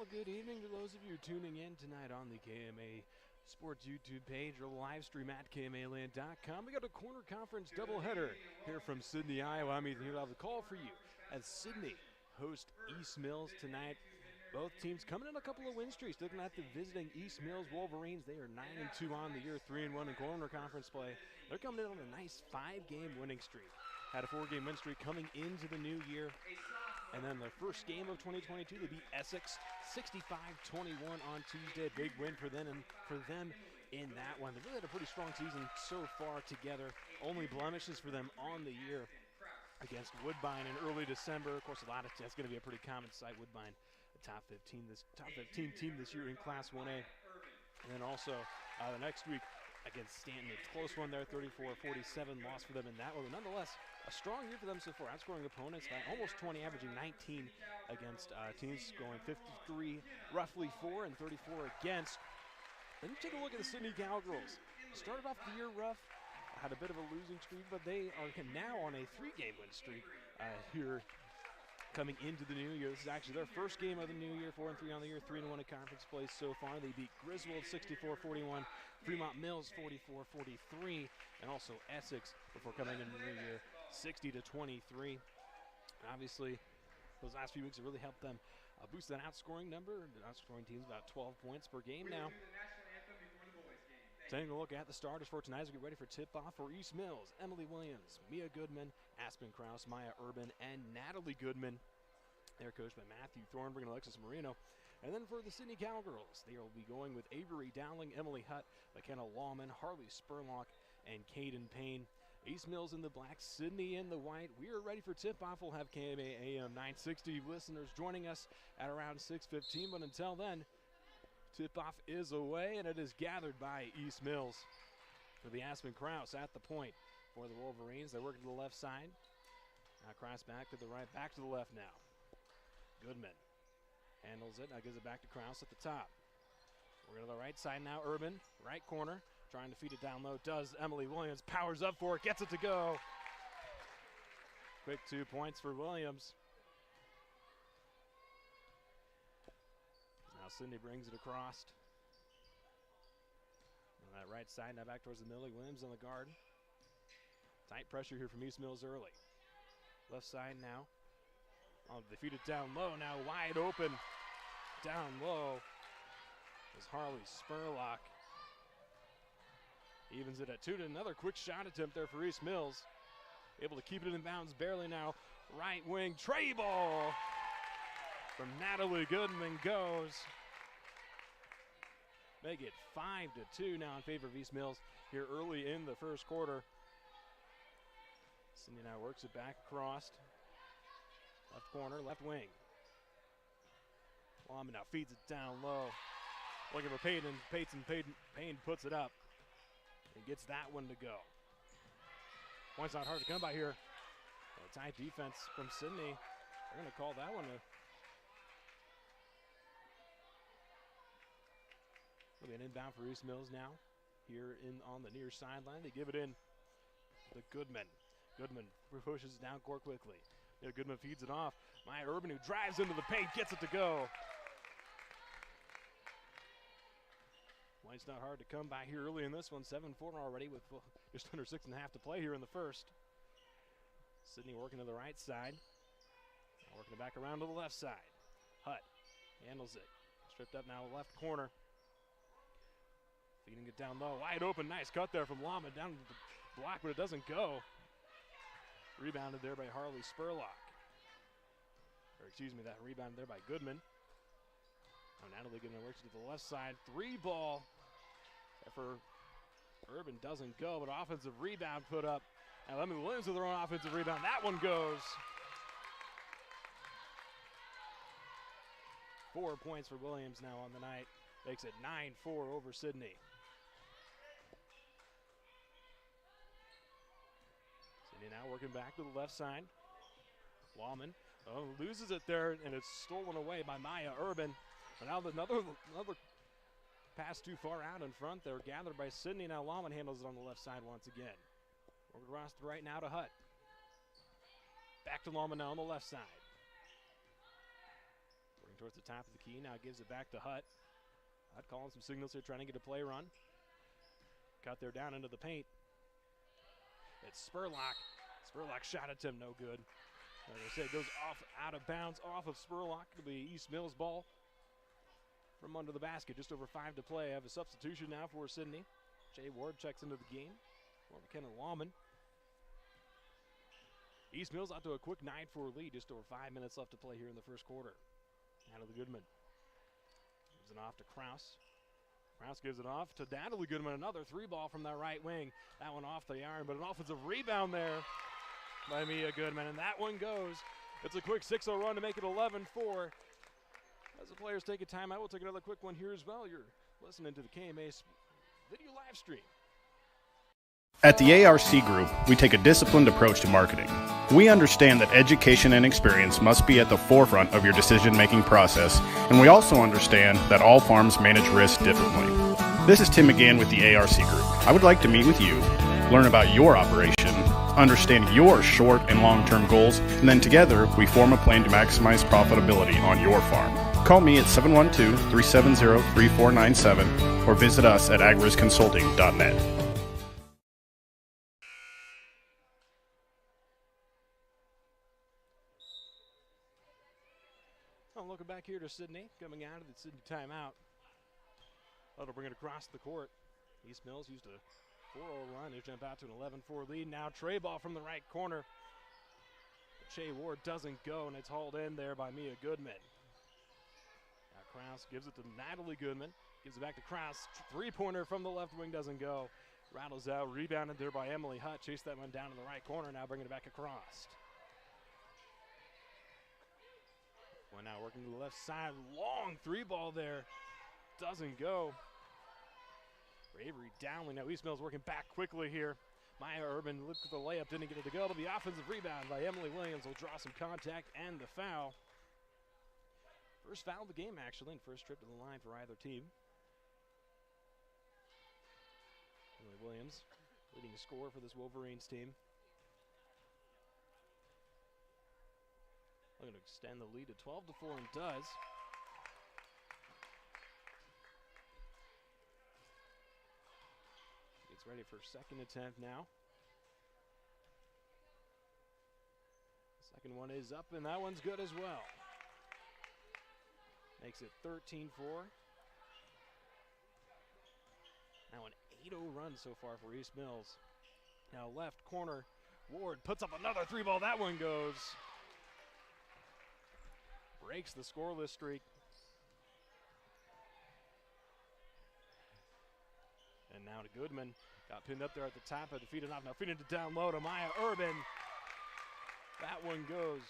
Well, good evening to those of you tuning in tonight on the KMA Sports YouTube page or live stream at KMAland.com. We got a corner conference doubleheader here from Sidney, Iowa. I'm Ethan here to have the call for you as Sidney host East Mills tonight. Both teams coming in a couple of win streaks. Looking at the visiting East Mills Wolverines, they are 9-2 on the year, 3-1 in corner conference play. They're coming in on a nice 5-game winning streak. Had a 4-game win streak coming into the new year. And then the first game of 2022, they beat Essex 65-21 on Tuesday. Big win for them in that one. They've really had a pretty strong season so far together. Only blemishes for them on the year against Woodbine in early December. Of course, that's going to be a pretty common sight. Woodbine, a top 15 team this year in Class 1A. And then also the next week against Stanton. It's a close one there, 34-47 loss for them in that one. But nonetheless, a strong year for them so far, outscoring opponents by almost 20, averaging 19 against teams going 53, roughly 4, and 34 against. Then you take a look at the Sidney Cowgirls. Started off the year rough, had a bit of a losing streak, but they are now on a 3-game win streak here coming into the new year. This is actually their first game of the new year, 4-3 on the year, 3-1 in conference play so far. They beat Griswold 64-41, Fremont Mills 44-43, and also Essex before coming into the new year 60-23. Obviously, those last few weeks have really helped them boost that outscoring number. The outscoring team's about 12 points per game now. Taking a look at the starters for tonight as we get ready for tip-off for East Mills. Emily Williams, Mia Goodman, Aspen Krause, Maya Urban, and Natalie Goodman. They're coached by Matthew Thornburg and Alexis Marino. And then for the Sidney Cowgirls, they will be going with Avery Dowling, Emily Hutt, McKenna Lawman, Harley Spurlock, and Caden Payne. East Mills in the black, Sidney in the white. We are ready for tip-off. We'll have KMA AM 960 listeners joining us at around 6:15. But until then, tip-off is away, and it is gathered by East Mills. For the Aspen Krause at the point for the Wolverines. They're working to the left side. Now Krause back to the right, back to the left now. Goodman handles it, now gives it back to Krause at the top. We're going to the right side now, Urban, right corner, trying to feed it down low. Does Emily Williams, powers up for it, gets it to go. Quick 2 points for Williams. Now Sidney brings it across. On that right side, now back towards the middle. Williams on the guard. Tight pressure here from East Mills early. Left side now. They feed it down low, now wide open. Down low is Harley Spurlock. Evens it at 2 to another quick shot attempt there for East Mills. Able to keep it in bounds barely now. Right wing tray ball from Natalie Goodman goes. Make it 5-2 now in favor of East Mills here early in the first quarter. Sidney now works it back across. Left corner, left wing. Lawman now feeds it down low. Looking for Payton. Payne puts it up and gets that one to go. Points not hard to come by here. A tight defense from Sidney. They're going to call that one a It'll be an inbound for East Mills now. Here on the near sideline, they give it in to Goodman. Goodman pushes it down court quickly. Goodman feeds it off. Maya Urban, who drives into the paint, gets it to go. Points not hard to come by here early in this one. 7-4 already with just under 6.5 to play here in the first. Sidney working to the right side. Now working it back around to the left side. Hutt handles it. Stripped up now left corner. Feeding it down low. Wide open. Nice cut there from Lama down to the block, but it doesn't go. Rebounded there by Harley Spurlock. Or excuse me, that rebounded there by Goodman. Oh, Natalie Goodman works it to the left side. 3-ball. For Urban doesn't go, but offensive rebound put up. And Emily Williams with her own offensive rebound. That one goes. 4 points for Williams now on the night. Makes it 9-4 over Sidney. Sidney now working back to the left side. Lawman loses it there, and it's stolen away by Maya Urban. But now another pass too far out in front. They're gathered by Sidney. Now Lawman handles it on the left side once again. Over the roster right now to Hutt. Back to Lawman now on the left side. towards the top of the key. Now gives it back to Hutt. Hutt calling some signals here, trying to get a play run. Cut there down into the paint. It's Spurlock. Spurlock shot attempt, no good. Like I said, it goes off out of bounds off of Spurlock. It'll be East Mills ball from under the basket. Just over 5 to play. I have a substitution now for Sidney. Jay Ward checks into the game for McKenna Lawman. East Mills out to a quick 9-4 lead. Just over 5 minutes left to play here in the first quarter. Natalie Goodman gives it off to Kraus. Kraus gives it off to Natalie Goodman. Another 3-ball from that right wing. That one off the iron, but an offensive rebound there by Mia Goodman, and that one goes. It's a quick 6-0 run to make it 11-4. As the players take a timeout, we'll take another quick one here as well. You're listening to the KMA video live stream. At the ARC Group, we take a disciplined approach to marketing. We understand that education and experience must be at the forefront of your decision-making process, and we also understand that all farms manage risk differently. This is Tim again with the ARC Group. I would like to meet with you, learn about your operation, understand your short and long-term goals, and then together we form a plan to maximize profitability on your farm. Call me at 712-370-3497 or visit us at agrisconsulting.net. Looking back here to Sidney, coming out of the Sidney timeout. That'll bring it across the court. East Mills used a 4-0 run to jump out to an 11-4 lead. Now tray ball from the right corner. Shea Ward doesn't go, and it's hauled in there by Mia Goodman. Now Kraus gives it to Natalie Goodman. Gives it back to Kraus. Three-pointer from the left wing doesn't go. Rattles out, rebounded there by Emily Hutt. Chased that one down to the right corner, now bringing it back across. One now working to the left side. Long 3-ball there. Doesn't go. Bravery Downley. Now East Mills working back quickly here. Maya Urban looked at the layup, didn't get it to go. It'll be offensive rebound by Emily Williams. Will draw some contact and the foul. First foul of the game, actually, and first trip to the line for either team. Emily Williams leading scorer for this Wolverines team. Looking to extend the lead to 12-4 and does. Gets ready for second attempt now. Second one is up, and that one's good as well. Makes it 13-4. Now an 8-0 run so far for East Mills. Now left corner, Ward puts up another 3-ball. That one goes. Breaks the scoreless streak. And now to Goodman. Got pinned up there at the top, but defeated off. Now feeding it down low to Maya Urban. That one goes.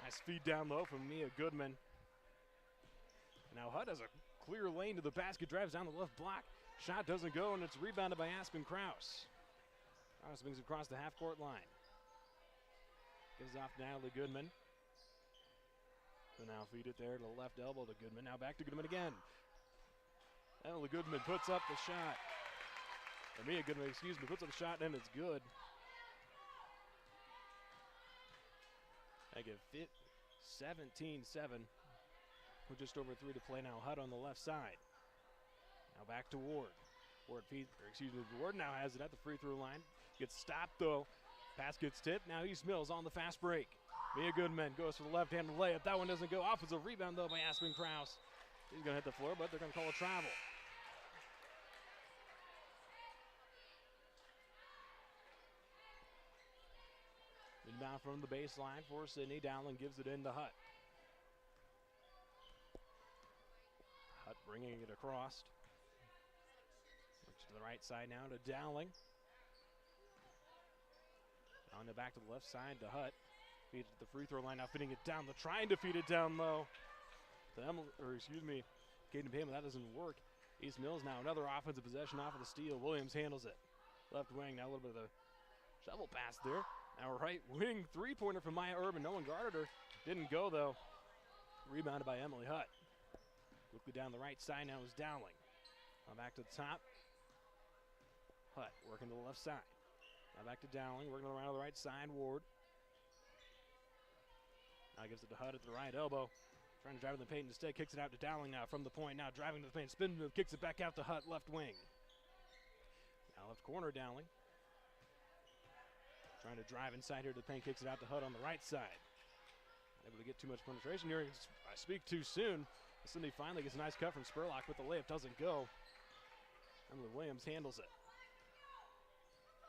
Nice feed down low from Mia Goodman. Now Hutt has a clear lane to the basket, drives down the left block. Shot doesn't go, and it's rebounded by Aspen Kraus. Kraus brings it across the half-court line. Gives off to Natalie Goodman. So now feed it there to the left elbow to Goodman. Now back to Goodman again. Natalie Goodman puts up the shot. Or Mia Goodman, excuse me, puts up the shot, and it's good. I give it 17-7. With just over 3 to play now. Hutt on the left side. Now back to Ward. Ward now has it at the free throw line. Gets stopped though. Pass gets tipped. Now East Mills on the fast break. Mia Goodman goes for the left-handed layup. That one doesn't go. Offensive rebound though by Aspen Kraus. He's going to hit the floor, but they're going to call a travel. Inbound from the baseline for Sidney. Dowling gives it in to Hutt. Hutt bringing it across. Looks to the right side now to Dowling. On the back to the left side to Hutt. Feeds it to the free throw line, now fitting it down. They're trying to feed it down low. Caden Payman, that doesn't work. East Mills now another offensive possession off of the steal. Williams handles it. Left wing, now a little bit of a shovel pass there. Now right wing, three-pointer from Maya Urban. No one guarded her. Didn't go though. Rebounded by Emily Hutt. Quickly down the right side now is Dowling. Now back to the top. Hutt working to the left side. Now back to Dowling, working around to the right side. Ward. Now gives it to Hutt at the right elbow. Trying to drive in the paint instead, kicks it out to Dowling now from the point. Now driving to the paint, spin move, kicks it back out to Hutt, left wing. Now left corner, Dowling. Trying to drive inside here to the paint, kicks it out to Hutt on the right side. Not able to get too much penetration here. I speak too soon. Sidney finally gets a nice cut from Spurlock, but the layup doesn't go. Emily Williams handles it.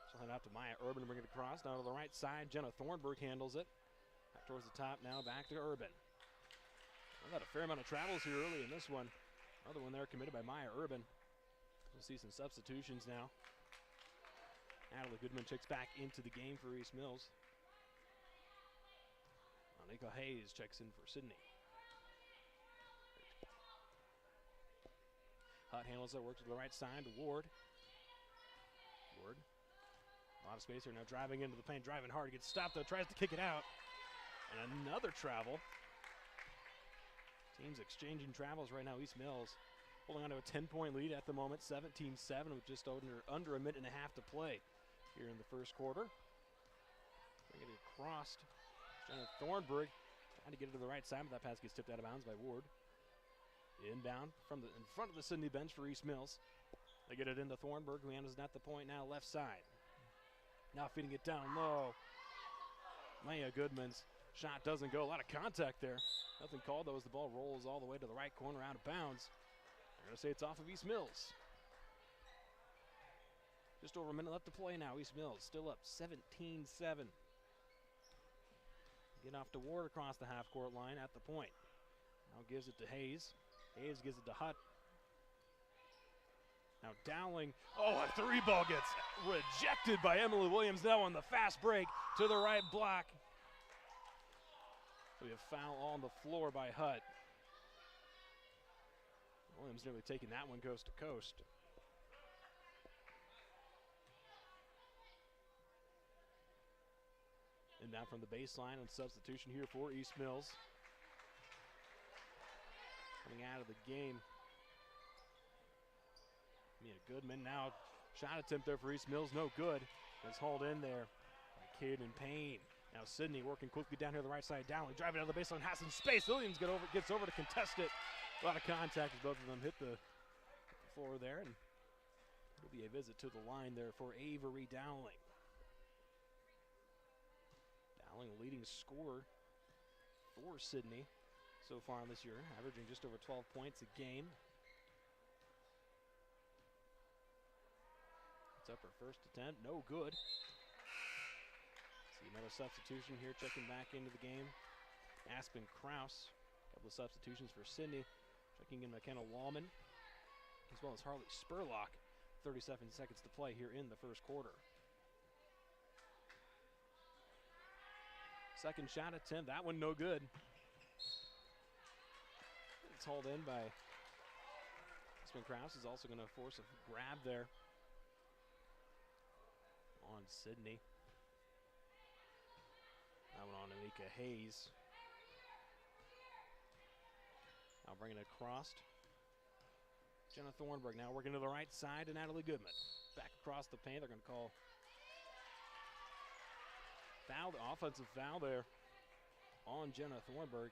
She'll head out to Maya Urban and bring it across. Now to the right side, Jenna Thornburg handles it. Back towards the top now, back to Urban. We've got a fair amount of travels here early in this one. Another one there committed by Maya Urban. We'll see some substitutions now. Natalie Goodman checks back into the game for East Mills. Nico Hayes checks in for Sidney. Hutt handles it, works to the right side to Ward. Ward, a lot of space here now, driving into the paint, driving hard, gets stopped though, tries to kick it out. And another travel. Teams exchanging travels right now. East Mills holding on to a 10-point lead at the moment, 17-7 with just under a minute and a half to play here in the first quarter. Bring it across. Jenna Thornburg trying to get it to the right side, but that pass gets tipped out of bounds by Ward. Inbound in front of the Sidney bench for East Mills. They get it into Thornburg, who handles it at the point now, left side. Now feeding it down low. Maya Goodman's shot doesn't go. A lot of contact there. Nothing called though as the ball rolls all the way to the right corner out of bounds. They're going to say it's off of East Mills. Just over a minute left to play now. East Mills still up 17-7. Get off to Ward across the half-court line at the point. Now gives it to Hayes. Hayes gives it to Hutt. Now Dowling. Oh, a three ball gets rejected by Emily Williams now on the fast break to the right block. We have foul on the floor by Hutt. Williams nearly taking that one coast to coast. And now from the baseline on substitution here for East Mills. Coming out of the game. Mia Goodman now, shot attempt there for East Mills, no good. It's hauled in there by Caden Payne. Now Sidney working quickly down here on the right side. Dowling driving out of the baseline, has some space. Williams gets over to contest it. A lot of contact as both of them hit the floor there. And it'll be a visit to the line there for Avery Dowling. Dowling, leading scorer for Sidney so far this year, averaging just over 12 points a game. It's up her first attempt, no good. See another substitution here, checking back into the game. Aspen Kraus, a couple of substitutions for Sidney. Checking in McKenna Wallman, as well as Harley Spurlock. 37 seconds to play here in the first quarter. Second shot attempt, that one no good. It's hauled in by Aspen Kraus. Is also going to force a grab there on Sidney. That one on Anika Hayes. Now bringing it across. Jenna Thornburg now working to the right side to Natalie Goodman. Back across the paint. They're going to call foul, the offensive foul there on Jenna Thornburg.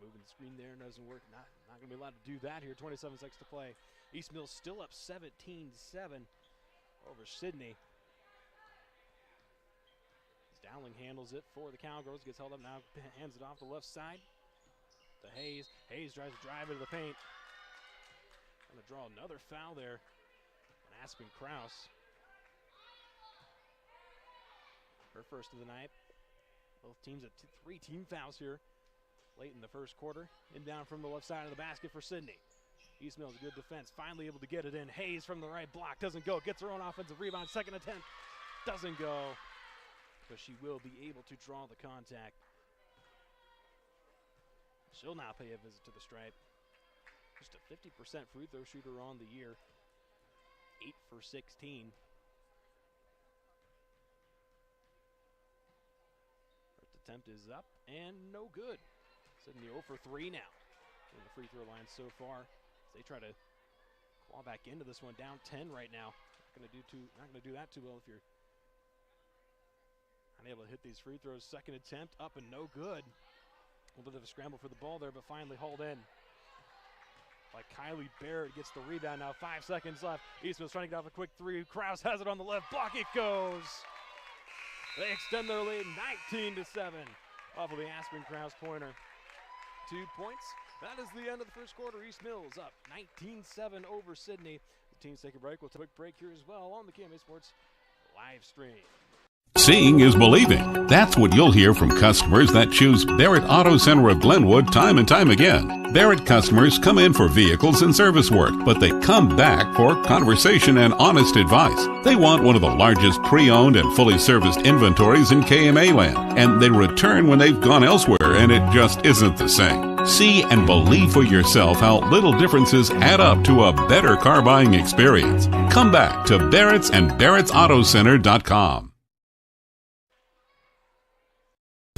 Moving the screen there doesn't work. Not going to be allowed to do that here. 27 seconds to play. East Mills still up 17-7 over Sidney. Dowling handles it for the Cowgirls. Gets held up now. Hands it off the left side to Hayes. Hayes tries to drive into the paint. Going to draw another foul there on Aspen Kraus. Her first of the night. Both teams at 3 team fouls here late in the first quarter. Inbound from the left side of the basket for Sidney. East Mills, good defense. Finally able to get it in. Hayes from the right block. Doesn't go. Gets her own offensive rebound. Second attempt. Doesn't go. But she will be able to draw the contact. She'll now pay a visit to the stripe. Just a 50% free throw shooter on the year. 8 for 16. First attempt is up and no good. Sidney 0 for 3 now in the free throw line so far. They try to claw back into this one, down 10 right now. Not going to do that too well if you're unable to hit these free throws. Second attempt up and no good. A little bit of a scramble for the ball there, but finally hauled in by Kylie Barrett. Gets the rebound now, 5 seconds left. East Mills trying to get off a quick three. Krause has it on the left block. It goes. They extend their lead 19-7 off of the Aspen Krause pointer. 2 points. That is the end of the first quarter. East Mills up 19-7 over Sidney. The teams take a break. We'll take a quick break here as well on the KMA Sports live stream. Seeing is believing. That's what you'll hear from customers that choose Barrett Auto Center of Glenwood time and time again. Barrett customers come in for vehicles and service work, but they come back for conversation and honest advice. They want one of the largest pre-owned and fully serviced inventories in KMA land, and they return when they've gone elsewhere and it just isn't the same. See and believe for yourself how little differences add up to a better car buying experience. Come back to Barrett's and Barrett'sAutoCenter.com.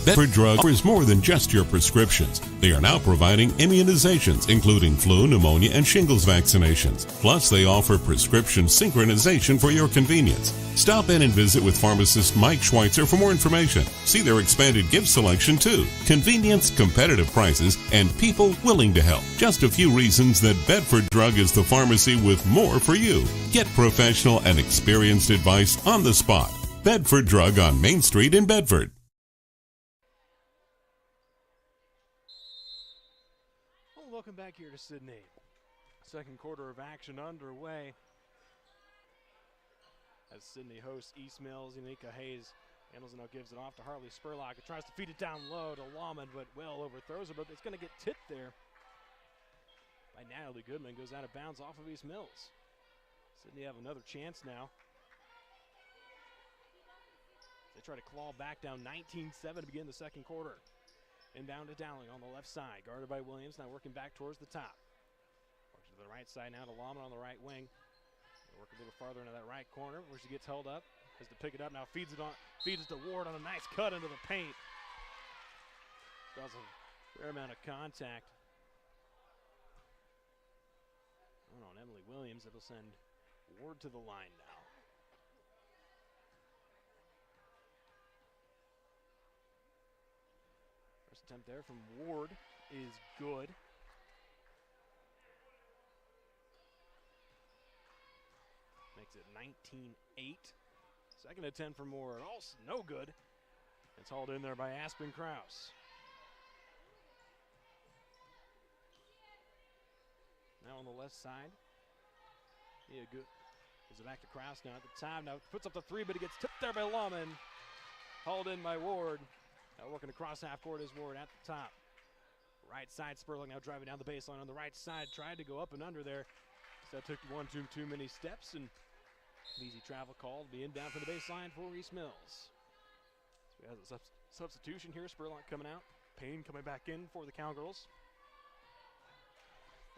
Bedford Drug offers more than just your prescriptions. They are now providing immunizations, including flu, pneumonia, and shingles vaccinations. Plus, they offer prescription synchronization for your convenience. Stop in and visit with pharmacist Mike Schweitzer for more information. See their expanded gift selection, too. Convenience, competitive prices, and people willing to help. Just a few reasons that Bedford Drug is the pharmacy with more for you. Get professional and experienced advice on the spot. Bedford Drug on Main Street in Bedford. Welcome back here to Sidney. Second quarter of action underway as Sidney hosts East Mills. Unica Hayes handles it now, gives it off to Harley Spurlock. It tries to feed it down low to Lawman, but well overthrows her, but it's going to get tipped there by Natalie Goodman. Goes out of bounds off of East Mills. Sidney have another chance now. They try to claw back down 19-7 to begin the second quarter. Inbound to Dowling on the left side, guarded by Williams, now working back towards the top. Works to the right side now to Lawman on the right wing. They work a little farther into that right corner where she gets held up. Has to pick it up now, feeds it to Ward on a nice cut into the paint. Does a fair amount of contact on Emily Williams. It'll send Ward to the line now. Attempt there from Ward is good. Makes it 19-8. Second attempt from Ward, also no good. It's hauled in there by Aspen Krause. Now on the left side. Yeah, good. Gives it back to Krause now at the time. Now puts up the three, but it gets tipped there by Lawman. Hauled in by Ward. Now working across half court is Ward at the top. Right side, Spurlock now driving down the baseline on the right side. Tried to go up and under there. So that took one too many steps, and easy travel called. Be inbound from the baseline for East Mills. So we have a substitution here. Spurlock coming out. Payne coming back in for the Cowgirls.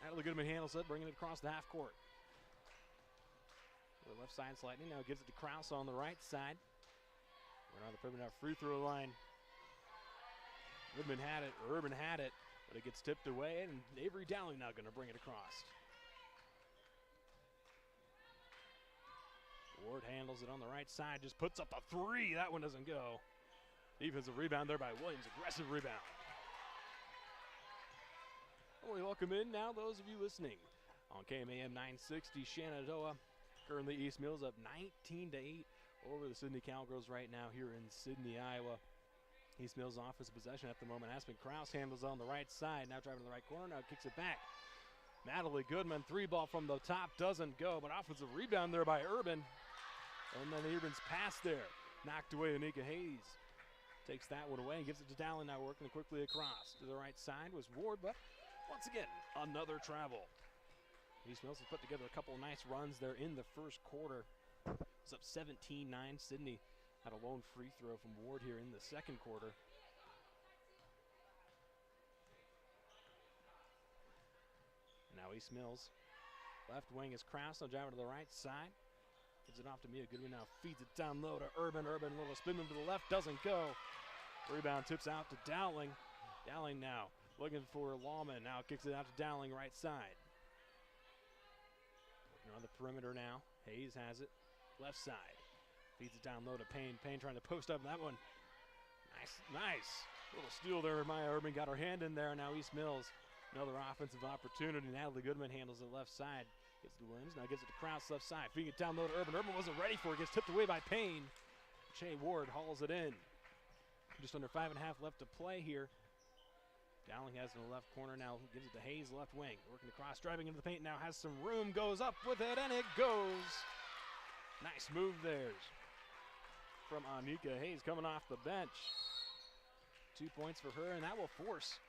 Natalie Goodman handles it, bringing it across the half court. The left side sliding, now gives it to Krause on the right side. We're on the perimeter free throw line. Goodman had it, Urban had it, but it gets tipped away, and Avery Dowling now going to bring it across. Ward handles it on the right side, just puts up a three. That one doesn't go. Defensive rebound there by Williams, aggressive rebound. We welcome in now those of you listening on KMAM 960 Shenandoah. Currently East Mills up 19-8 over the Sidney Cowgirls right now here in Sidney, Iowa. East Mills offensive possession at the moment. Aspen Krause handles on the right side. Now driving to the right corner. Now kicks it back. Natalie Goodman, three ball from the top, doesn't go. But offensive rebound there by Urban. And then Urban's pass there. Knocked away Unica Hayes. Takes that one away and gives it to Dowling. Now working quickly across. To the right side was Ward. But once again, another travel. East Mills has put together a couple of nice runs there in the first quarter. It's up 17-9. Sidney had a lone free throw from Ward here in the second quarter. Now East Mills. Left wing is Krause, now driving to the right side. Gives it off to Mia Goodwin, now feeds it down low to Urban. Urban, little spin move to the left, doesn't go. Rebound tips out to Dowling. Dowling now looking for Lawman, now kicks it out to Dowling, right side. Working on the perimeter now. Hayes has it, left side. Feeds it down low to Payne. Payne trying to post up that one. Nice Little steal there. Maya Urban got her hand in there. Now East Mills, another offensive opportunity. Natalie Goodman handles the left side. Gets to Williams. Now gives it to Kraus left side. Feeding it down low to Urban. Urban wasn't ready for it. Gets tipped away by Payne. Shea Ward hauls it in. Just under 5.5 left to play here. Dowling has it in the left corner. Now gives it to Hayes, left wing. Working across, driving into the paint. Now has some room. Goes up with it, and it goes. Nice move there from Anika Hayes coming off the bench. 2 points for her, and that will force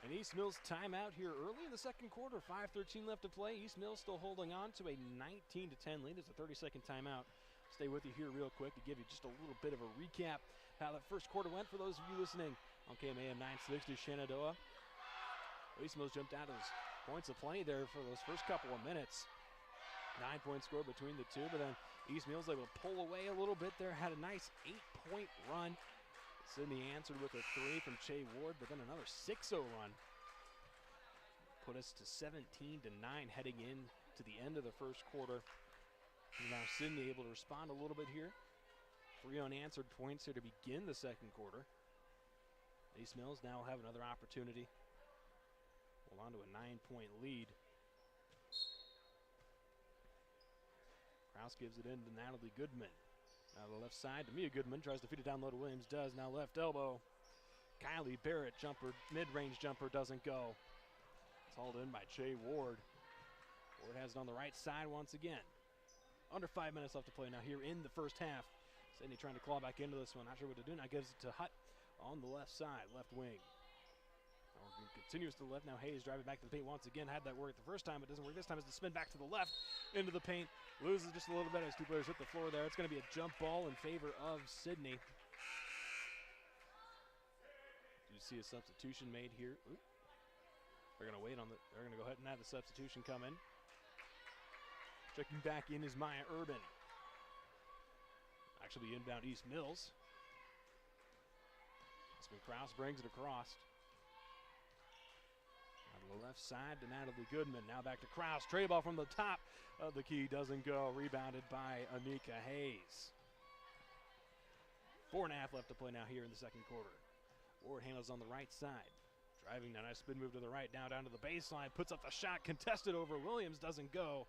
an East Mills timeout here early in the second quarter. 5:13 left to play. East Mills still holding on to a 19-10 lead. It's a 30-second timeout. Stay with you here real quick to give you just a little bit of a recap how that first quarter went for those of you listening on KMAM 960 Shenandoah. East Mills jumped out of those points of plenty there for those first couple of minutes. 9-point score between the two, but then East Mills able to pull away a little bit there, had a nice 8-point run. Sidney answered with a 3 from Shea Ward, but then another 6-0 run. Put us to 17-9 heading in to the end of the first quarter. And now Sidney able to respond a little bit here. 3 unanswered points here to begin the second quarter. East Mills now will have another opportunity. Hold on to a 9-point lead. Kraus gives it in to Natalie Goodman. Now the left side to Mia Goodman, tries to feed it down low to Williams, does, now left elbow. Kylie Barrett jumper, mid-range jumper doesn't go. It's hauled in by Shea Ward. Ward has it on the right side once again. Under 5 minutes left to play now here in the first half. Sidney trying to claw back into this one, not sure what to do. Now gives it to Hutt on the left side, left wing. Continues to the left, now Hayes driving back to the paint once again. Had that work the first time, it doesn't work this time. It's the spin back to the left, into the paint. Loses just a little bit as two players hit the floor there. It's going to be a jump ball in favor of Sidney. You see a substitution made here. Oop. They're going to wait on the, they're going to go ahead and have the substitution come in. Checking back in is Maya Urban. Actually inbound East Mills. Kraus brings it across. On the left side to Natalie Goodman. Now back to Kraus. Trey ball from the top of the key doesn't go. Rebounded by Anika Hayes. 4.5 left to play now here in the second quarter. Ward handles on the right side. Driving now, nice spin move to the right. Now down to the baseline. Puts up the shot. Contested over Williams. Doesn't go.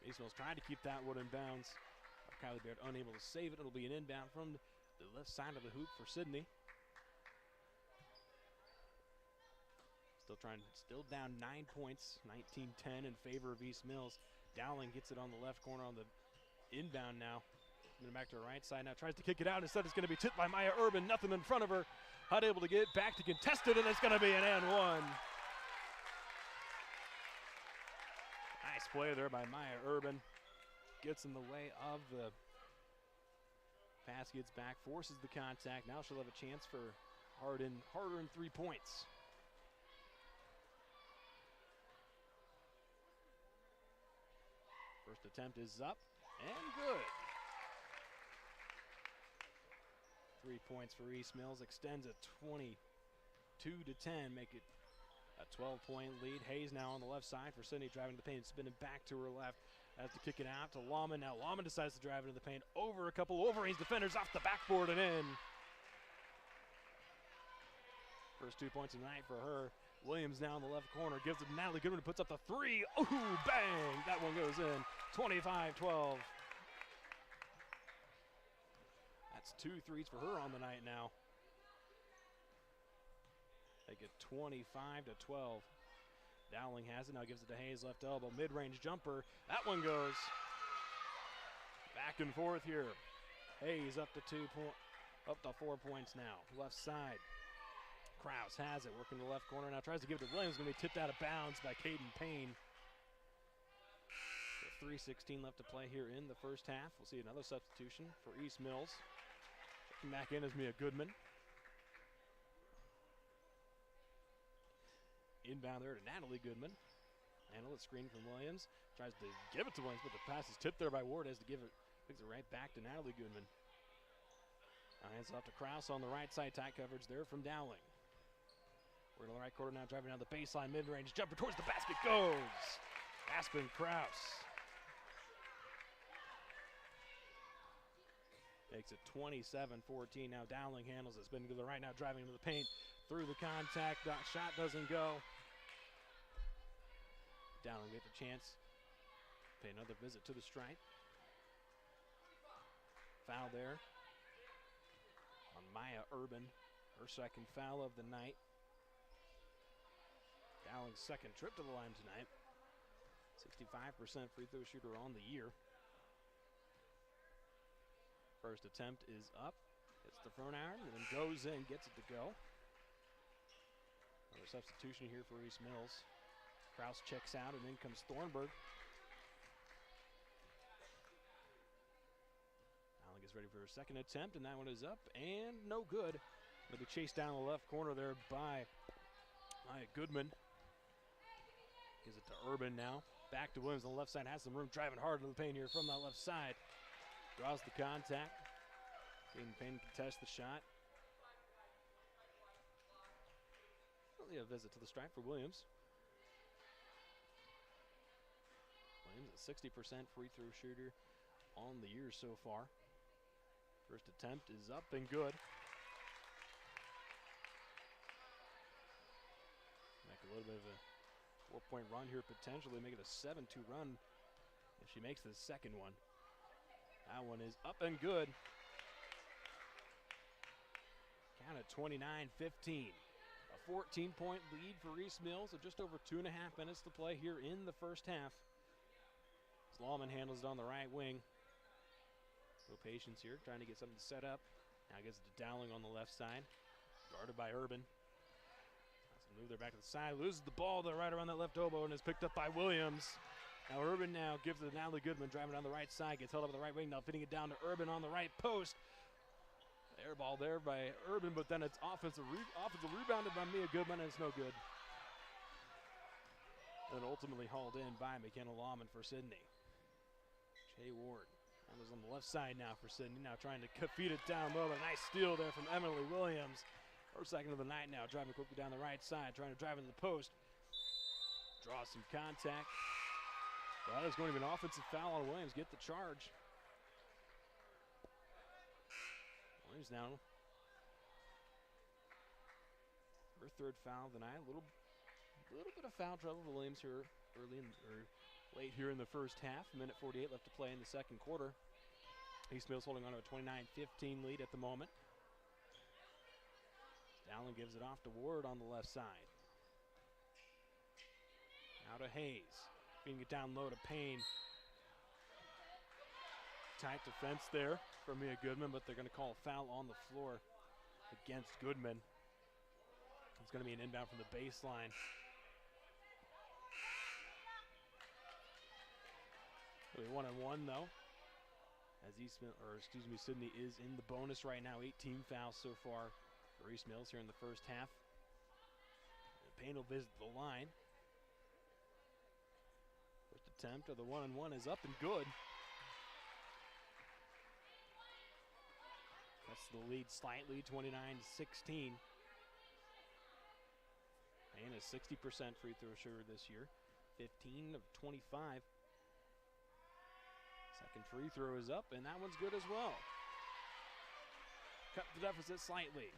East Mills trying to keep that one in bounds. Kylie Baird unable to save it. It'll be an inbound from the left side of the hoop for Sidney. Still down 9 points, 19-10 in favor of East Mills. Dowling gets it on the left corner on the inbound now. Moving back to the right side now, tries to kick it out. Instead, it's going to be tipped by Maya Urban. Nothing in front of her. Hutt able to get back to contest it, and it's going to be an and one. Nice play there by Maya Urban. Gets in the way of the pass, gets back, forces the contact. Now she'll have a chance for hard-earned 3 points. First attempt is up and good. 3 points for East Mills, extends a 22-10, make it a 12-point lead. Hayes now on the left side for Sidney, driving to the paint, spinning back to her left. Has to kick it out to Lawman. Now Lawman decides to drive into the paint over a couple Wolverines defenders, off the backboard and in. First 2 points of the night for her. Williams now in the left corner, gives it to Natalie Goodman, who puts up the 3. Ooh, bang! That one goes in. 25-12. That's 2 threes for her on the night now. They get 25-12. Dowling has it, now gives it to Hayes, left elbow, mid-range jumper. That one goes. Back and forth here. Hayes up to 4 points now. Left side. Kraus has it, working the left corner now, tries to give it to Williams, going to be tipped out of bounds by Caden Payne. 3:16 left to play here in the first half. We'll see another substitution for East Mills. Checking back in is Mia Goodman. Inbound there to Natalie Goodman. Handle it, screen from Williams. Tries to give it to Williams, but the pass is tipped there by Ward. Has to give it, picks it right back to Natalie Goodman. Hands off to Kraus on the right side. Tight coverage there from Dowling. We're in the right corner now, driving down the baseline, mid-range jumper towards the basket goes. Aspen Kraus. Makes it 27-14. Now Dowling handles it. Spinning to the right now, driving into the paint. Through the contact. Shot doesn't go. Dowling gets a chance. Pay another visit to the stripe. Foul there on Maya Urban. Her second foul of the night. Dowling's second trip to the line tonight. 65% free throw shooter on the year. First attempt is up. Hits the front iron and then goes in, gets it to go. Another substitution here for Reese Mills. Kraus checks out and in comes Thornburg. Dowling is ready for her second attempt and that one is up and no good. It'll be chased down the left corner there by Maya Goodman. Gives it to Urban now. Back to Williams on the left side. Has some room, driving hard into the paint here from that left side. Draws the contact. Caden Payne contests the shot. Only a visit to the stripe for Williams. Williams at 60% free throw shooter on the year so far. First attempt is up and good. Make a little bit of a 4-point run here, potentially make it a 7-2 run if she makes the second one. That one is up and good. Count at 29-15. A 14-point lead for Reese Mills with just over 2.5 minutes to play here in the first half. Lawman handles it on the right wing. No patience here, trying to get something set up. Now gets it to Dowling on the left side. Guarded by Urban. Move there back to the side, loses the ball there right around that left elbow and is picked up by Williams. Now Urban now gives it to Natalie Goodman, driving down the right side, gets held up on the right wing, now fitting it down to Urban on the right post. Air ball there by Urban, but then it's offensive rebounded by Mia Goodman and it's no good. And ultimately hauled in by McKenna Lawman for Sidney. Jay Ward was on the left side now for Sidney, now trying to feed it down low, but a nice steal there from Emily Williams. Her second of the night now, driving quickly down the right side, trying to drive into the post. Draws some contact. Well, that is going to be an offensive foul on Williams. Get the charge. Williams now. Her third foul of the night. A little bit of foul trouble for Williams here late here in the first half. A minute 48 left to play in the second quarter. East Mills holding on to a 29-15 lead at the moment. Dowling gives it off to Ward on the left side. Now to Hayes. Feeding it down low to Payne. Tight defense there from Mia Goodman, but they're going to call a foul on the floor against Goodman. It's going to be an inbound from the baseline. It'll be 1-on-1 though. As Sidney is in the bonus right now. 18 fouls so far for East Mills here in the first half. And Payne will visit the line. First attempt of the 1-on-1 is up and good. That's the lead slightly, 29-16. Payne is 60% free throw shooter this year, 15 of 25. Second free throw is up, and that one's good as well. Cut the deficit slightly.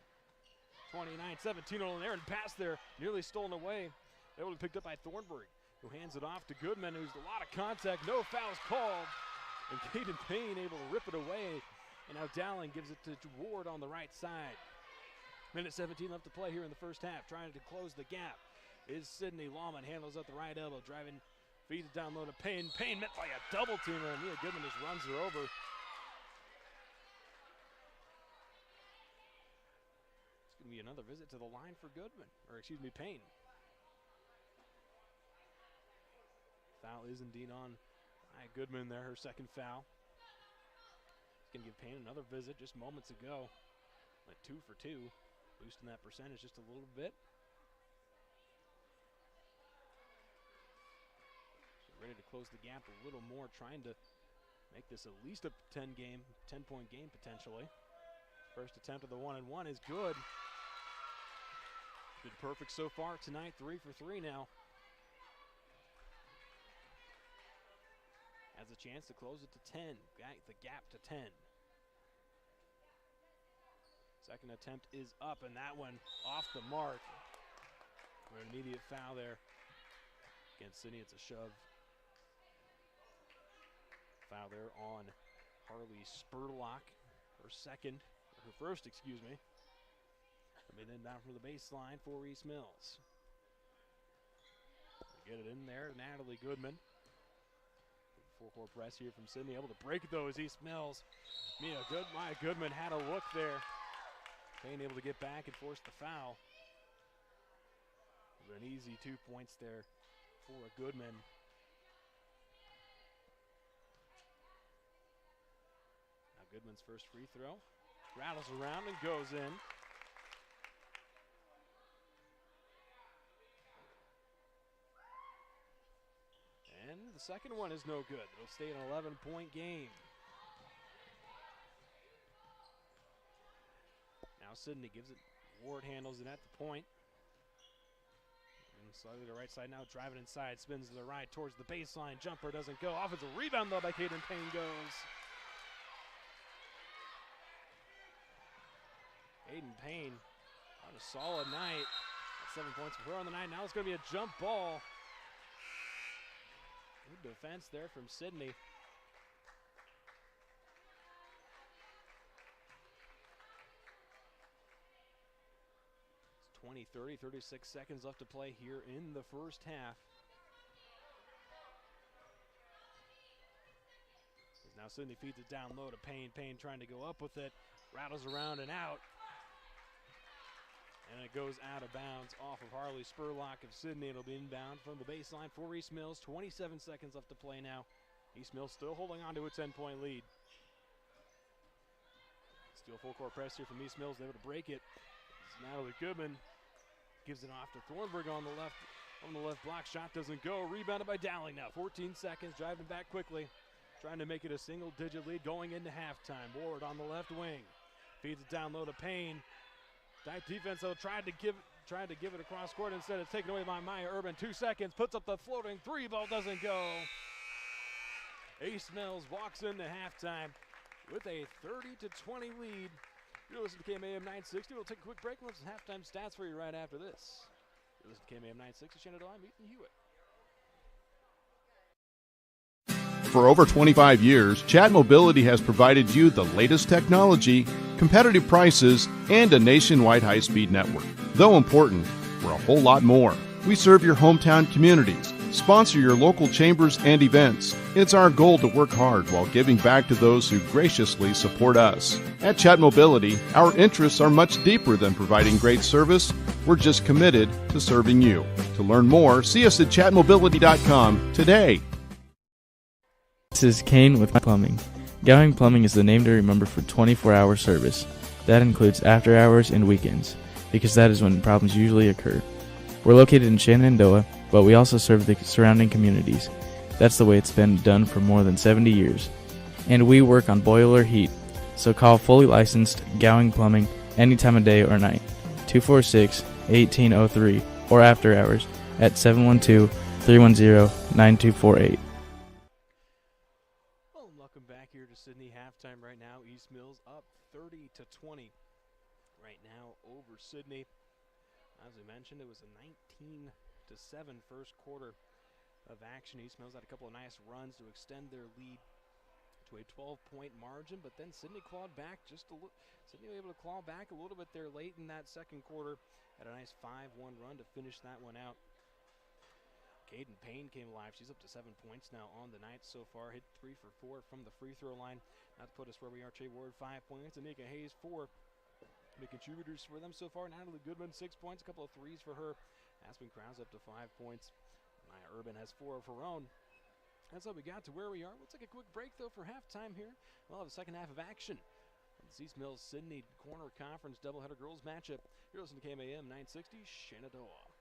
29-17 on an errant pass there, nearly stolen away. Able to be picked up by Thornburg, who hands it off to Goodman, who's a lot of contact, no fouls called. And Caden Payne able to rip it away. And now Dowling gives it to Ward on the right side. Minute 17 left to play here in the first half. Trying to close the gap is Sidney. Lawman handles up the right elbow, driving, feeds it down low to Payne. Payne met by a double teamer, and Mia Goodman just runs her over. It's going to be another visit to the line for Payne. Foul is indeed on Goodman there, her second foul. Going to give Payne another visit just moments ago. Went 2 for 2, boosting that percentage just a little bit. Ready to close the gap a little more, trying to make this at least a 10-point game potentially. First attempt of the 1-on-1 is good. Been perfect so far tonight, 3 for 3 now. Has a chance to close it to 10, the gap to 10. Second attempt is up, and that one off the mark. An immediate foul there against Sidney. It's a shove. Foul there on Harley Spurlock, her first, excuse me. And then down from the baseline for East Mills. They get it in there, Natalie Goodman. Four-court press here from Sidney, able to break those East Mills. Maya Goodman had a look there. Payne able to get back and force the foul. An easy 2 points there for Goodman. Now Goodman's first free throw. Rattles around and goes in. And the second one is no good. It'll stay an 11-point game. Now Sidney gives it. Ward handles it at the point. And slightly to the right side now, driving inside, spins to the right towards the baseline. Jumper doesn't go. Offensive rebound though by Caden Payne goes. Caden Payne on a solid night. That's 7 points for her on the night. Now it's going to be a jump ball. Good defense there from Sidney. It's 20-30, 36 seconds left to play here in the first half. Now Sidney feeds it down low to Payne. Payne trying to go up with it. Rattles around and out. And it goes out of bounds off of Harley Spurlock of Sidney. It'll be inbound from the baseline for East Mills. 27 seconds left to play now. East Mills still holding on to a 10-point lead. Still full court press here from East Mills. They're able to break it. Natalie Goodman gives it off to Thornburg on the left block. Shot doesn't go. Rebounded by Dowling now. 14 seconds. Driving back quickly. Trying to make it a single-digit lead going into halftime. Ward on the left wing. Feeds it down low to Payne. Tight defense though, tried to give it across court. Instead it's taken away by Maya Urban. 2 seconds, puts up the floating three, ball doesn't go. East Mills walks into halftime with a 30-20 lead. You're listening to KMAM 960. We'll take a quick break and we'll have some halftime stats for you right after this. You're listening to KMAM 960. Shenandoah, I'm Ethan Hewitt. For over 25 years, Chat Mobility has provided you the latest technology, competitive prices, and a nationwide high-speed network. Though important, we're a whole lot more. We serve your hometown communities, sponsor your local chambers and events. It's our goal to work hard while giving back to those who graciously support us. At Chat Mobility, our interests are much deeper than providing great service. We're just committed to serving you. To learn more, see us at chatmobility.com today. This is Kane with Plumbing. Gowing Plumbing is the name to remember for 24-hour service. That includes after hours and weekends, because that is when problems usually occur. We're located in Shenandoah, but we also serve the surrounding communities. That's the way it's been done for more than 70 years. And we work on boiler heat, so call fully licensed Gowing Plumbing any time of day or night. 246-1803 or after hours at 712-310-9248. Here to Sidney, halftime right now. East Mills up 30-20 right now over Sidney. As we mentioned, it was a 19-7 first quarter of action. East Mills had a couple of nice runs to extend their lead to a 12-point margin, but then Sidney clawed back Sidney was able to claw back a little bit there late in that second quarter. Had a nice 5-1 run to finish that one out. Caden Payne came alive. She's up to 7 points now on the night so far. Hit 3 for 4 from the free throw line. Not to put us where we are. Trey Ward 5 points. Anika Hayes 4. The contributors for them so far. Natalie Goodman 6 points. A couple of threes for her. Aspen Krause up to 5 points. Maya Urban has 4 of her own. That's how we got to where we are. We'll take a quick break though for halftime here. We'll have a second half of action. It's East Mills Sidney Corner Conference doubleheader girls matchup. You're listening to KMAM 960 Shenandoah.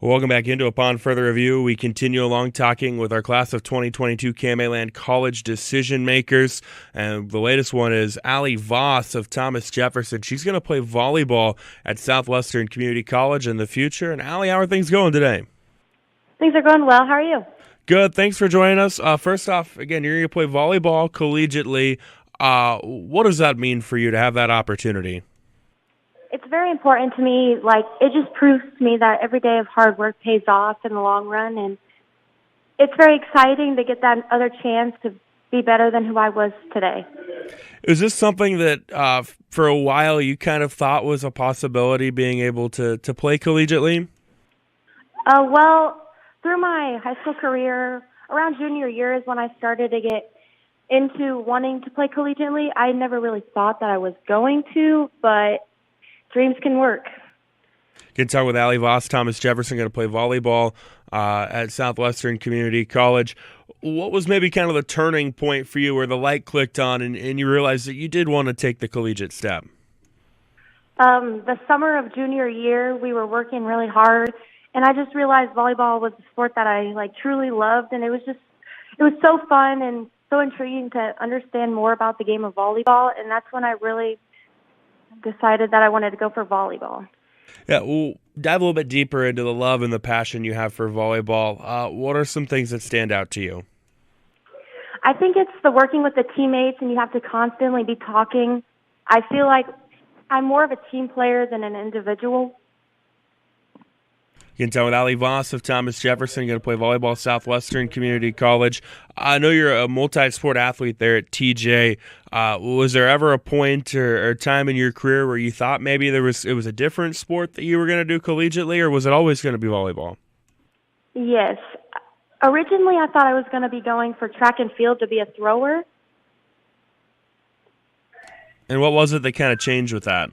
Well, welcome back into Upon Further Review. We continue along talking with our class of 2022 KMA Land College decision makers. And the latest one is Allie Voss of Thomas Jefferson. She's going to play volleyball at Southwestern Community College in the future. And Allie, how are things going today? Things are going well. How are you? Good. Thanks for joining us. First off, again, you're going to play volleyball collegiately. What does that mean for you to have that opportunity? It's very important to me. Like, it just proves to me that every day of hard work pays off in the long run, and it's very exciting to get that other chance to be better than who I was today. Is this something that for a while you kind of thought was a possibility, being able to play collegiately? Well, through my high school career, around junior year is when I started to get into wanting to play collegiately. I never really thought that I was going to, but dreams can work. Can talk with Allie Voss. Thomas Jefferson going to play volleyball at Southwestern Community College. What was maybe kind of the turning point for you where the light clicked on and you realized that you did want to take the collegiate step? The summer of junior year, we were working really hard, and I just realized volleyball was a sport that I truly loved, and it was so fun and so intriguing to understand more about the game of volleyball, and that's when I really decided that I wanted to go for volleyball. Yeah, we'll dive a little bit deeper into the love and the passion you have for volleyball. What are some things that stand out to you? I think it's the working with the teammates, and you have to constantly be talking. I feel like I'm more of a team player than an individual. You can tell with Allie Voss of Thomas Jefferson, you're going to play volleyball at Southwestern Community College. I know you're a multi-sport athlete there at TJ. Was there ever a point or time in your career where you thought maybe it was a different sport that you were going to do collegiately, or was it always going to be volleyball? Yes. Originally, I thought I was going to be going for track and field to be a thrower. And what was it that kind of changed with that?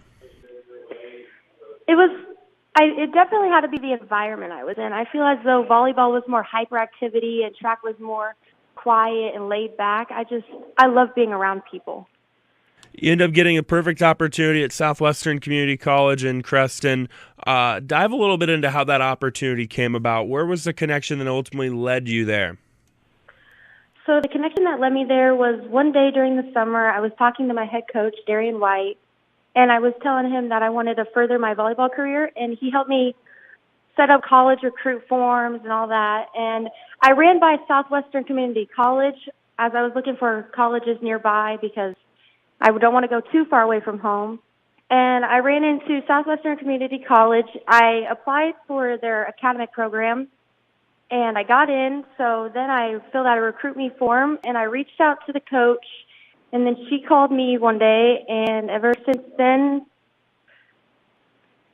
It definitely had to be the environment I was in. I feel as though volleyball was more hyperactivity and track was more quiet and laid back. I love being around people. You end up getting a perfect opportunity at Southwestern Community College in Creston. Dive a little bit into how that opportunity came about. Where was the connection that ultimately led you there? So the connection that led me there was one day during the summer. I was talking to my head coach, Darian White, and I was telling him that I wanted to further my volleyball career, and he helped me set up college recruit forms and all that. And I ran by Southwestern Community College as I was looking for colleges nearby because I don't want to go too far away from home. And I ran into Southwestern Community College. I applied for their academic program, and I got in. So then I filled out a recruit me form, and I reached out to the coach. And then she called me one day, and ever since then,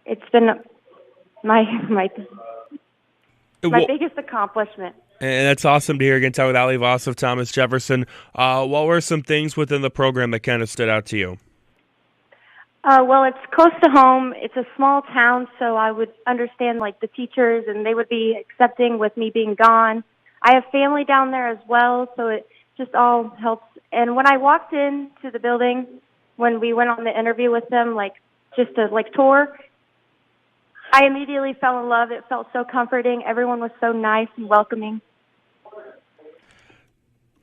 it's been my biggest accomplishment. And that's awesome to hear. Again, talk with Allie Voss of Thomas Jefferson. What were some things within the program that kind of stood out to you? Well, it's close to home. It's a small town, so I would understand the teachers, and they would be accepting with me being gone. I have family down there as well, so it just all helps. And when I walked into the building, when we went on the interview with them, just a tour, I immediately fell in love. It felt so comforting. Everyone was so nice and welcoming.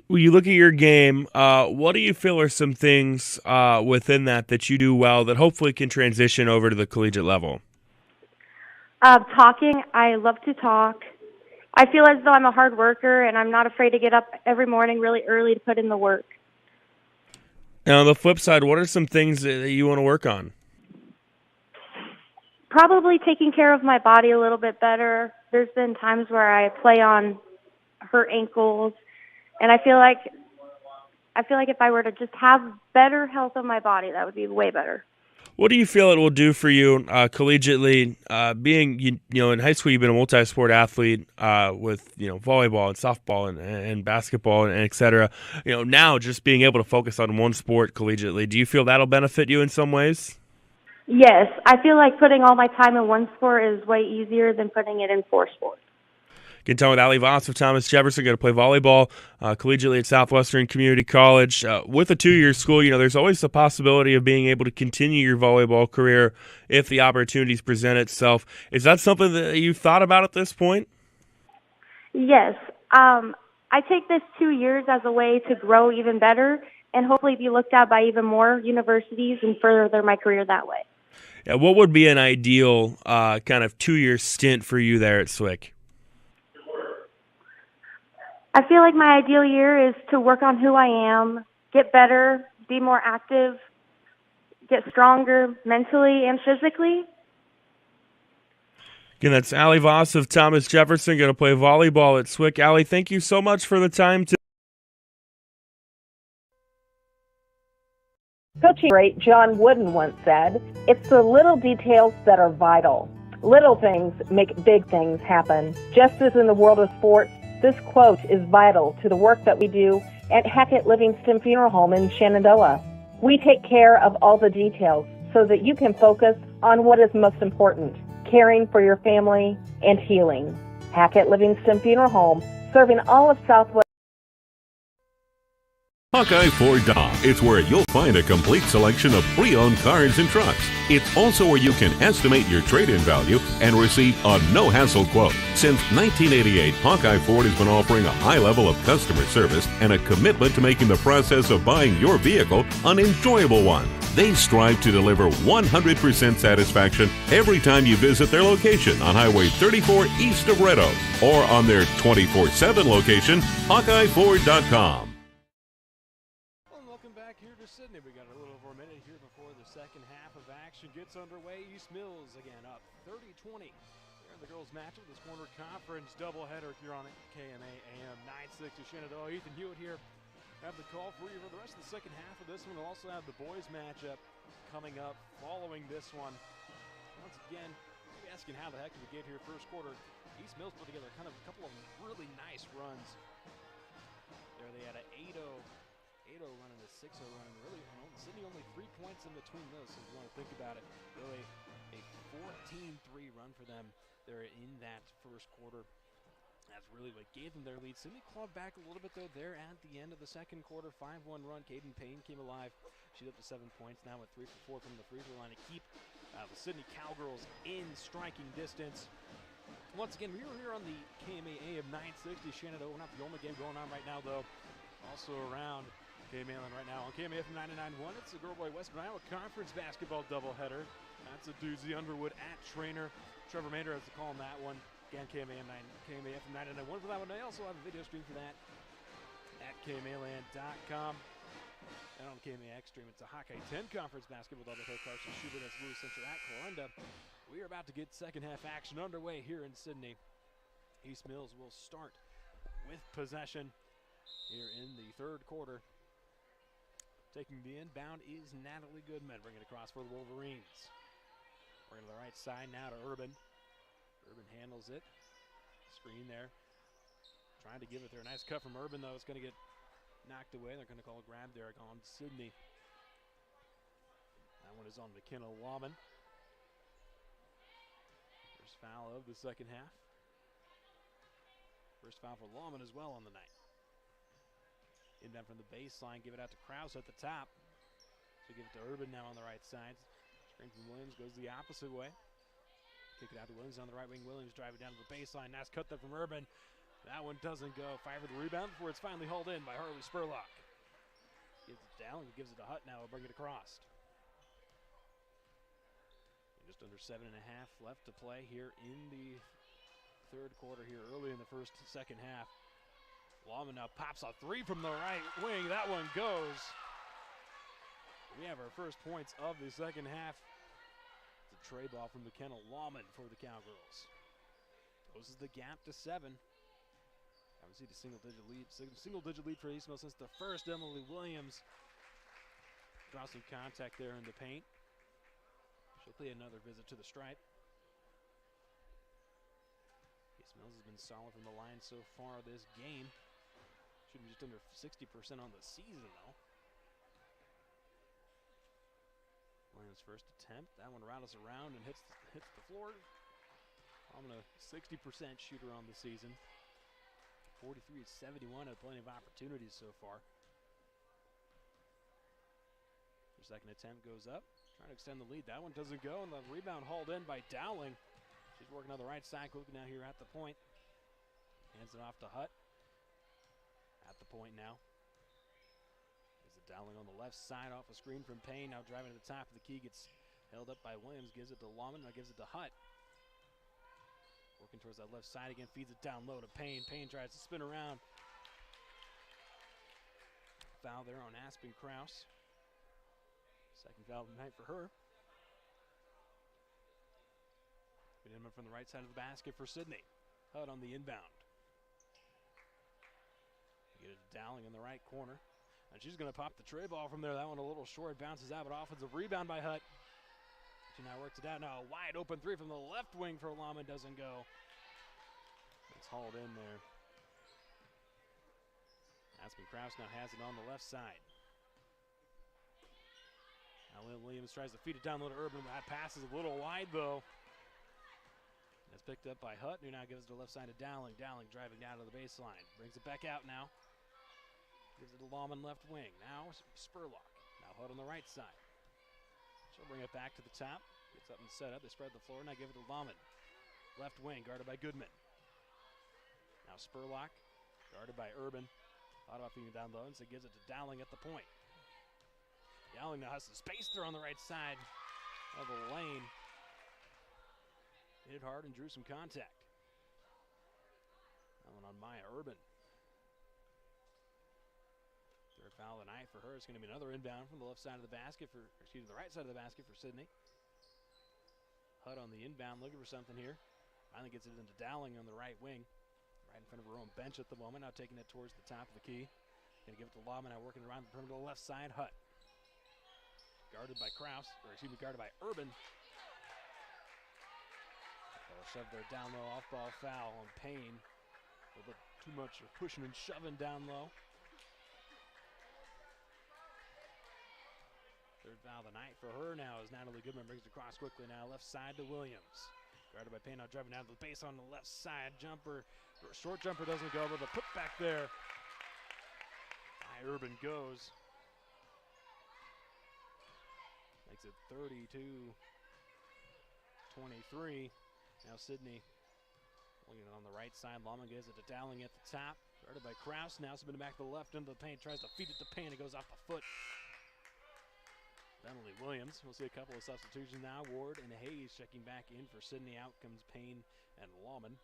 When you look at your game, what do you feel are some things within that you do well that hopefully can transition over to the collegiate level? Talking. I love to talk. I feel as though I'm a hard worker, and I'm not afraid to get up every morning really early to put in the work. Now, on the flip side, what are some things that you want to work on? Probably taking care of my body a little bit better. There's been times where I play on hurt ankles, and I feel like if I were to just have better health of my body, that would be way better. What do you feel it will do for you collegiately? Being in high school, you've been a multi-sport athlete with volleyball and softball and basketball and et cetera. Now just being able to focus on one sport collegiately, do you feel that'll benefit you in some ways? Yes, I feel like putting all my time in one sport is way easier than putting it in 4 sports. Getting time with Allie Voss of Thomas Jefferson, going to play volleyball collegiately at Southwestern Community College. With a 2-year school, there's always the possibility of being able to continue your volleyball career if the opportunities present itself. Is that something that you've thought about at this point? Yes. I take this 2 years as a way to grow even better and hopefully be looked at by even more universities and further my career that way. Yeah, what would be an ideal kind of 2-year stint for you there at SWIC? I feel like my ideal year is to work on who I am, get better, be more active, get stronger mentally and physically. Again, that's Allie Voss of Thomas Jefferson, going to play volleyball at SWIC. Allie, thank you so much for the time today. Coaching great John Wooden once said, "It's the little details that are vital. Little things make big things happen." Just as in the world of sports, this quote is vital to the work that we do at Hackett Livingston Funeral Home in Shenandoah. We take care of all the details so that you can focus on what is most important, caring for your family and healing. Hackett Livingston Funeral Home, serving all of Southwest. Hawkeye Ford.com. It's where you'll find a complete selection of pre-owned cars and trucks. It's also where you can estimate your trade-in value and receive a no-hassle quote. Since 1988, Hawkeye Ford has been offering a high level of customer service and a commitment to making the process of buying your vehicle an enjoyable one. They strive to deliver 100% satisfaction every time you visit their location on Highway 34 east of Red Oak or on their 24/7 location, HawkeyeFord.com. Welcome back here to Sidney. We got a little over a minute here before the second half of action gets underway. East Mills again up 30-20. Here in the girls' matchup, this corner conference doubleheader here on KMA AM 960 Shenandoah. Ethan Hewitt here. Have the call for you for the rest of the second half of this one. We'll also have the boys' matchup coming up following this one. Once again, maybe asking how the heck did we get here first quarter. East Mills put together kind of a couple of really nice runs. There they had an 8-0 run and a 6-0 run. And really, Sidney only 3 points in between those, so if you want to think about it. Really a 14-3 run for them there in that first quarter. That's really what gave them their lead. Sidney clawed back a little bit, though, there at the end of the second quarter. 5-1 run. Caden Payne came alive. She's up to 7 points now with 3 for 4 from the free throw line to keep the Sidney Cowgirls in striking distance. Once again, we were here on the KMA AM 960 Shenandoah. We're not the only game going on right now, though. Also around KMA Land right now on KMA FM 99.1. It's the Girl Boy Western Iowa Conference basketball doubleheader. That's a doozy. Underwood at Trainer. Trevor Mander has the call on that one. Again, KMA FM 99.1 for that one. I also have a video stream for that at KMAland.com. And on KMAX stream, it's a Hawkeye 10 Conference basketball doubleheader. Carson Schubert as Louis Center at Clarinda. We are about to get second half action underway here in Sidney. East Mills will start with possession here in the third quarter. Taking the inbound is Natalie Goodman, bringing it across for the Wolverines. Bringing to the right side now to Urban. Urban handles it. Screen there. Trying to give it there. Nice cut from Urban, though. It's going to get knocked away. They're going to call a grab there on Sidney. That one is on McKenna Lawman. First foul of the second half. First foul for Lawman as well on the night. Inbound from the baseline. Give it out to Krause at the top. So give it to Urban now on the right side. Screen from Williams goes the opposite way. Kick it out to Williams on the right wing. Williams driving down to the baseline. Nice cut there from Urban. That one doesn't go. Fight for the rebound before it's finally hauled in by Harley Spurlock. Gives it down and gives it to Hutt now. Will bring it across. And just under 7.5 left to play here in the third quarter here early in the second half. Lawman now pops a three from the right wing. That one goes. We have our first points of the second half. It's a tray ball from McKenna Lawman for the Cowgirls. Closes the gap to 7. Haven't seen a single-digit lead for East Mills since the first. Emily Williams draws some contact there in the paint. She'll play another visit to the stripe. East Mills has been solid from the line so far this game. Shooting just under 60% on the season, though. Williams' first attempt. That one rattles around and hits the floor. I'm a 60% shooter on the season. 43 of 71, had plenty of opportunities so far. Her second attempt goes up, trying to extend the lead. That one doesn't go, and the rebound hauled in by Dowling. She's working on the right side, looking now here at the point. Hands it off to Hutt. At the point now. Is it Dowling on the left side off a screen from Payne. Now driving to the top of the key, gets held up by Williams, gives it to Lawman, now gives it to Hutt. Working towards that left side again, feeds it down low to Payne. Payne tries to spin around. Foul there on Aspen Kraus. Second foul of the night for her. Good inbound from the right side of the basket for Sidney. Hutt on the inbound. Get it to Dowling in the right corner. And she's going to pop the tray ball from there. That one a little short, bounces out, but offensive rebound by Hutt. She now works it out. Now a wide open three from the left wing for Lama, doesn't go. It's hauled in there. Aspen Kraus now has it on the left side. Now Lynn Williams tries to feed it down low to Urban. That pass is a little wide though. That's picked up by Hutt, who now gives it to the left side to Dowling. Dowling driving down to the baseline. Brings it back out now. Gives it to Lawman left wing. Now Spurlock. Now Hutt on the right side. She'll bring it back to the top. Gets up and set up. They spread the floor. Now give it to Lawman. Left wing, guarded by Goodman. Now Spurlock, guarded by Urban. Thought about feeding down low, and so gives it to Dowling at the point. Dowling now has some space there on the right side of the lane. Hit hard and drew some contact. That one on Maya Urban. Third foul of the night for her. It's going to be another inbound from the left side of the basket for, excuse me, the right side of the basket for Sidney. Hutt on the inbound, looking for something here. Finally gets it into Dowling on the right wing. Right in front of her own bench at the moment. Now taking it towards the top of the key. Going to give it to Lawman, now working around the perimeter to the left side. Hutt. Guarded by Kraus, or excuse me, guarded by Urban. They'll shove their down low off-ball foul on Payne. A little bit too much pushing and shoving down low. Third foul of the night for her now as Natalie Goodman brings it across quickly now. Left side to Williams. Guarded by Payne, now driving down to the base on the left side. Jumper, short jumper doesn't go, but the put back there. By Urban goes. Makes it 32-23. Now Sidney looking on the right side. Lawman gives it to Dowling at the top. Guarded by Kraus. Now spinning back to the left into the paint. Tries to feed it to Payne. It goes off the foot. Emily Williams. We'll see a couple of substitutions now. Ward and Hayes checking back in for Sidney. Out comes Payne and Lawman.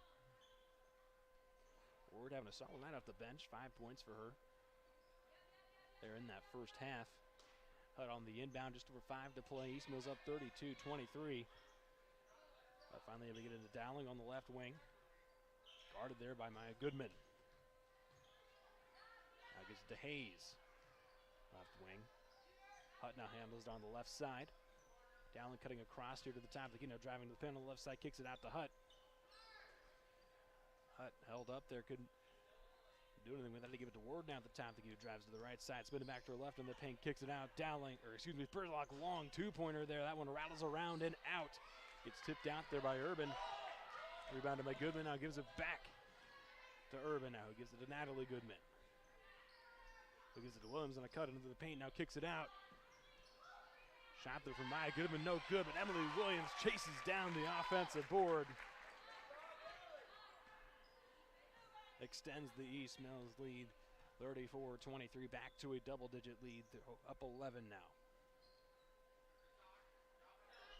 Ward having a solid night off the bench. 5 points for her. They're in that first half. Hutt on the inbound, just over 5 to play. East Mills up 32-23. Finally able to get into Dowling on the left wing. Guarded there by Maya Goodman. Now gives it to Hayes. Left wing. Hutt now handles it on the left side. Dowling cutting across here to the top of the key. Now driving to the pin on the left side. Kicks it out to Hutt. Hutt held up there. Couldn't do anything with that. To give it to Ward now at the top of the key. Drives to the right side. Spinning back to her left on the paint. Kicks it out. Dowling, or excuse me, Spurlock, long two-pointer there. That one rattles around and out. Gets tipped out there by Urban. Rebounded by Goodman. Now gives it back to Urban now. Who gives it to Natalie Goodman. Who gives it to Williams on a cut into the paint. Now kicks it out. Shot there from Maya Goodman, no good, but Emily Williams chases down the offensive board. Extends the East Mills lead, 34-23, back to a double-digit lead, up 11 now.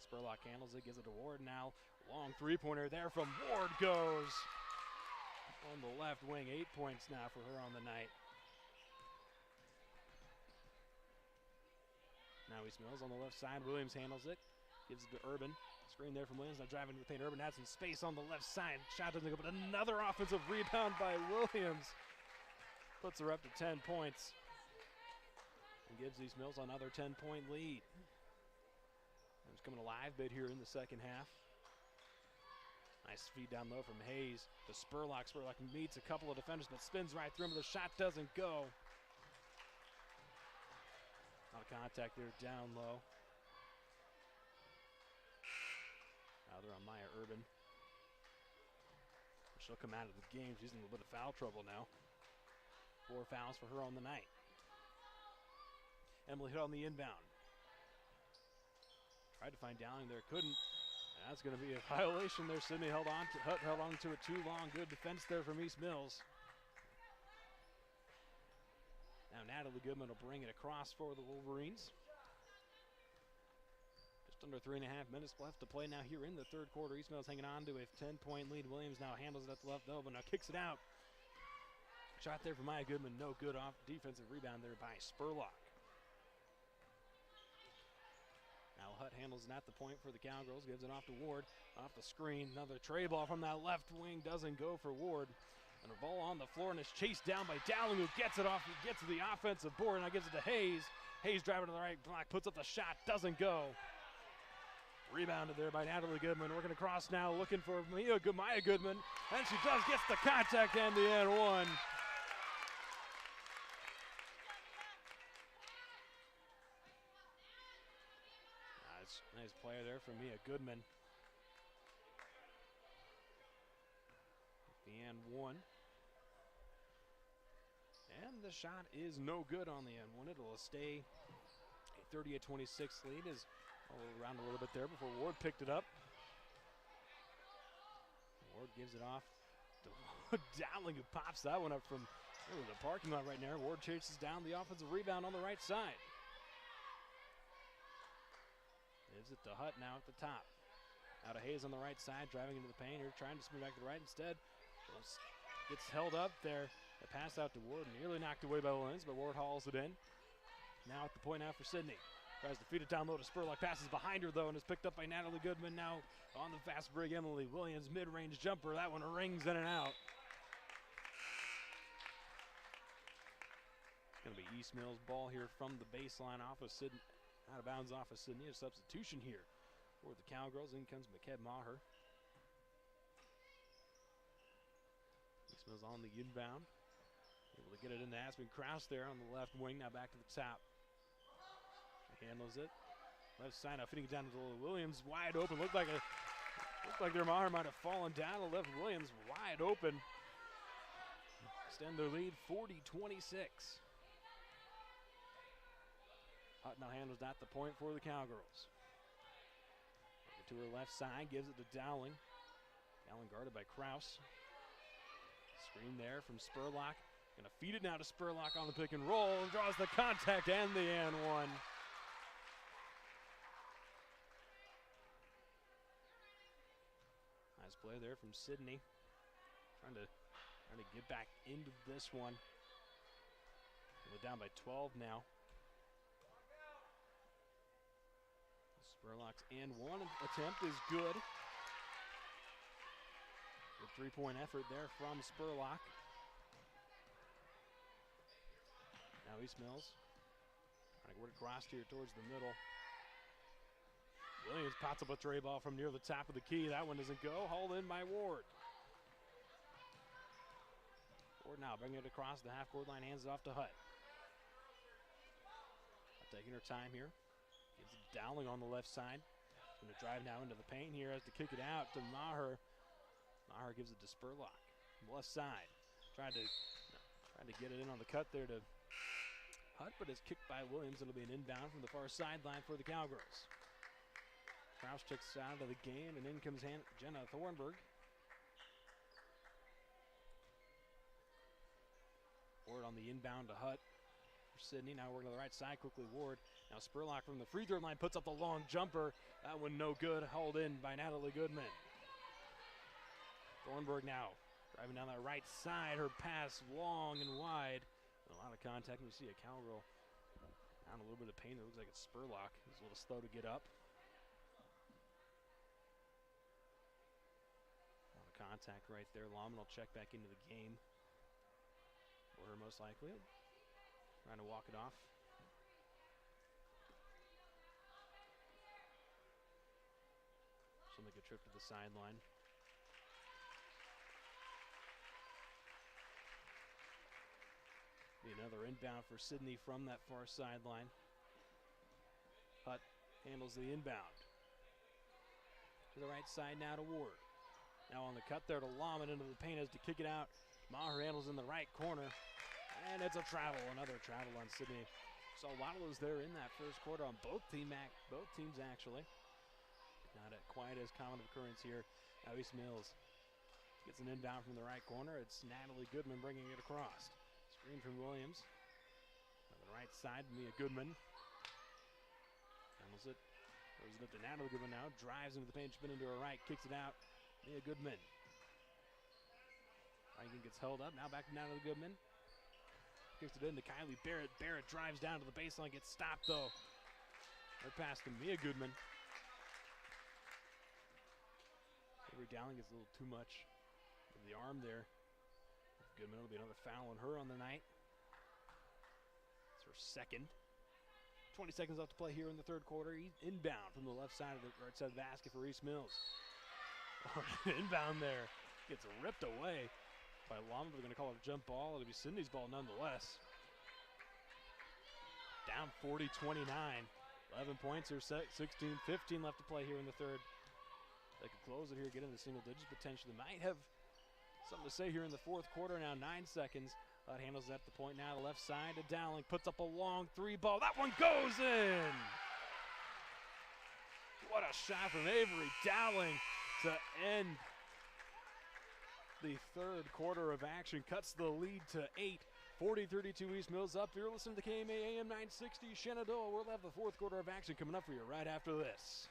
Spurlock handles it, gives it to Ward now. Long three-pointer there from Ward goes on the left wing. 8 points now for her on the night. Now East Mills on the left side. Williams handles it. Gives it to Urban. Screen there from Williams. Now driving to the paint. Urban has some space on the left side. Shot doesn't go, but another offensive rebound by Williams. Puts her up to 10 points. And gives East Mills another 10-point lead. It's coming a live bit here in the second half. Nice feed down low from Hayes to Spurlock. Spurlock meets a couple of defenders, but spins right through him. The shot doesn't go. Not a contact there down low. Now they're on Maya Urban. she'll come out of the game. She's in a little bit of foul trouble now. 4 fouls for her on the night. Emily Hutt on the inbound. Tried to find Dowling there, couldn't. And that's going to be a violation there. Sidney Hutt held on to it too long. Good defense there from East Mills. Now Natalie Goodman will bring it across for the Wolverines. Just under 3.5 minutes left to play now here in the third quarter. East Mills hanging on to a 10-point lead. Williams now handles it at the left elbow. Now kicks it out. Shot there from Maya Goodman. No good. Off defensive rebound there by Spurlock. Now Hutt handles it at the point for the Cowgirls. Gives it off to Ward. Off the screen. Another tray ball from that left wing. Doesn't go for Ward. And a ball on the floor and is chased down by Dowling, who gets it off. He gets to the offensive board. Now gives it to Hayes. Hayes driving to the right block. Puts up the shot. Doesn't go. Rebounded there by Natalie Goodman. Working across now. Looking for Maya Goodman. And she does. Gets the contact and the and one. Nice player there from Mia Goodman. The and one. And the shot is no good on the and one. It'll stay a 38-26 lead. Is around a little bit there before Ward picked it up. Ward gives it off to Dowling, who pops that one up from the parking lot right now. Ward chases down the offensive rebound on the right side. Gives it to Hutt now at the top. Out of Hayes on the right side, driving into the paint here, trying to spin back to the right. Instead, gets held up there. The pass out to Ward, nearly knocked away by Williams, but Ward hauls it in. Now at the point out for Sidney. Tries to feed it down low to Spurlock. Passes behind her, though, and is picked up by Natalie Goodman. Now on the fast break, Emily Williams, mid-range jumper. That one rings in and out. It's going to be East Mills ball here from the baseline off of Sidney. Out of bounds off of Sidney. A substitution here for the Cowgirls. In comes McKeb Maher. East Mills on the inbound. Able to get it into Aspen Krause there on the left wing. Now back to the top. She handles it. Left side now, feeding it down to Williams. Wide open. Looked like their Maher might have fallen down. Left Williams wide open. Extend their lead 40-26. Hutt now handles at the point for the Cowgirls. To her left side, gives it to Dowling. Dowling guarded by Krause. Screen there from Spurlock. Gonna feed it now to Spurlock on the pick and roll. Draws the contact and the and one. Nice play there from Sidney. Trying to get back into this one. We're down by 12 now. Spurlock's and one attempt is good. Good three-point effort there from Spurlock. Now East Mills trying to work across here towards the middle. Williams pots up a tray ball from near the top of the key. That one doesn't go. Hauled in by Ward. Ward now bringing it across the half-court line, hands it off to Hutt. Taking her time here. Gives it Dowling on the left side. Going to drive now into the paint here. Has to kick it out to Maher. Maher gives it to Spurlock. Left side. Trying to get it in on the cut there to Hutt, but it's kicked by Williams. It'll be an inbound from the far sideline for the Cowgirls. Krause checks out of the game, and in comes Jenna Thornburg. Ward on the inbound to Hutt. Sidney now working on the right side, quickly Ward. Now Spurlock from the free throw line puts up the long jumper. That one no good, hauled in by Natalie Goodman. Thornburg now driving down that right side. Her pass long and wide. A lot of contact. We see a Cowgirl down a little bit of pain. It looks like it's Spurlock. He's a little slow to get up. A lot of contact right there. Lawman will check back into the game for her most likely. Trying to walk it off. She'll make a trip to the sideline. Be another inbound for Sidney from that far sideline. Hutt handles the inbound. To the right side now to Ward. Now on the cut there to Lawman into the paint as to kick it out. Maher handles in the right corner. And it's a travel, another travel on Sidney. Saw a lot of those there in that first quarter on both teams actually. Not quite as common of occurrence here. Now East Mills gets an inbound from the right corner. It's Natalie Goodman bringing it across. Screen from Williams. On the right side, Mia Goodman. Handles it. Throws it up to Natalie Goodman now. Drives into the paint, spin into her right, kicks it out. Mia Goodman. Rankin gets held up. Now back to Natalie Goodman. Kicks it into Kylie Barrett. Barrett drives down to the baseline, gets stopped though. Right past to Mia Goodman. Avery Dowling gets a little too much of the arm there. Goodman will be another foul on her on the night. It's her second. 20 seconds left to play here in the third quarter. He's inbound from the right side of the basket for East Mills. Inbound there. Gets ripped away by Lawman. They're going to call it a jump ball. It'll be Sidney's ball nonetheless. Down 40-29. 11 points here, 16-15 left to play here in the third. They could close it here, get into single digits potentially. Might have something to say here in the fourth quarter. Now 9 seconds. Handles at the point now, the left side to Dowling. Puts up a long three ball. That one goes in! What a shot from Avery Dowling to end the third quarter of action. Cuts the lead to 8. 40-32 East Mills up. You're listening to KMA AM 960 Shenandoah. We'll have the fourth quarter of action coming up for you right after this.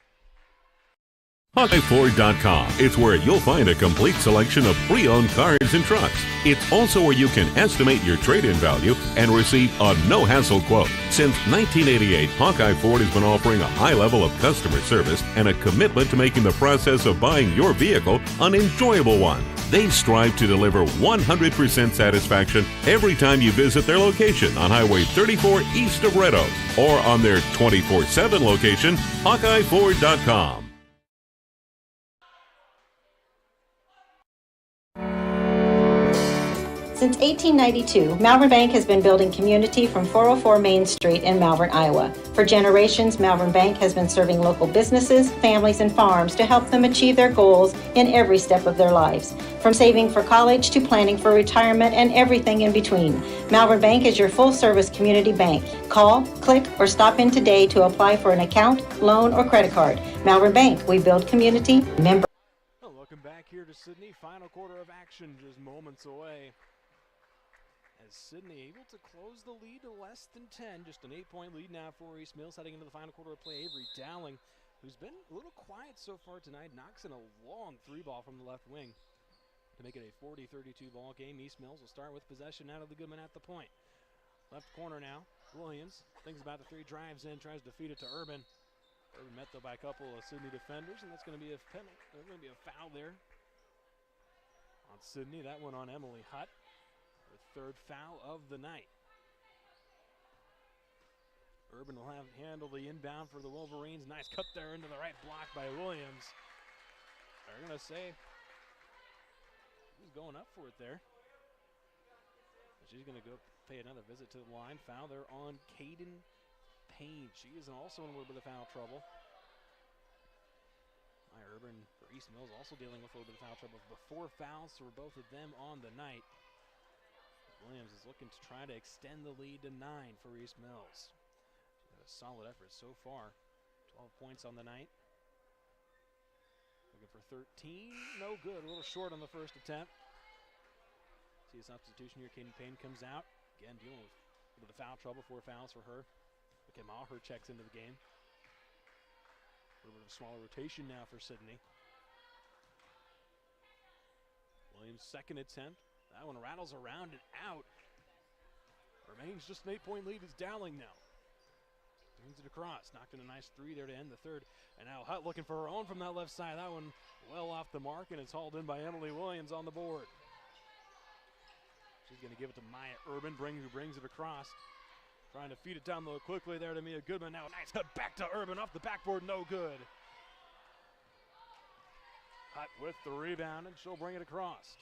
HawkeyeFord.com. It's where you'll find a complete selection of pre-owned cars and trucks. It's also where you can estimate your trade-in value and receive a no-hassle quote. Since 1988, Hawkeye Ford has been offering a high level of customer service and a commitment to making the process of buying your vehicle an enjoyable one. They strive to deliver 100% satisfaction every time you visit their location on Highway 34 east of Red Oak or on their 24/7 location, HawkeyeFord.com. Since 1892, Malvern Bank has been building community from 404 Main Street in Malvern, Iowa. For generations, Malvern Bank has been serving local businesses, families, and farms to help them achieve their goals in every step of their lives. From saving for college to planning for retirement and everything in between, Malvern Bank is your full-service community bank. Call, click, or stop in today to apply for an account, loan, or credit card. Malvern Bank, we build community. Member. Well, welcome back here to Sidney. Final quarter of action just moments away. As Sidney able to close the lead to less than 10. Just an 8-point lead now for East Mills. Heading into the final quarter of play, Avery Dowling, who's been a little quiet so far tonight, knocks in a long three ball from the left wing to make it a 40-32 ball game. East Mills will start with possession out of the Goodman at the point. Left corner now. Williams thinks about the three, drives in, tries to feed it to Urban. Urban met though by a couple of Sidney defenders, and that's going to be a penalty. There's going to be a foul there on Sidney. That one on Emily Hutt. Third foul of the night. Urban will handle the inbound for the Wolverines. Nice cut there into the right block by Williams. They're going to say he's going up for it there. But she's going to go pay another visit to the line. Foul there on Caden Payne. She is also in a little bit of foul trouble. Urban for East Mills also dealing with a little bit of foul trouble. Before fouls for both of them on the night. Williams is looking to try to extend the lead to 9 for East Mills. She's had a solid effort so far. 12 points on the night. Looking for 13. No good. A little short on the first attempt. See a substitution here. Caden Payne comes out. Again, dealing with a little bit of foul trouble. 4 fouls for her. Okay, Maher checks into the game. A little bit of a smaller rotation now for Sidney. Williams' second attempt. That one rattles around and out. Remains just an 8-point lead. It's Dowling now. Brings it across. Knocked in a nice three there to end the third. And now Hutt looking for her own from that left side. That one well off the mark, and it's hauled in by Emily Williams on the board. She's going to give it to Maya Urban, who brings it across. Trying to feed it down low quickly there to Mia Goodman. Now a nice cut back to Urban off the backboard. No good. Hutt with the rebound, and she'll bring it across.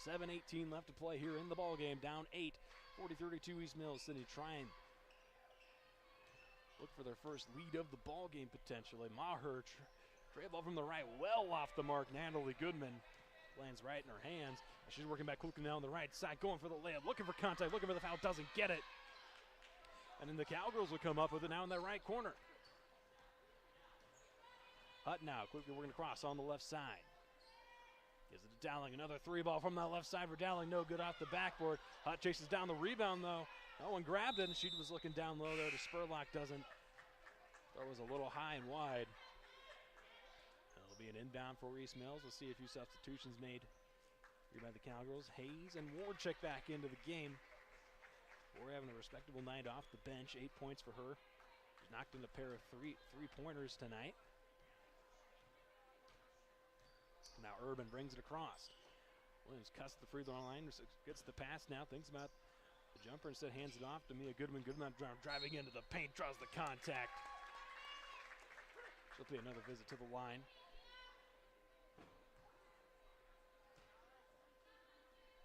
7:18 left to play here in the ball game. Down 8, 40-32 East Mills. Sidney trying look for their first lead of the ball game potentially. Maher Straight ball from the right, well off the mark. Natalie Goodman lands right in her hands. She's working back quickly now on the right side, going for the layup, looking for contact, looking for the foul, doesn't get it. And then the Cowgirls will come up with it now in that right corner. Hutt now quickly working across on the left side. Gives it to Dowling, another three ball from that left side for Dowling, no good off the backboard. Hutt chases down the rebound though. No one grabbed it, and she was looking down low there to Spurlock, doesn't. Throw was a little high and wide. It'll be an inbound for East Mills. We'll see a few substitutions made here by the Cowgirls. Hayes and Ward check back into the game. Ward having a respectable night off the bench. 8 points for her. She's knocked in a pair of three-pointers tonight. Now Urban brings it across. Williams cuts the free throw line, gets the pass now, thinks about the jumper, instead hands it off to Mia Goodman. Goodman driving into the paint, draws the contact. She'll be another visit to the line.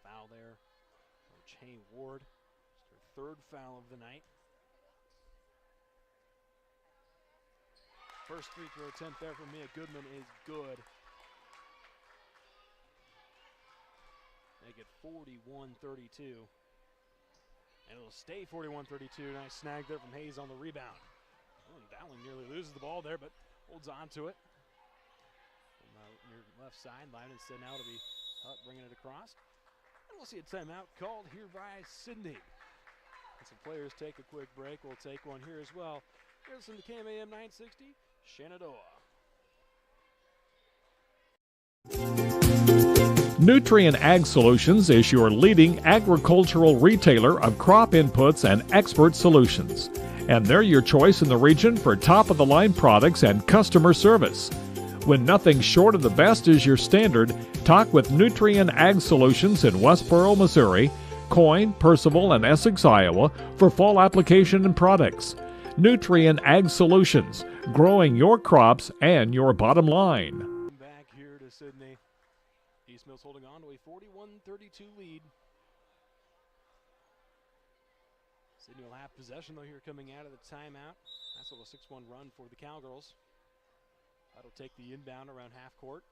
Foul there for Jay Ward. It's her third foul of the night. First free throw attempt there from Mia Goodman is good. Make it 41-32. And it'll stay 41-32. Nice snag there from Hayes on the rebound. Oh, and Dowling nearly loses the ball there, but holds on to it. From near left side, line instead now to be Hutt bringing it across. And we'll see a timeout called here by Sidney. And some players take a quick break. We'll take one here as well. Here's some KMAM 960, Shenandoah. Nutrien Ag Solutions is your leading agricultural retailer of crop inputs and expert solutions. And they're your choice in the region for top-of-the-line products and customer service. When nothing short of the best is your standard, talk with Nutrien Ag Solutions in Westboro, Missouri, Coyne, Percival, and Essex, Iowa for fall application and products. Nutrien Ag Solutions, growing your crops and your bottom line. Back here to Sidney. East Mills holding on to a 41-32 lead. Sidney will have possession though here coming out of the timeout. Nice little 6-1 run for the Cowgirls. That'll take the inbound around half court.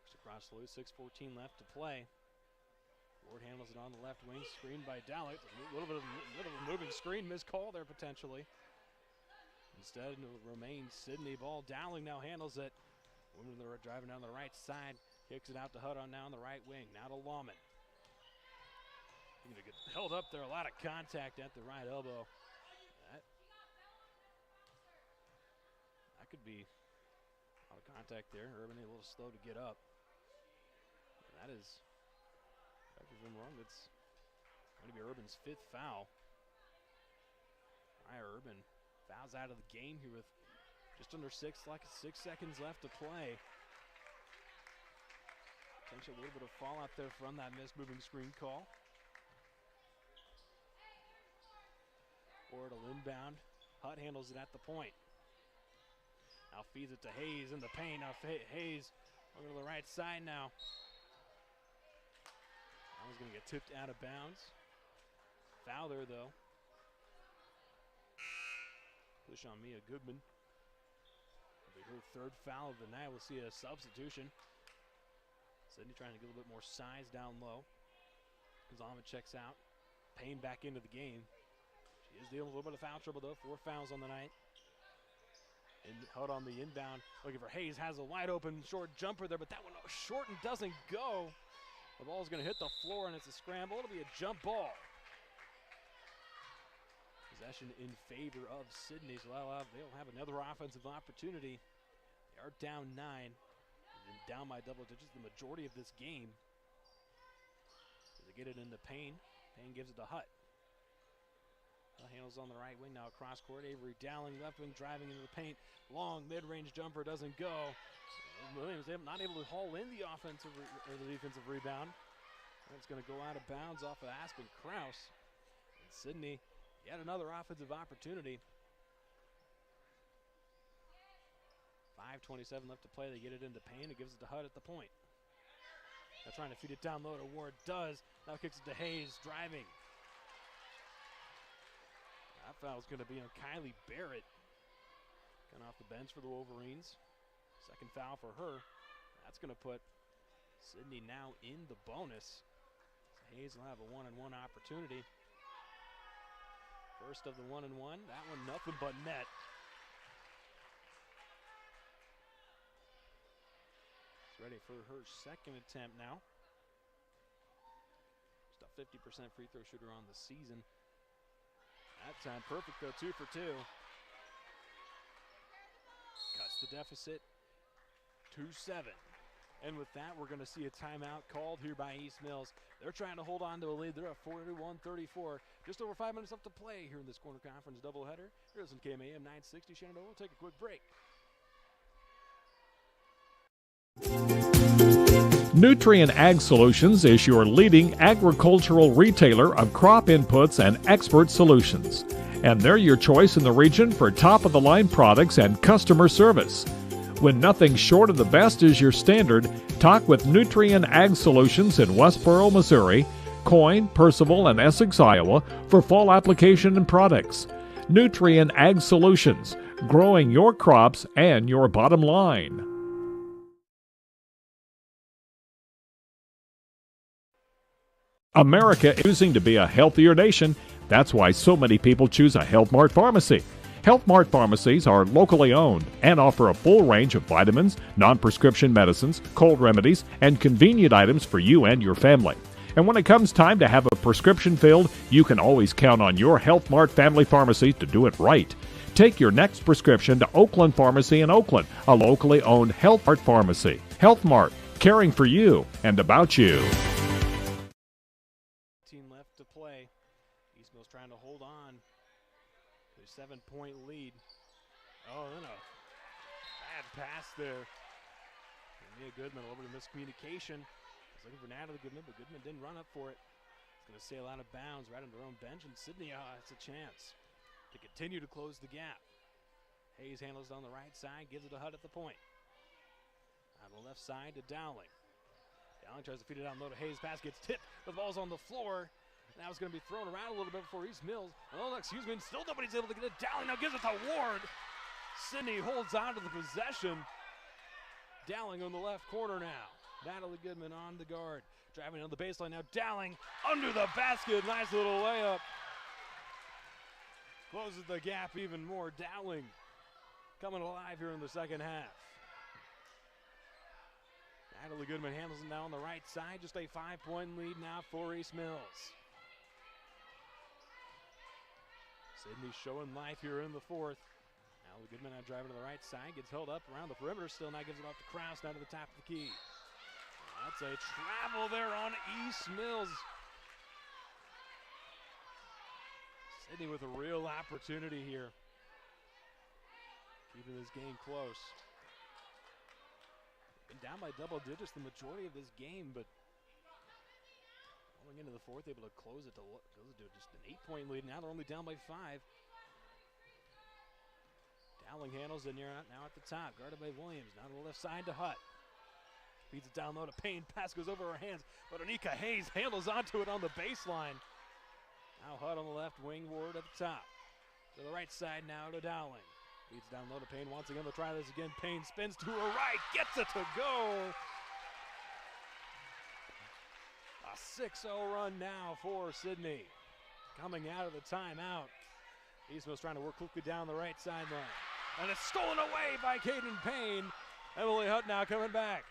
Just across the loose, 6:14 left to play. Ward handles it on the left wing, screened by Dowling. A little bit of a moving screen, missed call there potentially. Instead, it remains Sidney ball. Dowling now handles it. Women driving down the right side, kicks it out to Hutt on now on the right wing. Now to Lawman. Going to get held up there. A lot of contact at the right elbow. That could be a lot of contact there. Urban a little slow to get up. And that is, if I'm wrong, that's going to be Urban's 5th foul. Urban fouls out of the game here with just under 6 seconds left to play. Potentially a little bit of fallout there from that missed moving screen call. Or it'll inbound. Hutt handles it at the point. Now feeds it to Hayes in the paint. Now Hayes over to the right side now. That one's going to get tipped out of bounds. Foul there though. Push on Mia Goodman. It'll be her 3rd foul of the night. We'll see a substitution. Sidney trying to get a little bit more size down low. Zalman checks out. Payne back into the game. She is dealing with a little bit of foul trouble though. 4 fouls on the night. And Hutt on the inbound. Looking for Hayes. Has a wide open short jumper there, but that one short and doesn't go. The ball's going to hit the floor and it's a scramble. It'll be a jump ball. Possession in favor of Sidney. So they'll have another offensive opportunity. They are down 9. And down by double digits the majority of this game. So they get it into Payne. Payne gives it to Hutt. Handles on the right wing now across court. Avery Dowling left wing driving into the paint. Long mid-range jumper doesn't go. Williams not able to haul in the offensive or the defensive rebound. And it's going to go out of bounds off of Aspen Krause. And Sidney, yet another offensive opportunity. 5:27 left to play. They get it into Payne. It gives it to Hutt at the point. They're trying to feed it down low to Ward. Does. Now kicks it to Hayes driving. That foul is going to be on Kylie Barrett. Coming off the bench for the Wolverines. Second foul for her. That's going to put Sidney now in the bonus. So Hayes will have a one-on-one opportunity. First of the one-on-one. That one nothing but net. She's ready for her second attempt now. Just a 50% free throw shooter on the season. That time perfect though, 2 for 2. Cuts the deficit 2-7. And with that, we're going to see a timeout called here by East Mills. They're trying to hold on to a lead. They're at 41-34. Just over 5 minutes left to play here in this corner conference doubleheader. Here's on KMAM 960 Shenandoah. We'll take a quick break. Nutrient Ag Solutions is your leading agricultural retailer of crop inputs and expert solutions. And they're your choice in the region for top-of-the-line products and customer service. When nothing short of the best is your standard, talk with Nutrient Ag Solutions in Westboro, Missouri, Coyne, Percival, and Essex, Iowa for fall application and products. Nutrient Ag Solutions, growing your crops and your bottom line. America is choosing to be a healthier nation. That's why so many people choose a Health Mart pharmacy. Health Mart pharmacies are locally owned and offer a full range of vitamins, non-prescription medicines, cold remedies, and convenient items for you and your family. And when it comes time to have a prescription filled, you can always count on your Health Mart family pharmacy to do it right. Take your next prescription to Oakland Pharmacy in Oakland, a locally owned Health Mart pharmacy. Health Mart, caring for you and about you. Left to play. East Mills trying to hold on. Their 7-point lead. Oh, then a bad pass there. Mia Goodman over to miscommunication. Was looking for Natalie Goodman, but Goodman didn't run up for it. It's going to sail out of bounds right on their own bench, and Sidney has a chance to continue to close the gap. Hayes handles it on the right side, gives it to Hutt at the point. On the left side to Dowling. Dowling tries to feed it out low to Hayes. Pass gets tipped. The ball's on the floor. Now it's going to be thrown around a little bit before East Mills. Oh, excuse me. Still nobody's able to get it. Dowling now gives it to Ward. Sidney holds on to the possession. Dowling on the left corner now. Natalie Goodman on the guard. Driving on the baseline now. Dowling under the basket. Nice little layup. Closes the gap even more. Dowling coming alive here in the second half. Natalie Goodman handles it now on the right side. Just a 5-point lead now for East Mills. Sidney showing life here in the fourth. Natalie Goodman now driving to the right side. Gets held up around the perimeter still. Now gives it off to Krause down to the top of the key. That's a travel there on East Mills. Sidney with a real opportunity here. Keeping this game close. Been down by double digits the majority of this game, but going into the fourth, able to close it to just an 8-point lead. Now they're only down by 5. Dowling handles it now at the top, guarded by Williams. Now to the left side to Hutt. Feeds it down low to Payne. Pass goes over her hands, but Anika Hayes handles onto it on the baseline. Now Hutt on the left wing, Ward at the top. To the right side now to Dowling. Feeds down low to Payne. Once again, they'll try this again. Payne spins to her right, gets it to go. A 6-0 run now for Sidney. Coming out of the timeout. East Mills trying to work quickly down the right sideline. And it's stolen away by Caden Payne. Emily Hutt now coming back.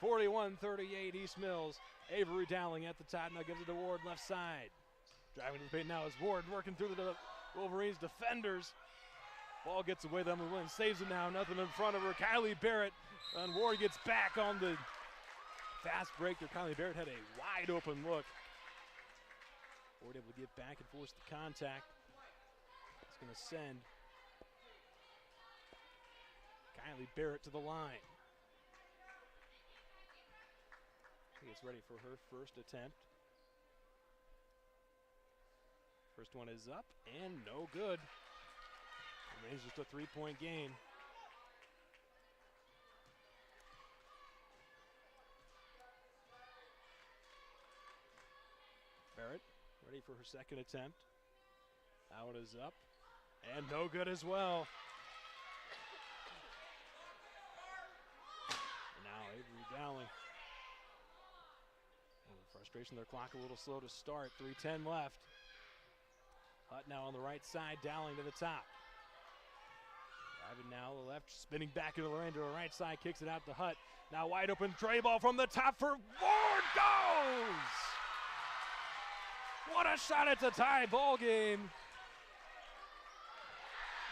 41-38 East Mills. Avery Dowling at the top now gives it to Ward left side. Driving to the paint now is Ward working through the Wolverines defenders. Ball gets away, then Williams saves it now, nothing in front of her. Kylie Barrett, and Ward gets back on the fast break there. Kylie Barrett had a wide open look. Ward able to get back and force the contact. It's going to send Kylie Barrett to the line. She gets ready for her first attempt. First one is up and no good. Remains just a 3-point game. Barrett ready for her second attempt. That one is up and no good as well. Avery Dowling. Frustration, their clock a little slow to start. 3:10 left. Hutt now on the right side, Dowling to the top. Driving now to the left, spinning back into Lorraine to the right side, kicks it out to Hutt. Now wide open tray ball from the top for Ward, goes! What a shot, it's a tie ball game.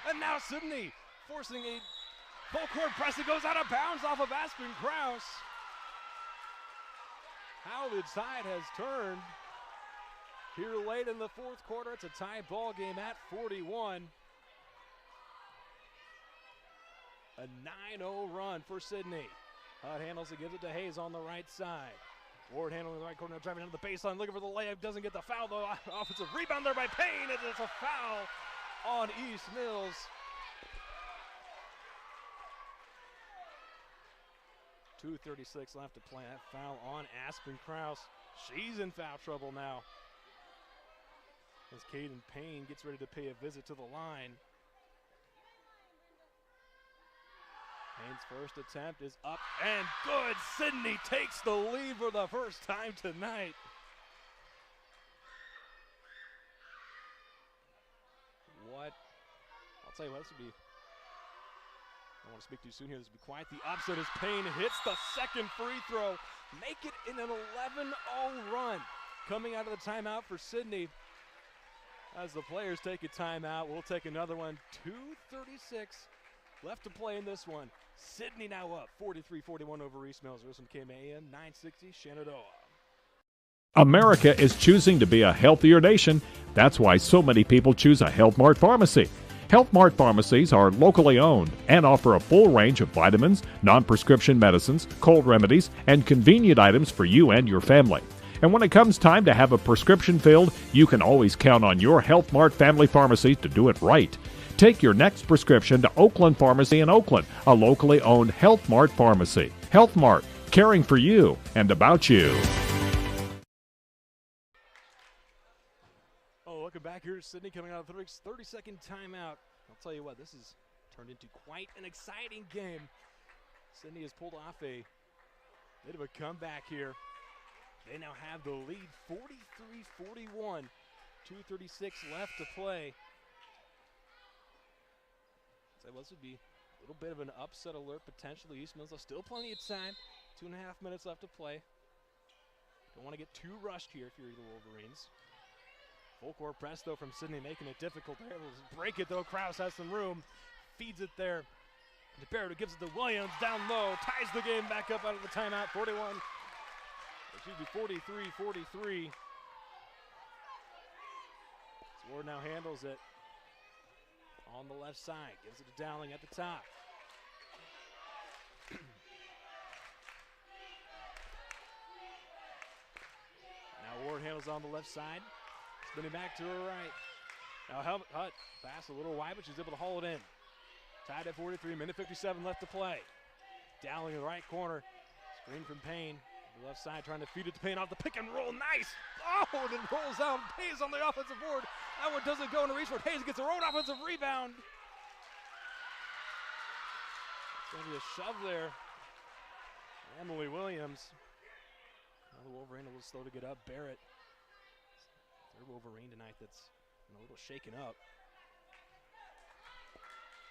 And now Sidney forcing a full court press that goes out of bounds off of Aspen Krause. How the tide has turned here late in the fourth quarter. It's a tie ball game at 41. A 9-0 run for Sidney. Hutt handles it, gives it to Hayes on the right side. Ward handling the right corner, driving into the baseline, looking for the layup, doesn't get the foul though. Offensive rebound there by Payne, and it's a foul on East Mills. .236 left to play. That foul on Aspen Krause. She's in foul trouble now, as Caden Payne gets ready to pay a visit to the line. Payne's first attempt is up and good. Sidney takes the lead for the first time tonight. What? I'll tell you what, this would be, I don't want to speak too soon here, this would be quiet. The upset as Payne hits the second free throw. Make it in an 11-0 run. Coming out of the timeout for Sidney. As the players take a timeout, we'll take another one. 2:36 left to play in this one. Sidney now up 43-41 over East Mills. There's some KMAM 960 Shenandoah. America is choosing to be a healthier nation. That's why so many people choose a Health Mart pharmacy. Health Mart pharmacies are locally owned and offer a full range of vitamins, non-prescription medicines, cold remedies, and convenient items for you and your family. And when it comes time to have a prescription filled, you can always count on your Health Mart family pharmacy to do it right. Take your next prescription to Oakland Pharmacy in Oakland, a locally owned Health Mart pharmacy. Health Mart, caring for you and about you. Oh, looking back here, Sidney coming out of the 30-second timeout. I'll tell you what, this has turned into quite an exciting game. Sidney has pulled off a bit of a comeback here. They now have the lead 43-41. 2:36 left to play. So this would be a little bit of an upset alert potentially. East Mills still plenty of time. 2.5 minutes left to play. Don't want to get too rushed here if you're the Wolverines. Full court press though from Sidney, making it difficult. They're able to break it though. Krause has some room. Feeds it there. DePerro gives it to Williams down low. Ties the game back up out of the timeout. 43-43. Ward now handles it. On the left side, gives it to Dowling at the top. Now Ward handles on the left side. Spinning back to her right. Now Hutt pass a little wide, but she's able to haul it in. Tied at 43, minute 57 left to play. Dowling in the right corner. Screen from Payne. The left side trying to feed it to Payne off the pick and roll. Nice! Oh, and it rolls out. Hayes on the offensive board. That one doesn't go in a reach for Hayes. Gets a road offensive rebound. It's going to be a shove there. Emily Williams. Now the Wolverine a little slow to get up. Barrett. Third Wolverine tonight that's a little shaken up.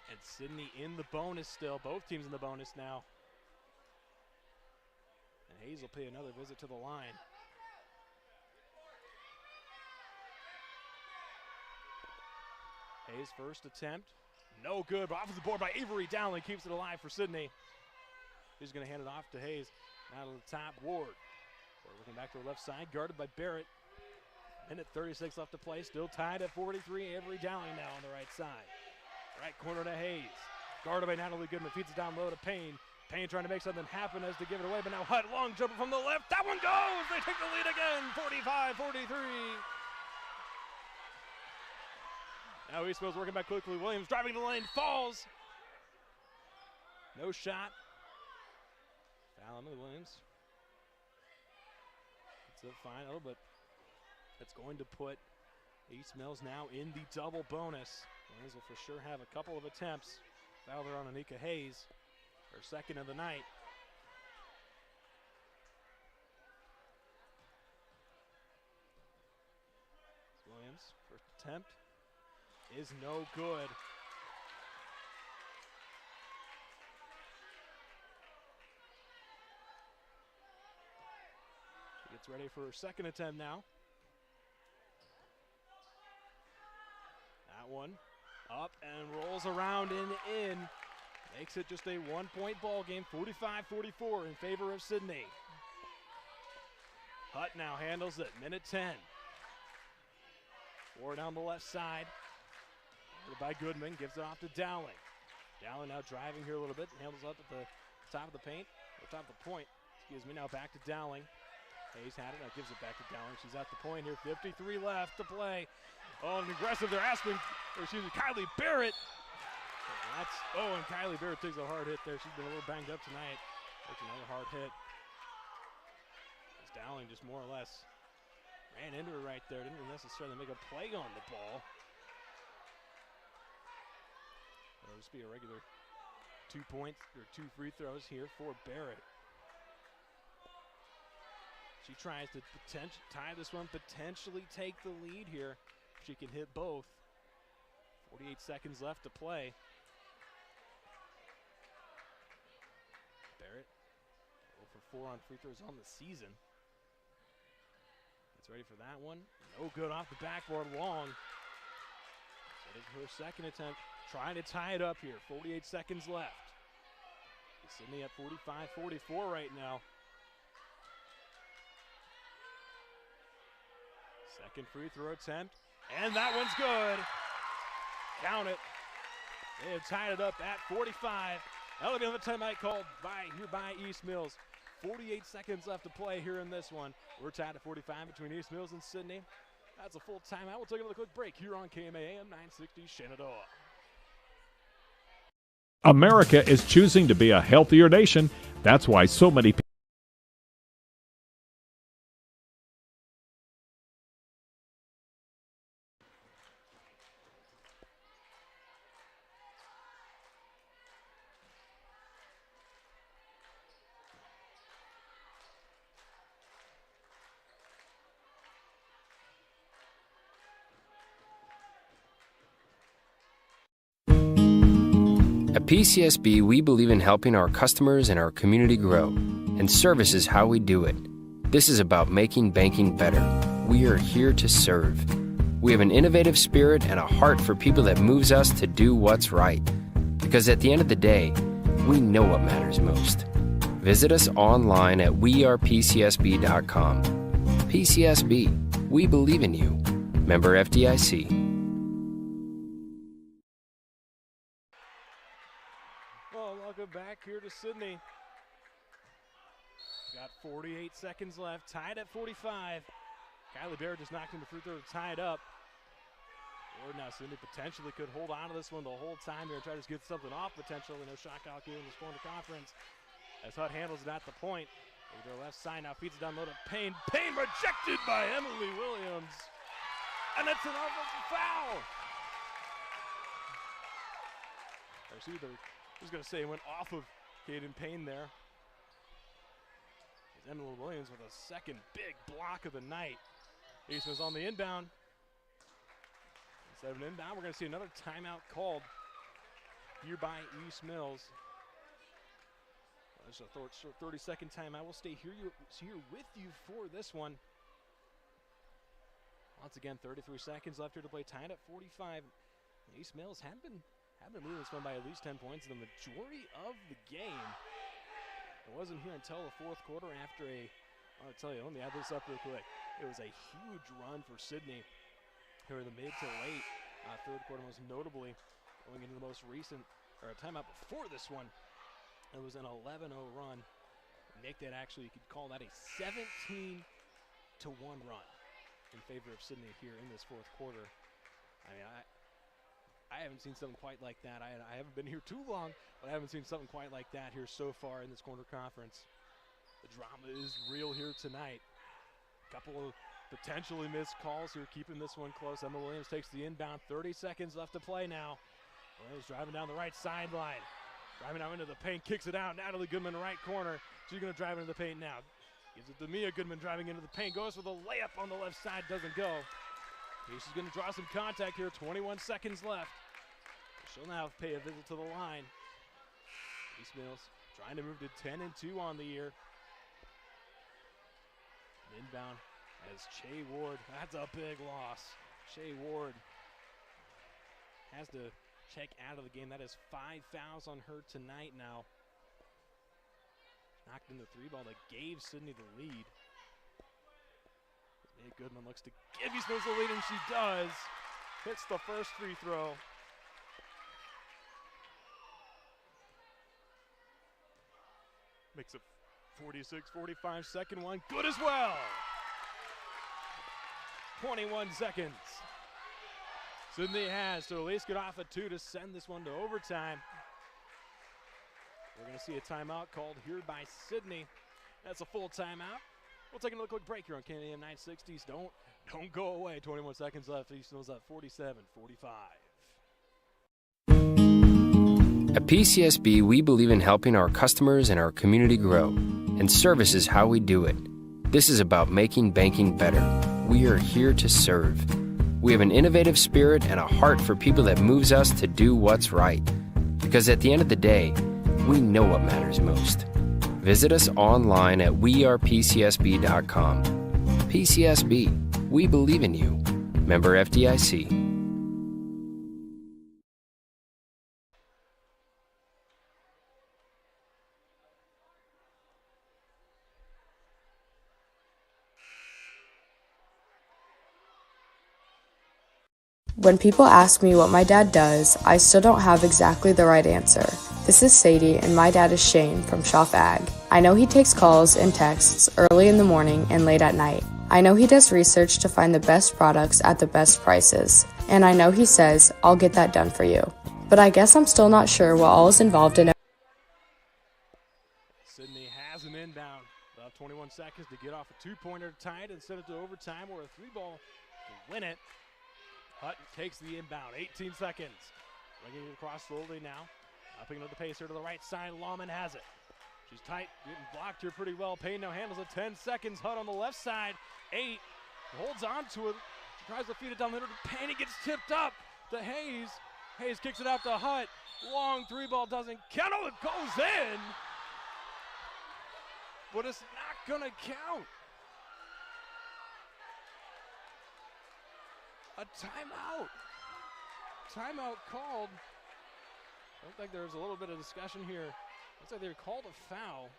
And Sidney in the bonus still. Both teams in the bonus now. And Hayes will pay another visit to the line. Hayes' first attempt, no good, but off the board by Avery Dowling keeps it alive for Sidney. He's going to hand it off to Hayes. Now to the top, Ward. Looking back to the left side, guarded by Barrett. Minute 36 left to play, still tied at 43. Avery Dowling now on the right side. Right corner to Hayes. Guarded by Natalie Goodman, feeds it down low to Payne. Payne trying to make something happen as to give it away, but now Hutt, long jumper from the left. That one goes! They take the lead again, 45-43. Now East Mills working back quickly. Williams driving the lane, falls. No shot. Foul on Williams. It's a final, but it's going to put East Mills now in the double bonus. Williams will for sure have a couple of attempts. Foul there on Anika Hayes, her second of the night. Williams. First attempt is no good. She gets ready for her second attempt now. That one up and rolls around and in. Makes it just a 1-point ball game, 45-44 in favor of Sidney. Hutt now handles it, minute 10. 4 down the left side. By Goodman, gives it off to Dowling. Dowling now driving here a little bit, handles up at the top of the paint, or top of the point. Excuse me, now back to Dowling. Hayes had it, now gives it back to Dowling. She's at the point here, 53 left to play. Oh, and aggressive, they're asking, or excuse me, Kylie Barrett. And Kylie Barrett takes a hard hit there. She's been a little banged up tonight. Takes another hard hit. Dowling just more or less ran into her right there. Didn't necessarily make a play on the ball. It'll just be a regular 2 points or 2 free throws here for Barrett. She tries to tie this one, potentially take the lead here. She can hit both. 48 seconds left to play. Barrett 0 for 4 on free throws on the season. Gets ready for that one. No good off the backboard, long. Ready for her second attempt. Trying to tie it up here. 48 seconds left. Sidney at 45-44 right now. Second free throw attempt. And that one's good. Count it. They have tied it up at 45. That'll be another timeout called by East Mills. 48 seconds left to play here in this one. We're tied at 45 between East Mills and Sidney. That's a full timeout. We'll take another quick break here on KMA AM 960 Shenandoah. America is choosing to be a healthier nation. That's why so many people. At PCSB, we believe in helping our customers and our community grow, and service is how we do it. This is about making banking better. We are here to serve. We have an innovative spirit and a heart for people that moves us to do what's right. Because at the end of the day, we know what matters most. Visit us online at wearepcsb.com. PCSB, we believe in you. Member FDIC. Back here to Sidney. Got 48 seconds left, tied at 45. Kylie Barrett just knocked in the free throw to tie it up. Or now Sidney potentially could hold on to this one the whole time here and try to get something off potentially. No shot clock here in this corner conference. As Hutt handles it at the point. Over their left side now, feeds it down low to Payne. Payne rejected by Emily Williams. And that's an offensive foul. I was going to say it went off of Caden Payne there. Emily Williams with a second big block of the night. Eastman's on the inbound. Instead of an inbound, we're going to see another timeout called here by East Mills. There's a 30-second timeout. We'll stay here with you for this one. Once again, 33 seconds left here to play, tied at 45. East Mills have been leading this one by at least 10 points in the majority of the game. It wasn't here until the fourth quarter after I'll tell you, let me add this up real quick. It was a huge run for Sidney here in the mid to late third quarter, most notably going into the most recent, or a timeout before this one. It was an 11-0 run. Nick, that actually, you could call that a 17-1 run in favor of Sidney here in this fourth quarter. I mean, I haven't seen something quite like that. I haven't been here too long, but I haven't seen something quite like that here so far in this corner conference. The drama is real here tonight. A couple of potentially missed calls here, keeping this one close. Emma Williams takes the inbound. 30 seconds left to play now. Williams driving down the right sideline. Driving out into the paint, kicks it out. Natalie Goodman, right corner. She's going to drive into the paint now. Gives it to Mia Goodman, driving into the paint. Goes for the layup on the left side, doesn't go. She's going to draw some contact here. 21 seconds left. She'll now pay a visit to the line. East Mills trying to move to 10-2 on the year. Inbound as Shea Ward. That's a big loss. Shea Ward has to check out of the game. That is 5 fouls on her tonight now. Knocked in the three ball that gave Sidney the lead. Nate Goodman looks to give East Mills the lead, and she does. Hits the first free throw. Makes it 46-45, second one, good as well. 21 seconds. Sidney has to at least get off a 2 to send this one to overtime. We're going to see a timeout called here by Sidney. That's a full timeout. We'll take another quick break here on KM 960s. Don't go away. 21 seconds left. East Mills up 47-45. At PCSB, we believe in helping our customers and our community grow, and service is how we do it. This is about making banking better. We are here to serve. We have an innovative spirit and a heart for people that moves us to do what's right. Because at the end of the day, we know what matters most. Visit us online at wearepcsb.com. PCSB, we believe in you. Member FDIC. When people ask me what my dad does, I still don't have exactly the right answer. This is Sadie, and my dad is Shane from Schaff Ag. I know he takes calls and texts early in the morning and late at night. I know he does research to find the best products at the best prices. And I know he says, I'll get that done for you. But I guess I'm still not sure what all is involved in it. Sidney has an inbound. About 21 seconds to get off a two-pointer tied and send it to overtime or a three-ball to win it. Hutton takes the inbound, 18 seconds. Bringing it across slowly now. Upping into the pace here to the right side. Lawman has it. She's tight, getting blocked here pretty well. Payne now handles it, 10 seconds. Hutt on the left side, 8. Holds on to it. She tries to feed it down the middle to Payne. It gets tipped up to Hayes. Hayes kicks it out to Hutt. Long three ball doesn't count. Oh, it goes in. But it's not going to count. A timeout. Timeout called. Looks like there's a little bit of discussion here. Looks like they called a foul.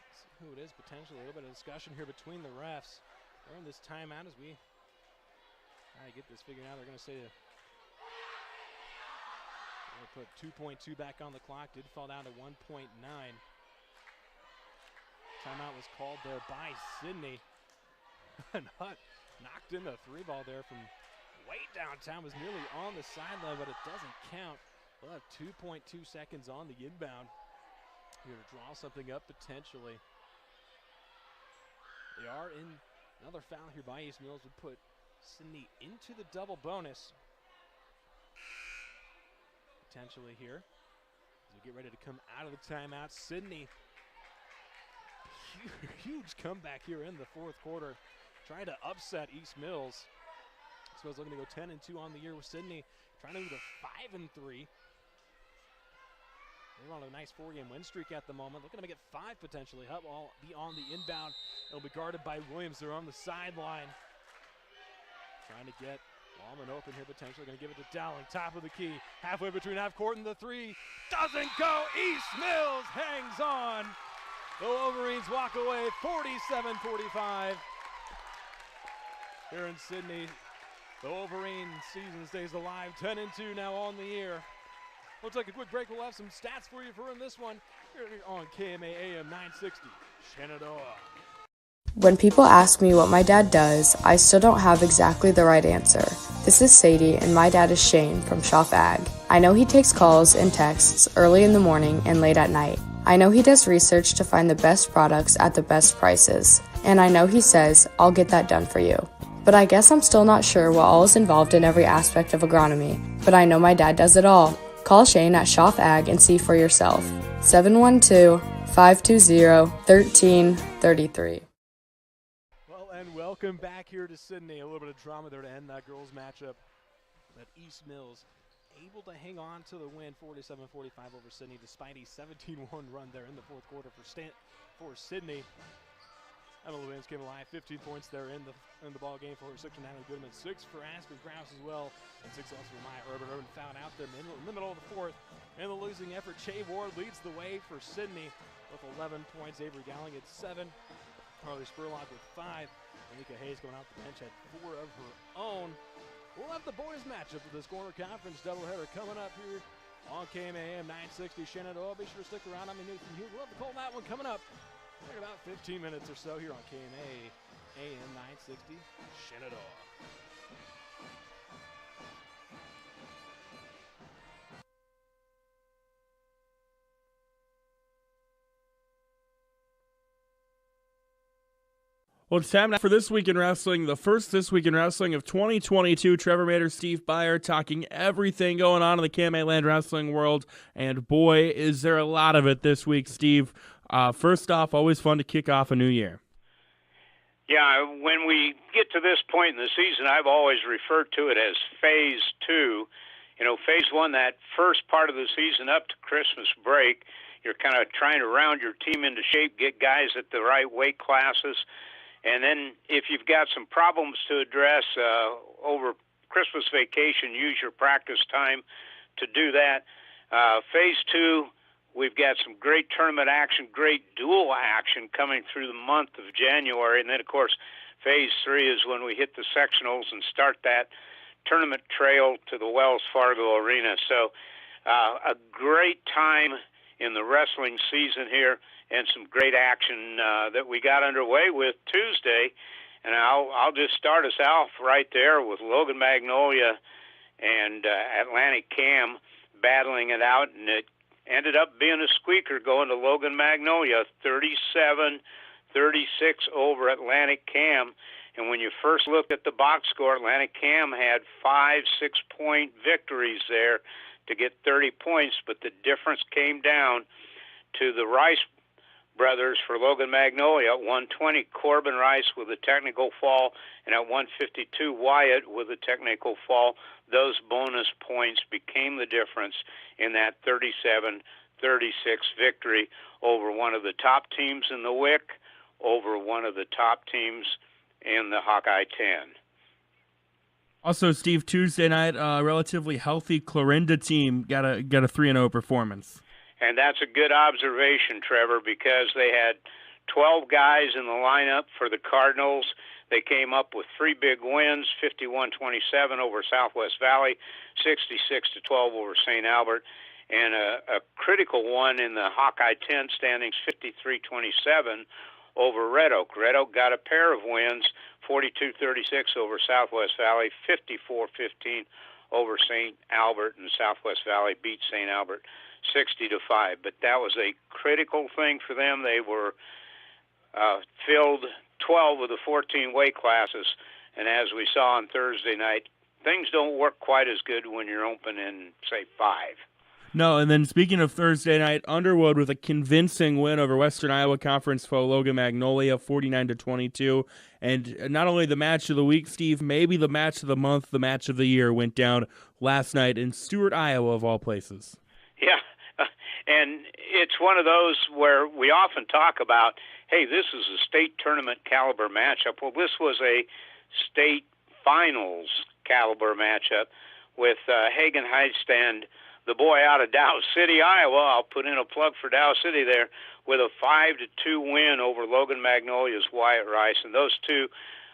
Let's see who it is potentially. A little bit of discussion here between the refs. During this timeout as we try to get this figured out. They're going to say they'll put 2.2 back on the clock. Did fall down to 1.9. Timeout was called there by Sidney. And Hutt knocked in the three ball there from way downtown. Was nearly on the sideline, but it doesn't count. We'll have 2.2 seconds on the inbound here to draw something up potentially. They are in another foul here by East Mills would put Sidney into the double bonus. Potentially here. As we get ready to come out of the timeout, Sidney, huge comeback here in the fourth quarter. Trying to upset East Mills. East Mills looking to go 10-2 on the year with Sidney. Trying to move to 5-3. They're on a nice 4-game win streak at the moment. Looking to make it 5 potentially. Hutt will be on the inbound. It'll be guarded by Williams. They're on the sideline. Trying to get Lawman open here potentially. Going to give it to Dowling. Top of the key. Halfway between half court and the three. Doesn't go. East Mills hangs on. The Wolverines walk away 47-45. Here in Sidney, the Wolverine season stays alive, 10-2 now on the year. We'll take a quick break. We'll have some stats for you for in this one here on KMA AM 960, Shenandoah. When people ask me what my dad does, I still don't have exactly the right answer. This is Sadie, and my dad is Shane from Schaff Ag. I know he takes calls and texts early in the morning and late at night. I know he does research to find the best products at the best prices. And I know he says, I'll get that done for you. But I guess I'm still not sure what all is involved in every aspect of agronomy. But I know my dad does it all. Call Shane at Schaff Ag and see for yourself. 712-520-1333. Well, and welcome Welcome back here to Sidney. A little bit of drama there to end that girls matchup. But East Mills able to hang on to the win, 47-45 over Sidney, despite a 17-1 run there in the fourth quarter for Sidney. Emily Williams came alive, 15 points there in the ball game for her. 6 for Natalie Goodman, 6 for Aspen Grouse as well, and 6 also for Maya Urban. Urban fouled out there in the middle of the fourth. In the losing effort, Che Ward leads the way for Sidney with 11 points. Avery Dowling at 7. Harley Spurlock with 5. Anika Hayes going out the bench had 4 of her own. We'll have the boys matchup of this corner conference doubleheader coming up here on KMAM 960 Shenandoah. Be sure to stick around. I'm Nathan Hughes. We'll have to call that one coming up in about 15 minutes or so here on KMA AM 960 Shenandoah. Well, it's time now for This Week in Wrestling, the first This Week in Wrestling of 2022. Trevor Mader, Steve Byer talking everything going on in the KMA Land Wrestling world, and boy, is there a lot of it this week, Steve. First off, always fun to kick off a new year. Yeah, when we get to this point in the season, I've always referred to it as Phase 2. You know, Phase 1, that first part of the season up to Christmas break, you're kind of trying to round your team into shape, get guys at the right weight classes. And then if you've got some problems to address over Christmas vacation, use your practice time to do that. Phase 2, we've got some great tournament action, great dual action coming through the month of January. And then, of course, Phase 3 is when we hit the sectionals and start that tournament trail to the Wells Fargo Arena. So a great time in the wrestling season here, and some great action that we got underway with Tuesday. And I'll just start us off right there with Logan Magnolia and Atlantic Cam battling it out, and it ended up being a squeaker going to Logan Magnolia, 37-36 over Atlantic Cam. And when you first looked at the box score, Atlantic Cam had 5 6-point victories there to get 30 points, but the difference came down to the Rice brothers for Logan Magnolia. At 120, Corbin Rice with a technical fall, and at 152, Wyatt with a technical fall. Those bonus points became the difference in that 37-36 victory over one of the top teams in the WIC, over one of the top teams in the Hawkeye 10. Also, Steve, Tuesday night, relatively healthy Clarinda team got a 3-0 performance. And that's a good observation, Trevor, because they had 12 guys in the lineup for the Cardinals. They came up with 3 big wins, 51-27 over Southwest Valley, 66-12 over St. Albert, and a critical one in the Hawkeye 10 standings, 53-27 over Red Oak. Red Oak got a pair of wins, 42-36 over Southwest Valley, 54-15 over St. Albert, and Southwest Valley beat St. Albert 60-5. But that was a critical thing for them. They were filled 12 of the 14 weight classes, and as we saw on Thursday night, things don't work quite as good when you're open in, say, 5. No, and then speaking of Thursday night, Underwood with a convincing win over Western Iowa Conference foe Logan Magnolia, 49-22. And not only the match of the week, Steve, maybe the match of the month, the match of the year went down last night in Stuart, Iowa, of all places. Yeah, and it's one of those where we often talk about, hey, this is a state tournament caliber matchup. Well, this was a state finals caliber matchup with Hagen Heidstand, the boy out of Dow City, Iowa. I'll put in a plug for Dow City there, with a 5-2 win over Logan Magnolia's Wyatt Rice. And those two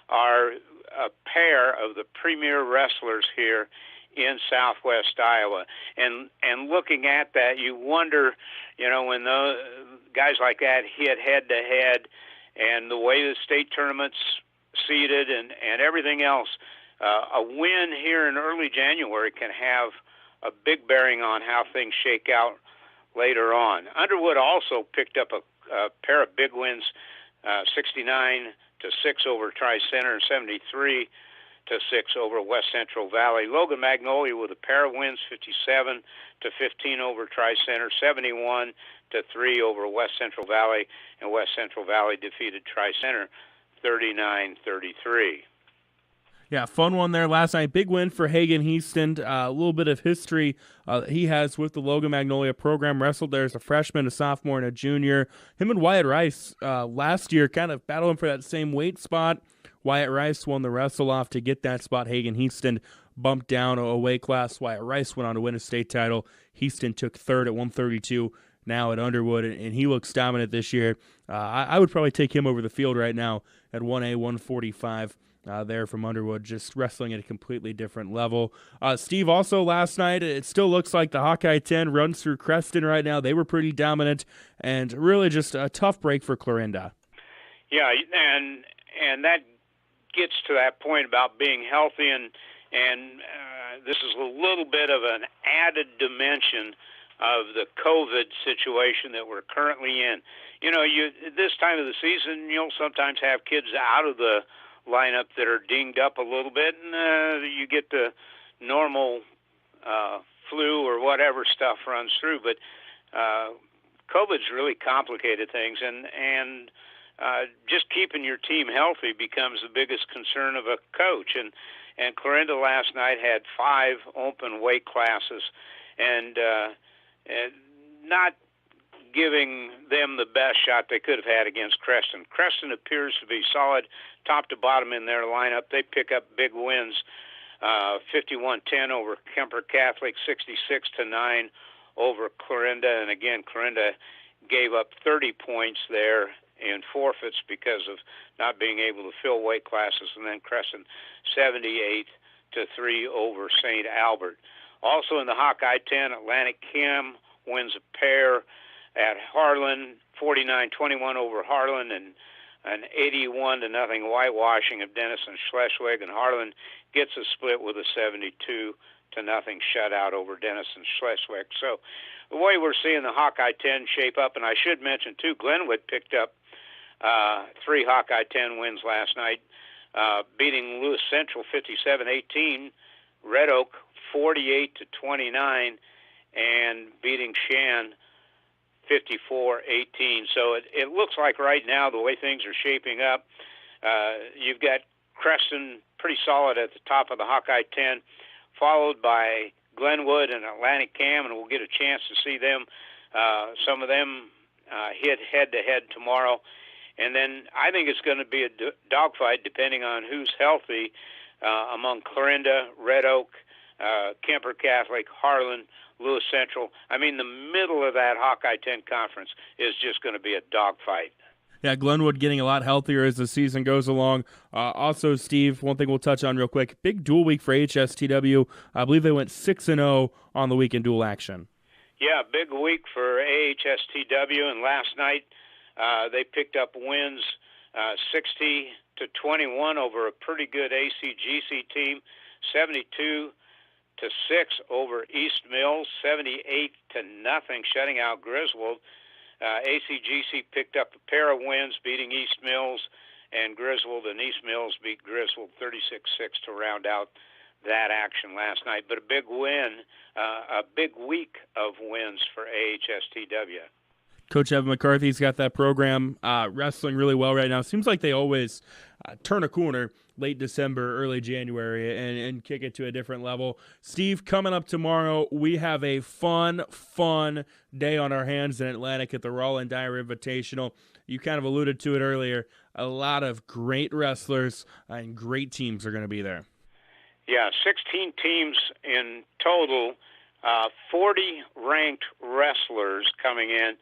are a pair of the premier wrestlers here in Southwest Iowa. And looking at that, you wonder, you know, when the guys like that hit head-to-head and the way the state tournament's seeded and everything else, a win here in early January can have a big bearing on how things shake out later on. Underwood also picked up a pair of big wins, 69-6 over Tri-Center, 73-6 over West Central Valley. Logan Magnolia with a pair of wins, 57-15 over Tri-Center, 71-3 over West Central Valley, and West Central Valley defeated Tri-Center 39-33. Yeah, fun one there last night. Big win for Hagen Heaston. A little bit of history he has with the Logan Magnolia program. Wrestled there as a freshman, a sophomore, and a junior. Him and Wyatt Rice last year kind of battling for that same weight spot. Wyatt Rice won the wrestle-off to get that spot. Hagen Heaston bumped down a weight class. Wyatt Rice went on to win a state title. Heaston took third at 132, now at Underwood, and he looks dominant this year. I would probably take him over the field right now at 1A, 145. There from Underwood, just wrestling at a completely different level. Steve, also last night, it still looks like the Hawkeye 10 runs through Creston right now. They were pretty dominant, and really just a tough break for Clarinda. Yeah, and that gets to that point about being healthy, and this is a little bit of an added dimension of the COVID situation that we're currently in. You know, this time of the season, you'll sometimes have kids out of the lineup that are dinged up a little bit, and you get the normal flu or whatever stuff runs through. But COVID's really complicated things, and just keeping your team healthy becomes the biggest concern of a coach. And Clarinda last night had 5 open weight classes, and not giving them the best shot they could have had against Creston. Creston appears to be solid top to bottom in their lineup. They pick up big wins, 51-10 over Kemper Catholic, 66-9 over Clarinda. And again, Clarinda gave up 30 points there in forfeits because of not being able to fill weight classes. And then Creston 78-3 over St. Albert. Also in the Hawkeye 10, Atlantic Chem wins a pair at Harlan, 49-21 over Harlan, and an 81-0 whitewashing of Denison Schleswig, and Harlan gets a split with a 72-0 shutout over Denison Schleswig. So the way we're seeing the Hawkeye 10 shape up, and I should mention too, Glenwood picked up 3 Hawkeye 10 wins last night, beating Lewis Central 57-18, Red Oak 48-29, and beating Shan 54-18. So it looks like right now the way things are shaping up, you've got Creston pretty solid at the top of the Hawkeye 10, followed by Glenwood and Atlantic Cam, and we'll get a chance to see them, some of them hit head-to-head tomorrow. And then I think it's going to be a dogfight depending on who's healthy among Clarinda, Red Oak, Kemper Catholic, Harlan, Lewis Central. I mean, the middle of that Hawkeye 10 conference is just going to be a dogfight. Yeah, Glenwood getting a lot healthier as the season goes along. Also, Steve, one thing we'll touch on real quick, big dual week for HSTW. I believe they went 6-0 on the week in dual action. Yeah, big week for AHSTW, and last night they picked up wins 60-21 over a pretty good ACGC team, 72-6 over East Mills, 78-0 shutting out Griswold. ACGC picked up a pair of wins, beating East Mills and Griswold, and East Mills beat Griswold 36-6 to round out that action last night. But a big win, a big week of wins for AHSTW. Coach Evan McCarthy's got that program wrestling really well right now. Seems like they always turn a corner late December, early January, and kick it to a different level. Steve, coming up tomorrow, we have a fun day on our hands in Atlantic at the Roland Dyer Invitational. You kind of alluded to it earlier. A lot of great wrestlers and great teams are going to be there. Yeah, 16 teams in total, 40 ranked wrestlers coming in.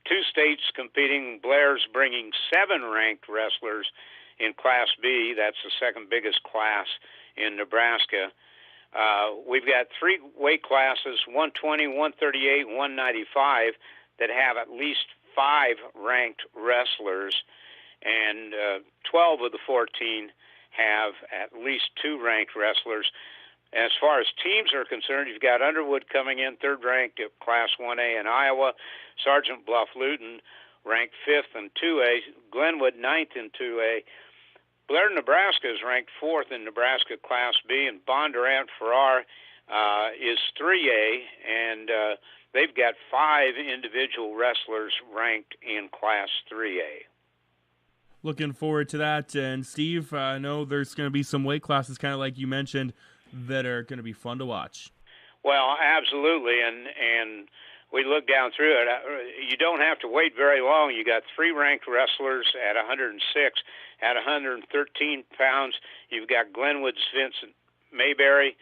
2 states competing. Blair's bringing 7 ranked wrestlers in Class B. That's the second biggest class in Nebraska. We've got 3 weight classes, 120, 138, 195, that have at least 5 ranked wrestlers, and 12 of the 14 have at least 2 ranked wrestlers. As far as teams are concerned, you've got Underwood coming in 3rd ranked at Class 1A in Iowa, Sergeant Bluff Luton ranked 5th in 2A, Glenwood 9th in 2A. Blair, Nebraska is ranked 4th in Nebraska Class B, and Bondurant Farrar is 3A, and they've got 5 individual wrestlers ranked in Class 3A. Looking forward to that. And Steve, I know there's going to be some weight classes, kind of like you mentioned, that are going to be fun to watch. Well, absolutely, and we look down through it. You don't have to wait very long. You got 3 ranked wrestlers at 106. At 113 pounds, you've got Glenwood's Vincent Mayberry,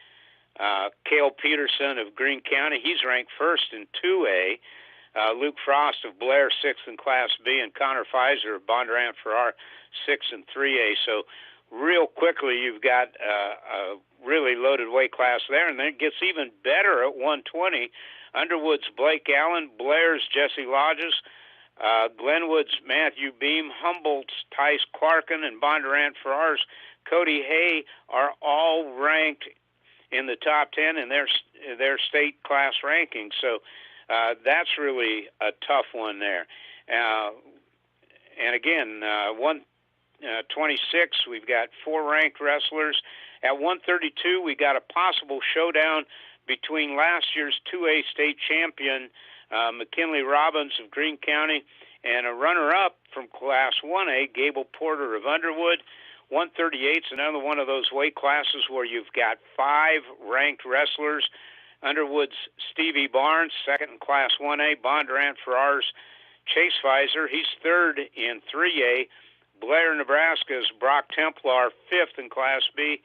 Cale Peterson of Greene County. He's ranked first in 2A. Luke Frost of Blair, 6th in Class B, and Connor Pfizer of Bondurant Farrar, 6th in 3A. So real quickly, you've got a really loaded weight class there, and then it gets even better at 120. Underwood's Blake Allen, Blair's Jesse Lodges, Glenwood's Matthew Beam, Humboldt's Tice Clarkin, and Bondurant Farrar's Cody Hay are all ranked in the top 10 in their state class rankings. So that's really a tough one there. And again, 126, we've got 4 ranked wrestlers. At 132, we got a possible showdown between last year's 2A state champion, McKinley Robbins of Greene County, and a runner-up from Class 1A, Gable Porter of Underwood. 138 is another one of those weight classes where you've got 5 ranked wrestlers. Underwood's Stevie Barnes, 2nd in Class 1A. Bondurant Farrar's Chase Pfizer, he's 3rd in 3A. Blair, Nebraska's Brock Templar, 5th in Class B.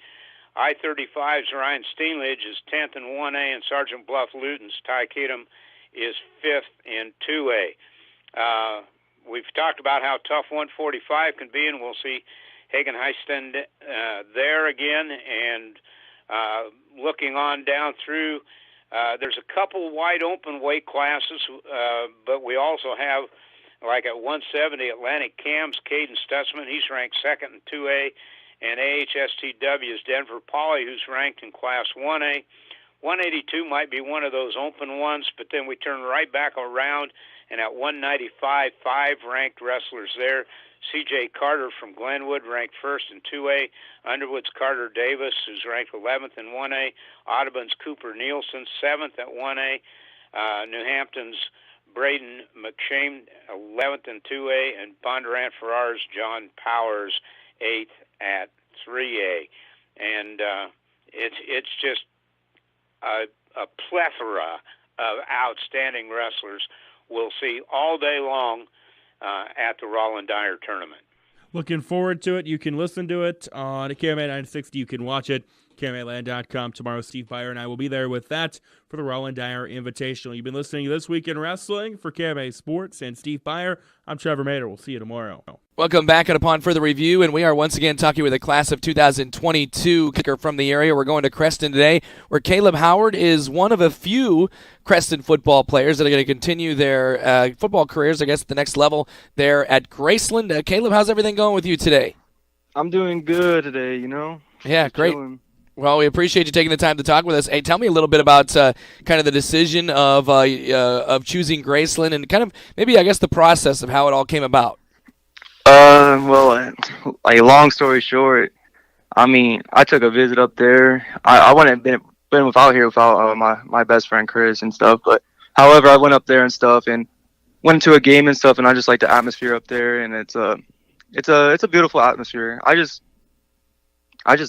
I-35's Ryan Steenledge is 10th in 1A, and Sergeant Bluff Luton's Ty Kedem is 5th in 2A. We've talked about how tough 145 can be, and we'll see Hagen Heisten there again. And looking on down through, there's a couple wide open weight classes, but we also have, like at 170, Atlantic Cam's Caden Stutzman. He's ranked 2nd in 2A. And AHSTW's Denver Poly, who's ranked in Class 1A. 182 might be one of those open ones, but then we turn right back around, and at 195, 5 ranked wrestlers there. C.J. Carter from Glenwood, ranked 1st in 2A. Underwood's Carter Davis, who's ranked 11th in 1A. Audubon's Cooper Nielsen, 7th at 1A. New Hampton's Braden McShane, 11th in 2A. And Bondurant Farrar's John Powers, 8th at 3A. And it's just a plethora of outstanding wrestlers we'll see all day long at the Roland Dyer tournament. Looking forward to it. You can listen to it on KMA 960. You can watch it, KMAland.com. Tomorrow, Steve Byer and I will be there with that for the Roland Dyer Invitational. You've been listening to This Week in Wrestling for KMA Sports and Steve Byer. I'm Trevor Mader. We'll see you tomorrow. Welcome back, and upon further review, and we are once again talking with a class of 2022 kicker from the area. We're going to Creston today, where Caleb Howard is one of a few Creston football players that are going to continue their football careers, I guess, at the next level there at Graceland. Caleb, how's everything going with you today? I'm doing good today, you know. Yeah, Just great. chilling. Well, we appreciate you taking the time to talk with us. Hey, tell me a little bit about kind of the decision of choosing Graceland and kind of maybe, I guess, the process of how it all came about. Well, like long story short, I mean, I took a visit up there. I wouldn't have been without my best friend Chris and stuff. But however, I went up there and stuff and went to a game and stuff, and I just like the atmosphere up there, and it's a beautiful atmosphere. I just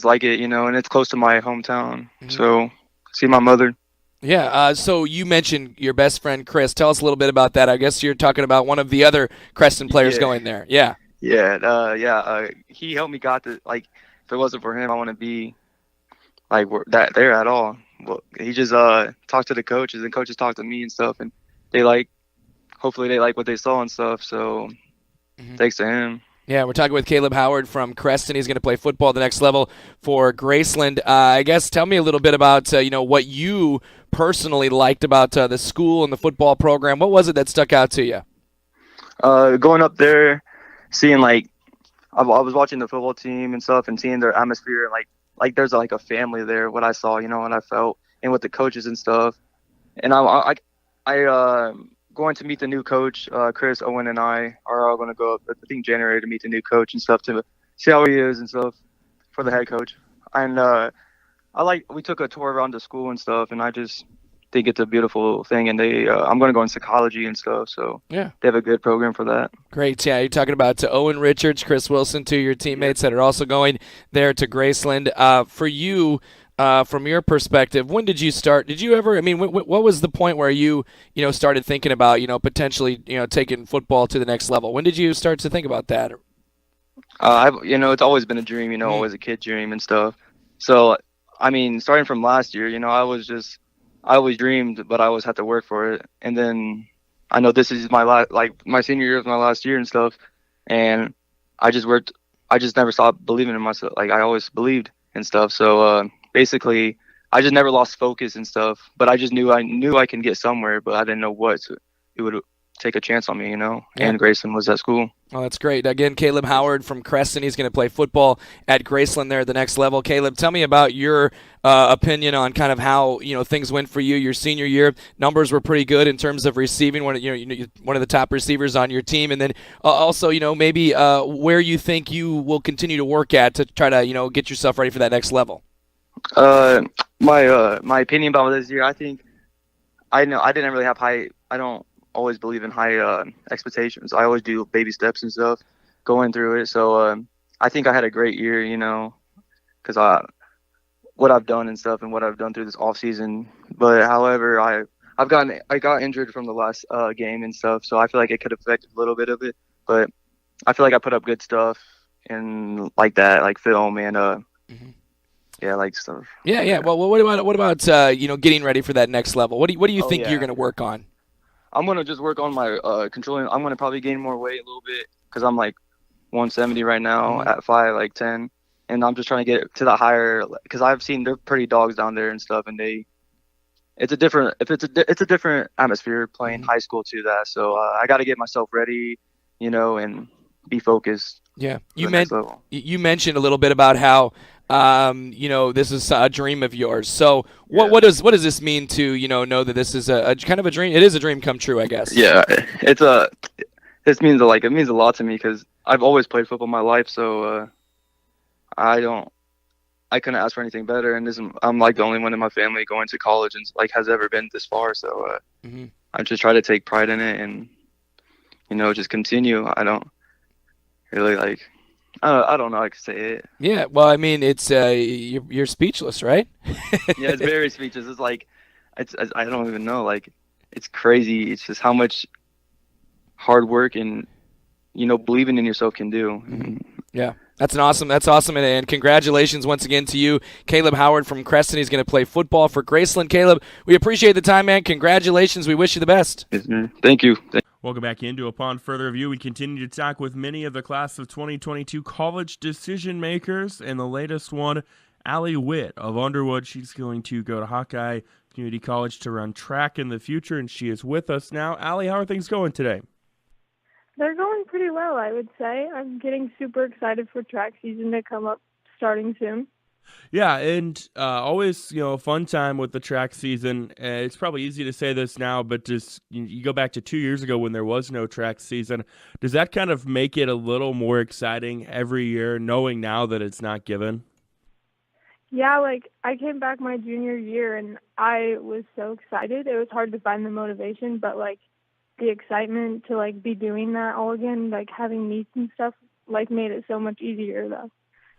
like it, you know, and it's close to my hometown. Mm-hmm. So see my mother. Yeah, so you mentioned your best friend Chris. Tell us a little bit about that. I guess you're talking about one of the other Creston players going there. Yeah. Yeah, he helped me got the, like, if it wasn't for him, I wouldn't be, like, that there at all. Well, he just talked to the coaches, and coaches talked to me and stuff, and hopefully they like what they saw and stuff, so thanks to him. Yeah, we're talking with Caleb Howard from Creston. He's going to play football at the next level for Graceland. I guess tell me a little bit about, what you personally liked about the school and the football program. What was it that stuck out to you? Going up there, seeing, like, I was watching the football team and stuff and seeing their atmosphere, and like there's like a family there, what I saw, what I felt, and with the coaches and stuff. And I going to meet the new coach, Chris, Owen, and I are all going to go up, I think, January to meet the new coach and stuff to see how he is and stuff for the head coach. And we took a tour around the school and stuff, and I just think it's a beautiful thing, and I'm going to go into psychology and stuff, so Yeah. they have a good program for that. Great. Yeah, you're talking about Owen Richards, Chris Wilson, two of your teammates that are also going there to Graceland. For you, from your perspective, when did you start? Did you ever? I mean, what was the point where you started thinking about potentially taking football to the next level? When did you start to think about that? It's always been a dream, always a kid dream and stuff. So, I mean, starting from last year, I always dreamed, but I always had to work for it. And then I know this is my senior year of my last year and stuff. And I just worked. I just never stopped believing in myself. Like, I always believed and stuff. So, basically, I just never lost focus and stuff. But I just knew I can get somewhere, but I didn't know what. So it would take a chance on me, Yeah. And Grayson was at school. Oh, that's great. Again, Caleb Howard from Creston. He's going to play football at Graceland there at the next level. Caleb, tell me about your opinion on kind of how things went for you your senior year. Numbers were pretty good in terms of receiving. One of the top receivers on your team, and then also maybe where you think you will continue to work at to try to get yourself ready for that next level. My opinion about this year, I think I didn't really have high. I don't always believe in high expectations. I always do baby steps and stuff going through it. So I think I had a great year, because what I've done and stuff and what I've done through this off season. But however, I got injured from the last game and stuff, so I feel like it could affect a little bit of it. But I feel like I put up good stuff and like that, like film and yeah, like stuff. Yeah. Well, what about getting ready for that next level? What do you think you're going to work on? I'm going to just work on my controlling. I'm going to probably gain more weight a little bit because I'm like 170 right now at 5'10", and I'm just trying to get to the higher because I've seen they're pretty dogs down there and stuff, and it's a different atmosphere playing high school to that. So I got to get myself ready, and be focused. Yeah, you mentioned a little bit about how this is a dream of yours. So what does this mean to know that this is a kind of a dream? It is a dream come true, I guess. Yeah, it means a lot to me because I've always played football my life. So I couldn't ask for anything better. And I'm like the only one in my family going to college and has ever been this far. So I just try to take pride in it and just continue. I don't really I don't know how I can say it. Yeah, well, I mean, it's you're speechless, right? Yeah, it's very speechless. It's I don't even know. It's crazy. It's just how much hard work and believing in yourself can do. Yeah, that's awesome, and congratulations once again to you, Caleb Howard from Creston. He's going to play football for Graceland. Caleb, we appreciate the time, man. Congratulations. We wish you the best. Yes, man. Thank you. Welcome back into Upon Further Review. We continue to talk with many of the class of 2022 college decision makers, and the latest one, Allie Witt of Underwood. She's going to go to Hawkeye Community College to run track in the future, and she is with us now. Allie, how are things going today? They're going pretty well, I would say. I'm getting super excited for track season to come up starting soon. Yeah, and always, a fun time with the track season. It's probably easy to say this now, but just you go back to 2 years ago when there was no track season. Does that kind of make it a little more exciting every year, knowing now that it's not given? Yeah, I came back my junior year, and I was so excited. It was hard to find the motivation, but, the excitement to, be doing that all again, having meets and stuff, made it so much easier, though.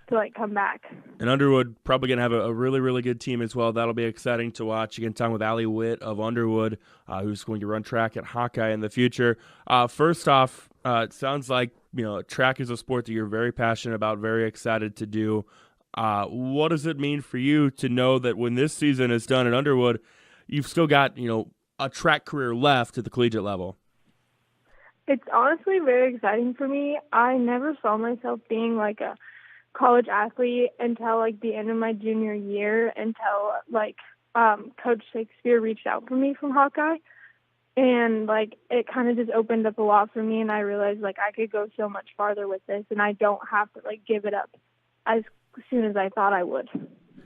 To come back. And Underwood probably going to have a really, really good team as well. That'll be exciting to watch. Again, talking with Allie Witt of Underwood, who's going to run track at Hawkeye in the future. First off, it sounds like track is a sport that you're very passionate about, very excited to do. What does it mean for you to know that when this season is done at Underwood, you've still got a track career left at the collegiate level? It's honestly very exciting for me. I never saw myself being a college athlete until the end of my junior year, until Coach Shakespeare reached out for me from Hawkeye, and it kind of just opened up a lot for me, and I realized I could go so much farther with this, and I don't have to give it up as soon as I thought I would.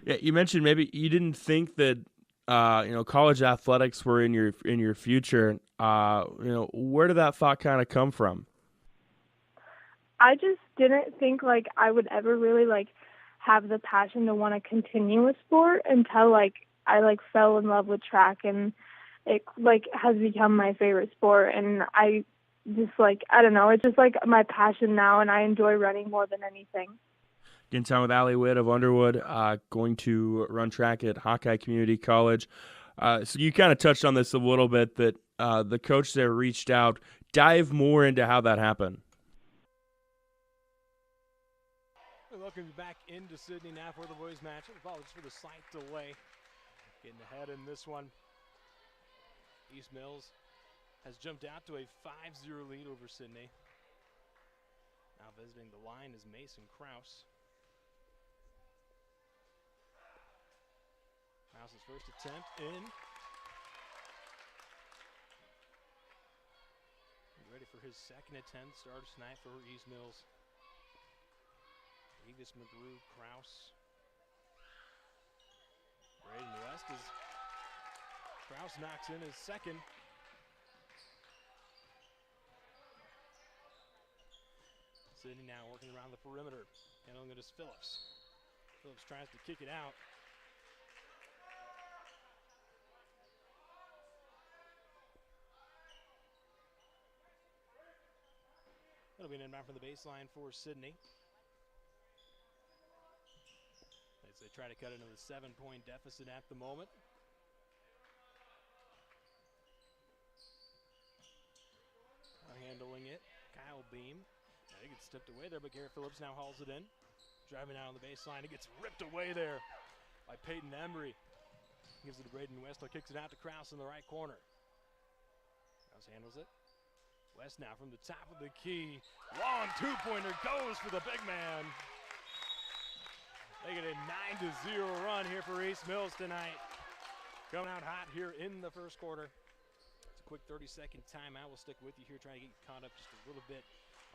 Yeah, you mentioned maybe you didn't think that college athletics were in your future. Where did that thought kind of come from? I just didn't think I would ever really have the passion to want to continue a sport until I like fell in love with track, and it like has become my favorite sport. And I just like, I don't know, it's just like my passion now, and I enjoy running more than anything. Getting time with Allie Witt of Underwood, going to run track at Hawkeye Community College. So you kind of touched on this a little bit, that the coach there reached out. Dive more into how that happened. Welcome back into Sidney now for the boys match. Apologies for the slight delay. Getting ahead in this one. East Mills has jumped out to a 5-0 lead over Sidney. Now visiting the line is Mason Krause. Krause's first attempt in. Ready for his second attempt. Starts tonight for East Mills. Davis, McGrew, Krause. Braden West is. Krause knocks in his second. Sidney now working around the perimeter. Handling it is Phillips. Phillips tries to kick it out. That'll be an inbound from the baseline for Sidney. As they try to cut into the 7-point deficit at the moment. Handling it, Kyle Beam. Now he gets tipped away there, but Garrett Phillips now hauls it in. Driving out on the baseline, it gets ripped away there by Peyton Embry. Gives it to Braden West, kicks it out to Krause in the right corner. Krause handles it. West now from the top of the key. Long two-pointer goes for the big man. They get a 9-0 run here for East Mills tonight. Coming out hot here in the first quarter. It's a quick 30-second timeout. We'll stick with you here, trying to get you caught up just a little bit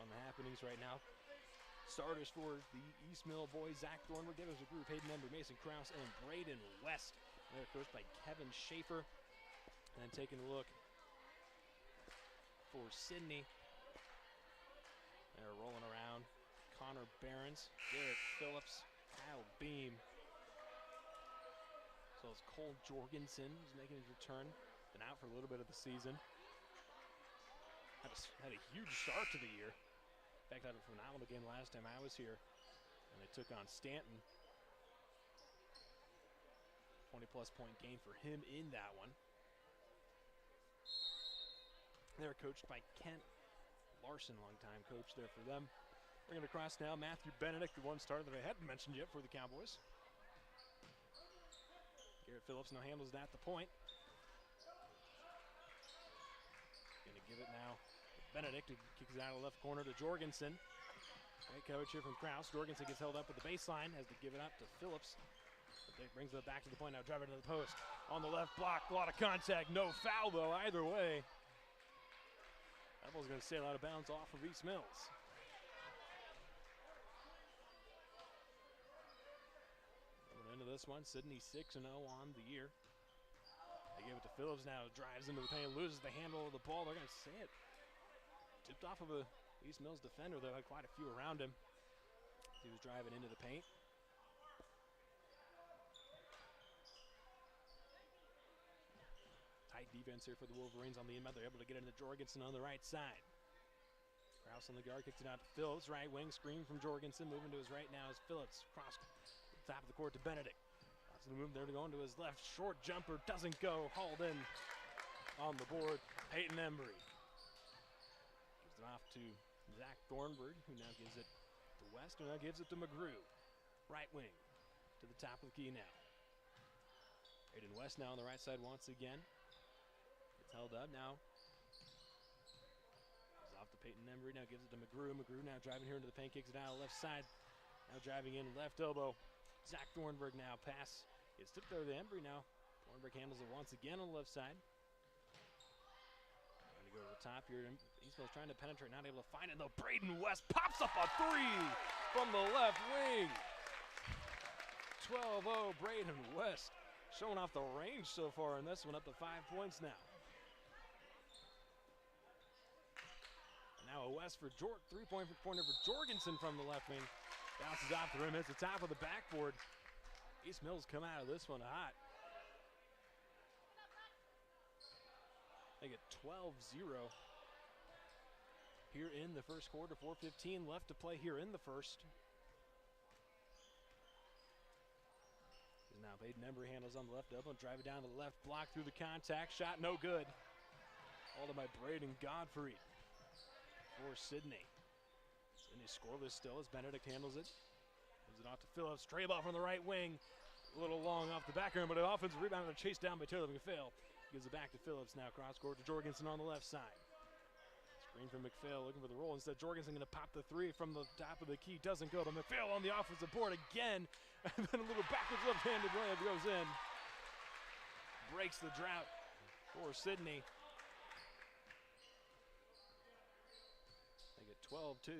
on the happenings right now. Starters for the East Mill boys: Zach Thornburg, Davis McGrew, Hayden Ember, Mason Krause, and Braden West. They're coached by Kevin Schaefer. And then taking a look for Sidney. They're rolling around. Connor Behrens, Garrett Phillips, Kyle Beam. So it's Cole Jorgensen who's making his return. Been out for a little bit of the season. Had a huge start to the year. In fact, had a phenomenal game last time I was here. And they took on Stanton. 20-plus point game for him in that one. They're coached by Kent Larson, longtime coach there for them. Bringing it across now, Matthew Benedict, the one starter that I hadn't mentioned yet for the Cowboys. Garrett Phillips now handles that at the point. Going to give it now to Benedict, who kicks it out of the left corner to Jorgensen. Great coach here from Krause. Jorgensen gets held up at the baseline, has to give it up to Phillips. But brings it back to the point now, driving to the post. On the left block, a lot of contact, no foul though, either way. That ball's going to sail out of bounds off of East Mills. Going into this one, Sidney 6-0 on the year. They give it to Phillips now, drives into the paint, loses the handle of the ball. They're going to say it. Tipped off of a East Mills defender, though, had quite a few around him. He was driving into the paint. Tight defense here for the Wolverines on the inbound. They're able to get into Jorgensen on the right side. Krause on the guard, kicks it out to Phillips. Right wing screen from Jorgensen. Moving to his right now is Phillips. Cross to the top of the court to Benedict. Lots of the move there to go into his left. Short jumper doesn't go. Hauled in on the board. Peyton Embry. Gives it off to Zach Thornburg, who now gives it to West, who now gives it to McGrew. Right wing to the top of the key now. Braden West now on the right side once again. Held up now. Goes off to Peyton Embry, now gives it to McGrew. McGrew now driving here into the paint, kicks it out left side. Now driving in left elbow. Zach Thornburg now pass. Gets tipped over to Embry now. Thornburg handles it once again on the left side. Trying to go to the top here. East Mills trying to penetrate, not able to find it though. Braden West pops up a three from the left wing. 12-0 Braden West. Showing off the range so far in this one, up to 5 points now. Now a West for three-pointer for Jorgensen from the left wing. Bounces off the rim, hits the top of the backboard. East Mills come out of this one hot. They get 12-0 here in the first quarter. 4:15 left to play here in the first. Now Baden Embry handles on the left elbow, drive it down to the left block through the contact. Shot no good. Hauled by Braden Godfrey for Sidney. Sidney scoreless still as Benedict handles it. Gives it off to Phillips. Stray ball from the right wing. A little long off the back arm, but an offensive rebound and a chase down by Taylor McPhail. Gives it back to Phillips now. Cross court to Jorgensen on the left side. Screen from McPhail looking for the roll. Instead, Jorgensen going to pop the three from the top of the key. Doesn't go, but McPhail on the offensive board again. And then a little backwards left-handed layup goes in. Breaks the drought for Sidney. They get 12-2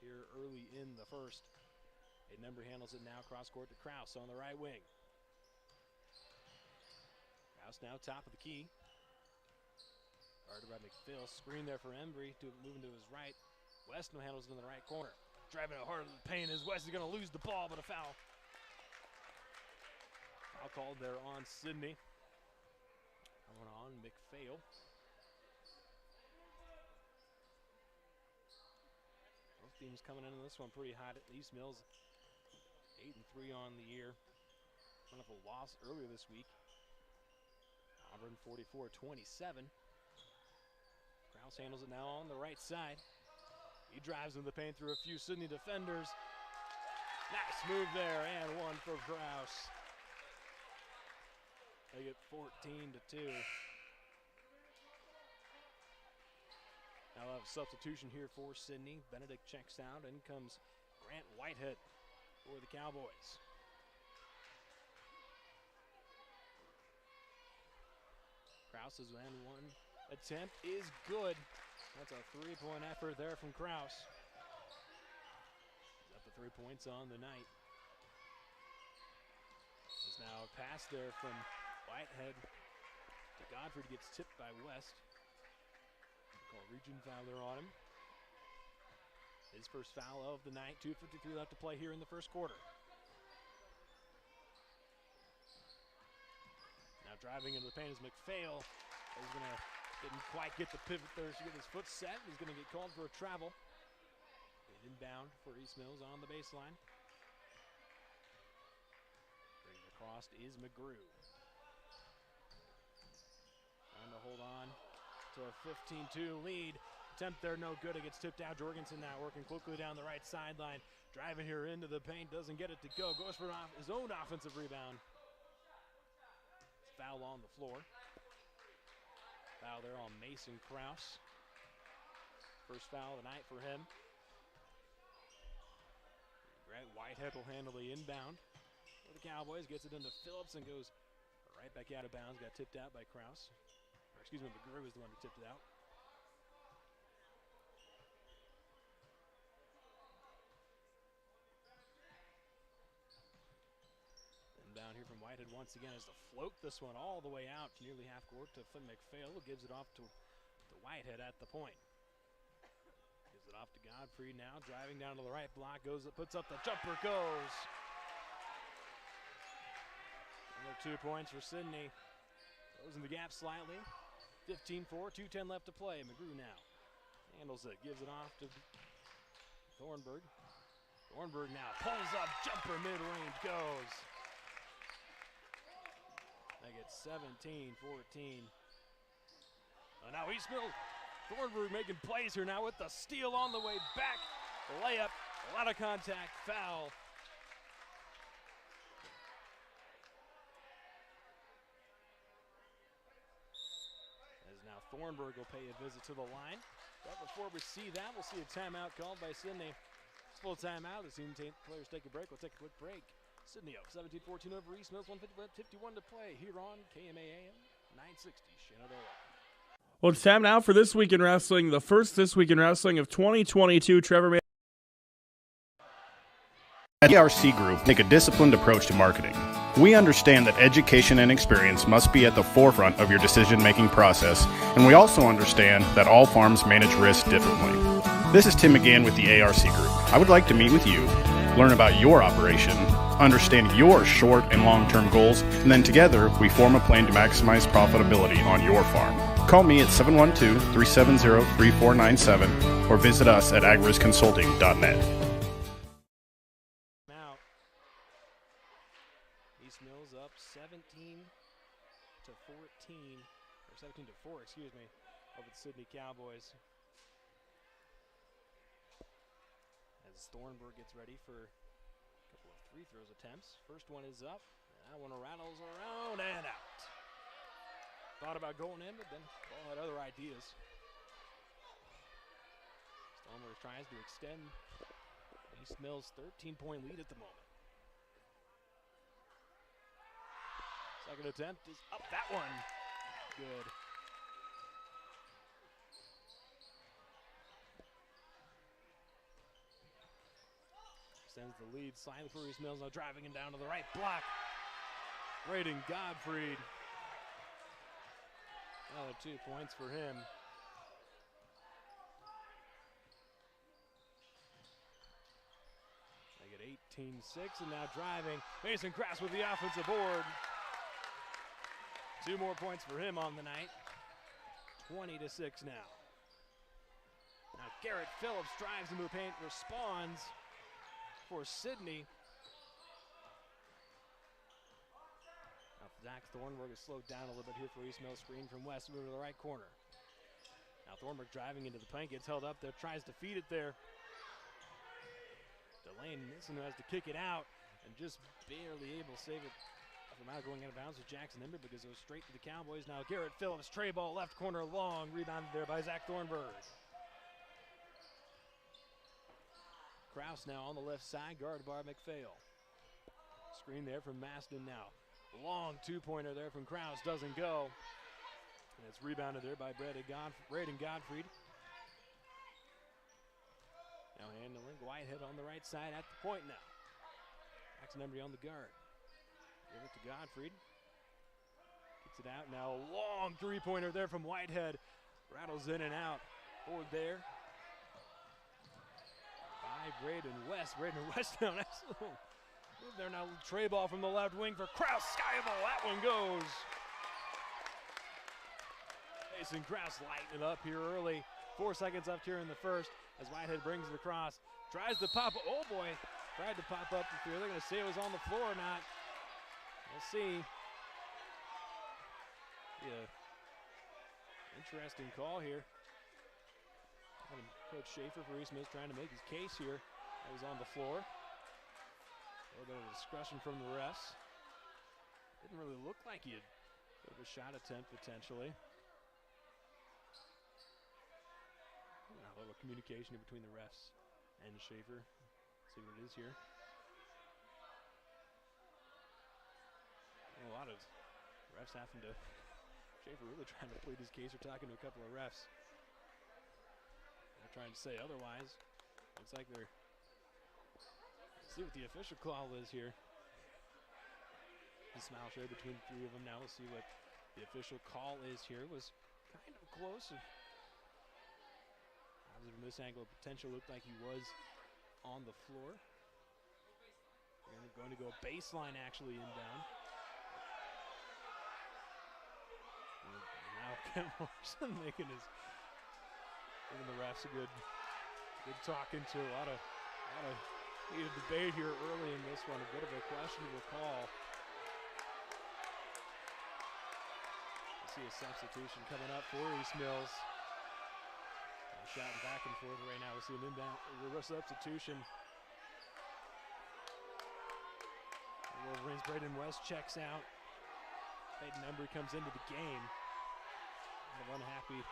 here early in the first. Baden Embry handles it now. Cross court to Krause on the right wing. Krause now top of the key. Guarded by McPhail. Screen there for Embry. Moving to his right. Weston handles it in the right corner. Driving it hard in the paint as West is going to lose the ball, but a foul. Foul called there on Sidney. Going on McPhail. Both teams coming into this one pretty hot. East Mills 8-3 on the year. One of a loss earlier this week. Auburn 44-27. Krause handles it now on the right side. He drives in the paint through a few Sidney defenders. Nice move there, and one for Krause. They get 14-2. Now we'll have a substitution here for Sidney. Benedict checks out, and comes Grant Whitehead for the Cowboys. Krause's one attempt is good. That's a three-point effort there from Krause. He's up to 3 points on the night. There's now a pass there from Whitehead to Godfrey. Gets tipped by West. Call region foul there on him. His first foul of the night. 2:53 left to play here in the first quarter. Now driving into the paint is McPhail. He's didn't quite get the pivot there to get his foot set. He's going to get called for a travel. Inbound for East Mills on the baseline. Bringing it across is McGrew. Trying to hold on to a 15-2 lead. Attempt there, no good. It gets tipped out. Jorgensen now working quickly down the right sideline. Driving here into the paint. Doesn't get it to go. Goes for his own offensive rebound. Foul on the floor. Foul there on Mason Krause. First foul of the night for him. Grant Whitehead will handle the inbound for the Cowboys. Gets it into Phillips and goes right back out of bounds. Got tipped out by Krause. Or excuse me, McGrew was the one who tipped it out. Down here from Whitehead once again has to float this one all the way out to nearly half court to Flynn McPhail, who gives it off to Whitehead at the point. Gives it off to Godfrey now, driving down to the right block, puts up the jumper, goes. Another 2 points for Sidney. Closing the gap slightly. 15-4, 2:10 left to play. McGrew now handles it, gives it off to Thornburg. Thornburg now pulls up, jumper mid-range, goes. They get 17-14. Now East Mills, Thornburg making plays here now with the steal on the way back. The layup, a lot of contact, foul. As now Thornburg will pay a visit to the line. But before we see that, we'll see a timeout called by Sidney. It's full timeout. The team players take a break. We'll take a quick break. Sidney up 17-14 over East Mills, 151 to play here on KMAM 960 Shenandoah. Well, it's time now for This Week in Wrestling, the first This Week in Wrestling of 2022. Trevor. At the ARC Group, take a disciplined approach to marketing. We understand that education and experience must be at the forefront of your decision-making process, and we also understand that all farms manage risk differently. This is Tim McGann with the ARC Group. I would like to meet with you, learn about your operation, understand your short and long-term goals, and then together we form a plan to maximize profitability on your farm. Call me at 712-370-3497 or visit us at agrisconsulting.net. Out. East Mills up 17-14, or 17-4, excuse me, over the Sidney Cowboys. As Thornburg gets ready for a couple of free throws attempts. First one is up. That one rattles around and out. Thought about going in, but then ball had other ideas. Thornburg tries to extend East Mills' 13-point lead at the moment. Second attempt is up. That one. Good. Extends the lead slightly for East Mills. Now driving him down to the right block. Braden Godfrey. Another 2 points for him. They get 18-6, and now driving. Mason Kraus with the offensive board. 2 more points for him on the night. 20-6 now. Now Garrett Phillips drives into the paint, responds for Sidney. Now Zach Thornburg is slowed down a little bit here for East Mills. Screen from West, moving to the right corner. Now Thornburg driving into the paint, gets held up there, tries to feed it there. Delane Nissen has to kick it out and just barely able to save it from out going out of bounds with Jackson Ember because it was straight to the Cowboys. Now Garrett Phillips, tray ball, left corner long, rebounded there by Zach Thornburg. Kraus now on the left side, guarded by McPhail. Screen there from Maston now. Long 2-pointer there from Kraus, doesn't go. And it's rebounded there by Braden Godfrey. Now handling Whitehead on the right side at the point now. Jackson Embry on the guard. Give it to Godfrey. Gets it out now. Long 3-pointer there from Whitehead. Rattles in and out. Forward there by Braden West. Braden West now. Nice little move there now. Tray ball from the left wing for Kraus. Sky ball. That one goes. Mason Kraus lighting it up here early. 4 seconds left here in the first as Whitehead brings it across. Tries to pop. Oh boy. Tried to pop up the field. They're going to say it was on the floor or not. We'll see. Yeah. Interesting call here. Coach Schaefer for East Mills trying to make his case here. That was on the floor. A little bit of discussion from the refs. Didn't really look like he had a shot attempt potentially. A little communication between the refs and Schaefer. Let's see what it is here. A lot of refs having to. Schaefer really trying to plead his case or talking to a couple of refs. They're trying to say otherwise. Looks like they're. Let's see what the official call is here. The smile share between the 3 of them. Now we'll see what the official call is here. It was kind of close. From this angle, potential looked like he was on the floor. They're going to go baseline actually inbound. And now Ken Morrison giving the refs a good talking to. A lot of heated debate here early in this one. A bit of a questionable call. I see a substitution coming up for East Mills. Shouting back and forth right now. We'll see an inbound reverse substitution. The Wolverines, Braden West checks out. Peyton Embry comes into the game. Kind of unhappy.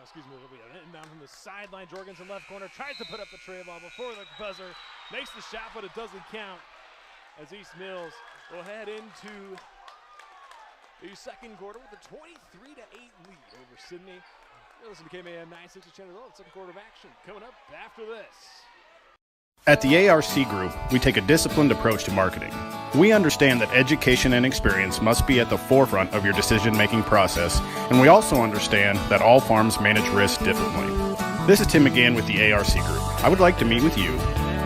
Excuse me, there'll be an inbound from the sideline. Jorgensen left corner tries to put up the tray ball before the buzzer. Makes the shot, but it doesn't count. As East Mills will head into the second quarter with a 23-8 lead over Sidney. You're listening to KMAM 960 Channel. Second quarter of action coming up after this. At the ARC Group, we take a disciplined approach to marketing. We understand that education and experience must be at the forefront of your decision-making process, and we also understand that all farms manage risk differently. This is Tim McGann with the ARC Group. I would like to meet with you,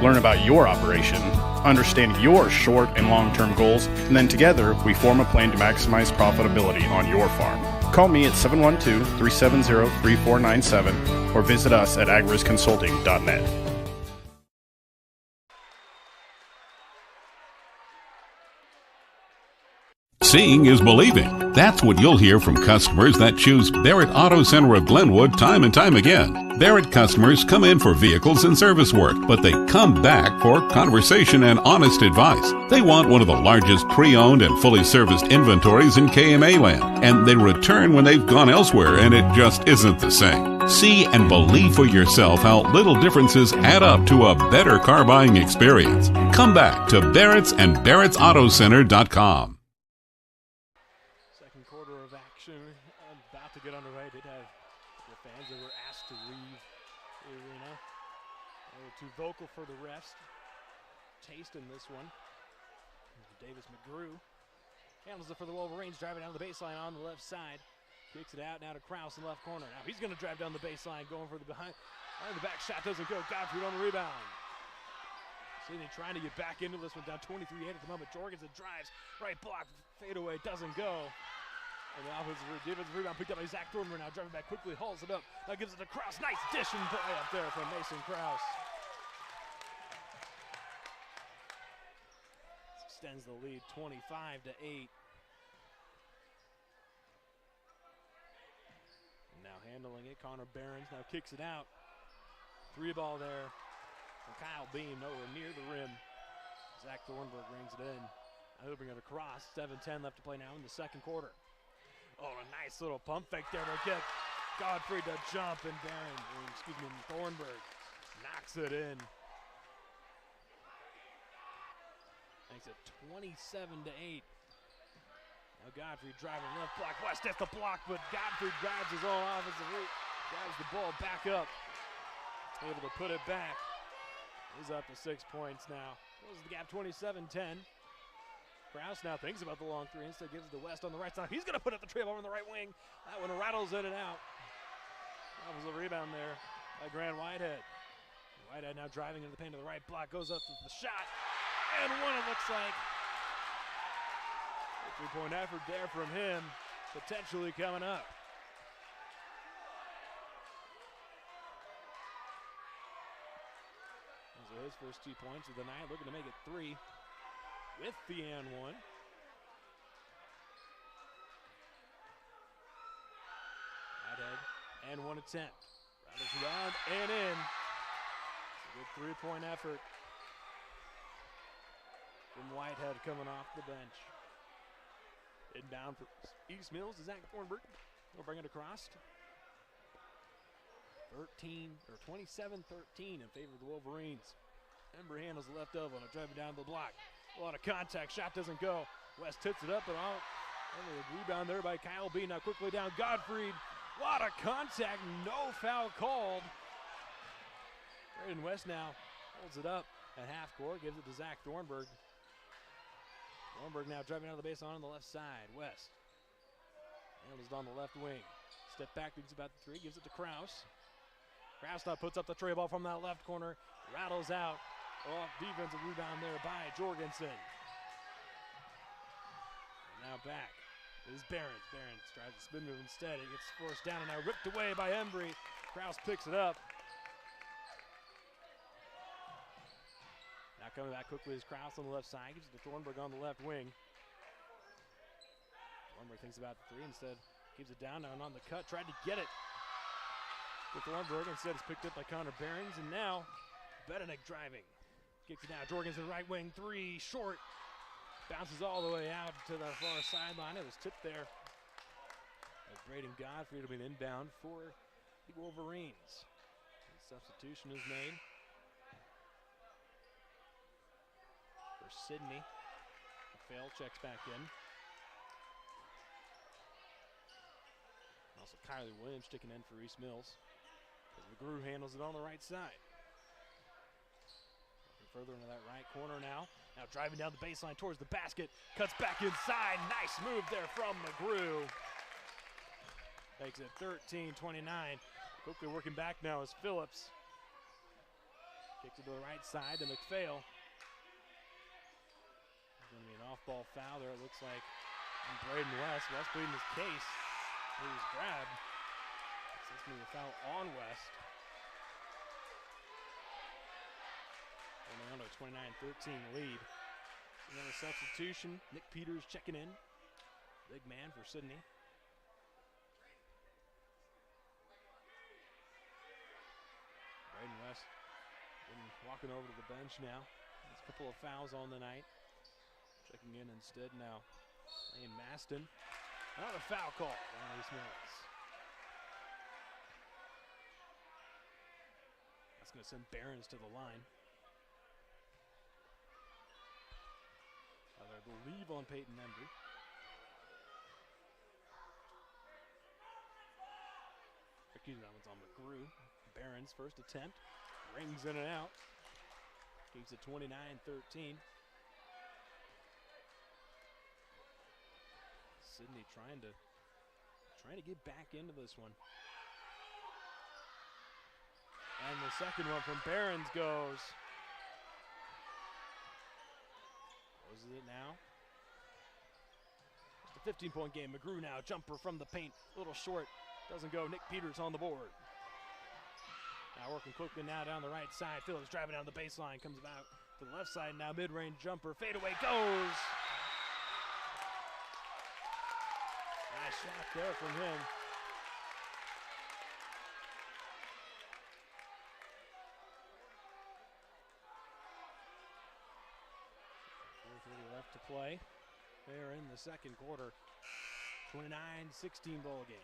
learn about your operation, understand your short and long-term goals, and then together we form a plan to maximize profitability on your farm. Call me at 712-370-3497 or visit us at agrisconsulting.net. Seeing is believing. That's what you'll hear from customers that choose Barrett Auto Center of Glenwood time and time again. Barrett customers come in for vehicles and service work, but they come back for conversation and honest advice. They want one of the largest pre-owned and fully serviced inventories in KMA land, and they return when they've gone elsewhere and it just isn't the same. See and believe for yourself how little differences add up to a better car buying experience. Come back to Barrett's and Barrett'sAutoCenter.com. About to get underway. Did have the fans that were asked to leave the arena. They were too vocal for the refs. Taste in this one. Davis McGrew handles it for the Wolverines, driving down the baseline on the left side. Kicks it out now to Krause in the left corner. Now he's going to drive down the baseline, going for the behind the back shot. Doesn't go. Godfrey on the rebound. Sidney trying to get back into this one, down 23-8 at the moment. Jorgensen drives, right block, fadeaway, doesn't go. And the defensive rebound picked up by Zach Thornburg, now driving back quickly, hauls it up. Now gives it to Krause. Nice dish and play up there from Mason Krause. Extends the lead 25-8. Now handling it, Connor Behrens now kicks it out. Three ball there from Kyle Beam, nowhere near the rim. Zach Thornburg brings it in. Moving it across, 7:10 left to play now in the second quarter. Oh, a nice little pump fake there to get Godfrey to jump, and Thornburg knocks it in. Makes it 27-8. Now Godfrey driving left block. West hits the block, but Godfrey grabs his own offensive route, grabs the ball back up, able to put it back. He's up to 6 points now. Closes the gap 27-10. Krause now thinks about the long three, instead gives it to West on the right side. He's going to put up the trail over on the right wing. That one rattles in and out. That was a rebound there by Grant Whitehead. Whitehead now driving into the paint to the right block, goes up to the shot, and one it looks like. A three-point effort there from him, potentially coming up. Those are his first 2 points of the night, looking to make it three. With the and one. Whitehead and one attempt. Rattles around and in. It's a good three-point effort from Whitehead coming off the bench. Inbound for East Mills is Zach Thornburg. He'll bring it across. 27-13 in favor of the Wolverines. Ember handles the left elbow, driving down the block. A lot of contact, shot doesn't go. West hits it up and out. Only a rebound there by Kyle B. Now quickly down Godfrey. A lot of contact, no foul called. Braden West now holds it up at half court, gives it to Zach Thornburg. Thornburg now driving out of the base on the left side. West handles it on the left wing. Step back, thinks about the three, gives it to Krause. Krause now puts up the tray ball from that left corner, rattles out. Off defensive rebound there by Jorgensen. And now back is Behrens. Behrens tries to spin move instead. It gets forced down and now ripped away by Embry. Krause picks it up. Now coming back quickly is Krause on the left side. Gives it to Thornburg on the left wing. Thornburg thinks about the three instead. Keeps it down now and on the cut. Tried to get it to Thornburg. Instead it's picked up by Connor Behrens. And now Bedenek driving. Kicks it down, Jorgensen right wing, three, short. Bounces all the way out to the far sideline. It was tipped there. As Braden Godfrey will be an inbound for the Wolverines. The substitution is made for Sidney. Fail checks back in. Also Kylie Williams sticking in for East Mills. As McGrew handles it on the right side. Further into that right corner now. Now driving down the baseline towards the basket. Cuts back inside. Nice move there from McGrew. Makes it 13-29. Quickly working back now is Phillips. Kicks it to the right side to McPhail. There's going to be an off-ball foul there, it looks like, on Braden West. West pleading his case. He was grabbed. That's going to be a foul on West. Only on a 29-13 lead. Another substitution. Nick Peters checking in. Big man for Sidney. Braden West walking over to the bench now. There's a couple of fouls on the night. Checking in instead now. Lane Maston. Another foul call on East Mills. That's going to send Behrens to the line. Another leave on Peyton Embry. Excuse me, that one's on McGrew. Behrens' first attempt. Rings in and out. Keeps it 29-13. Sidney trying to get back into this one. And the second one from Behrens goes. Closes it now. Just a 15-point game. McGrew now, jumper from the paint. A little short. Doesn't go. Nick Peters on the board. Now working quickly now down the right side. Phillips driving down the baseline. Comes back to the left side now. Mid-range jumper. Fadeaway goes. Nice shot there from him. Left to play there in the second quarter. 29-16 ball game.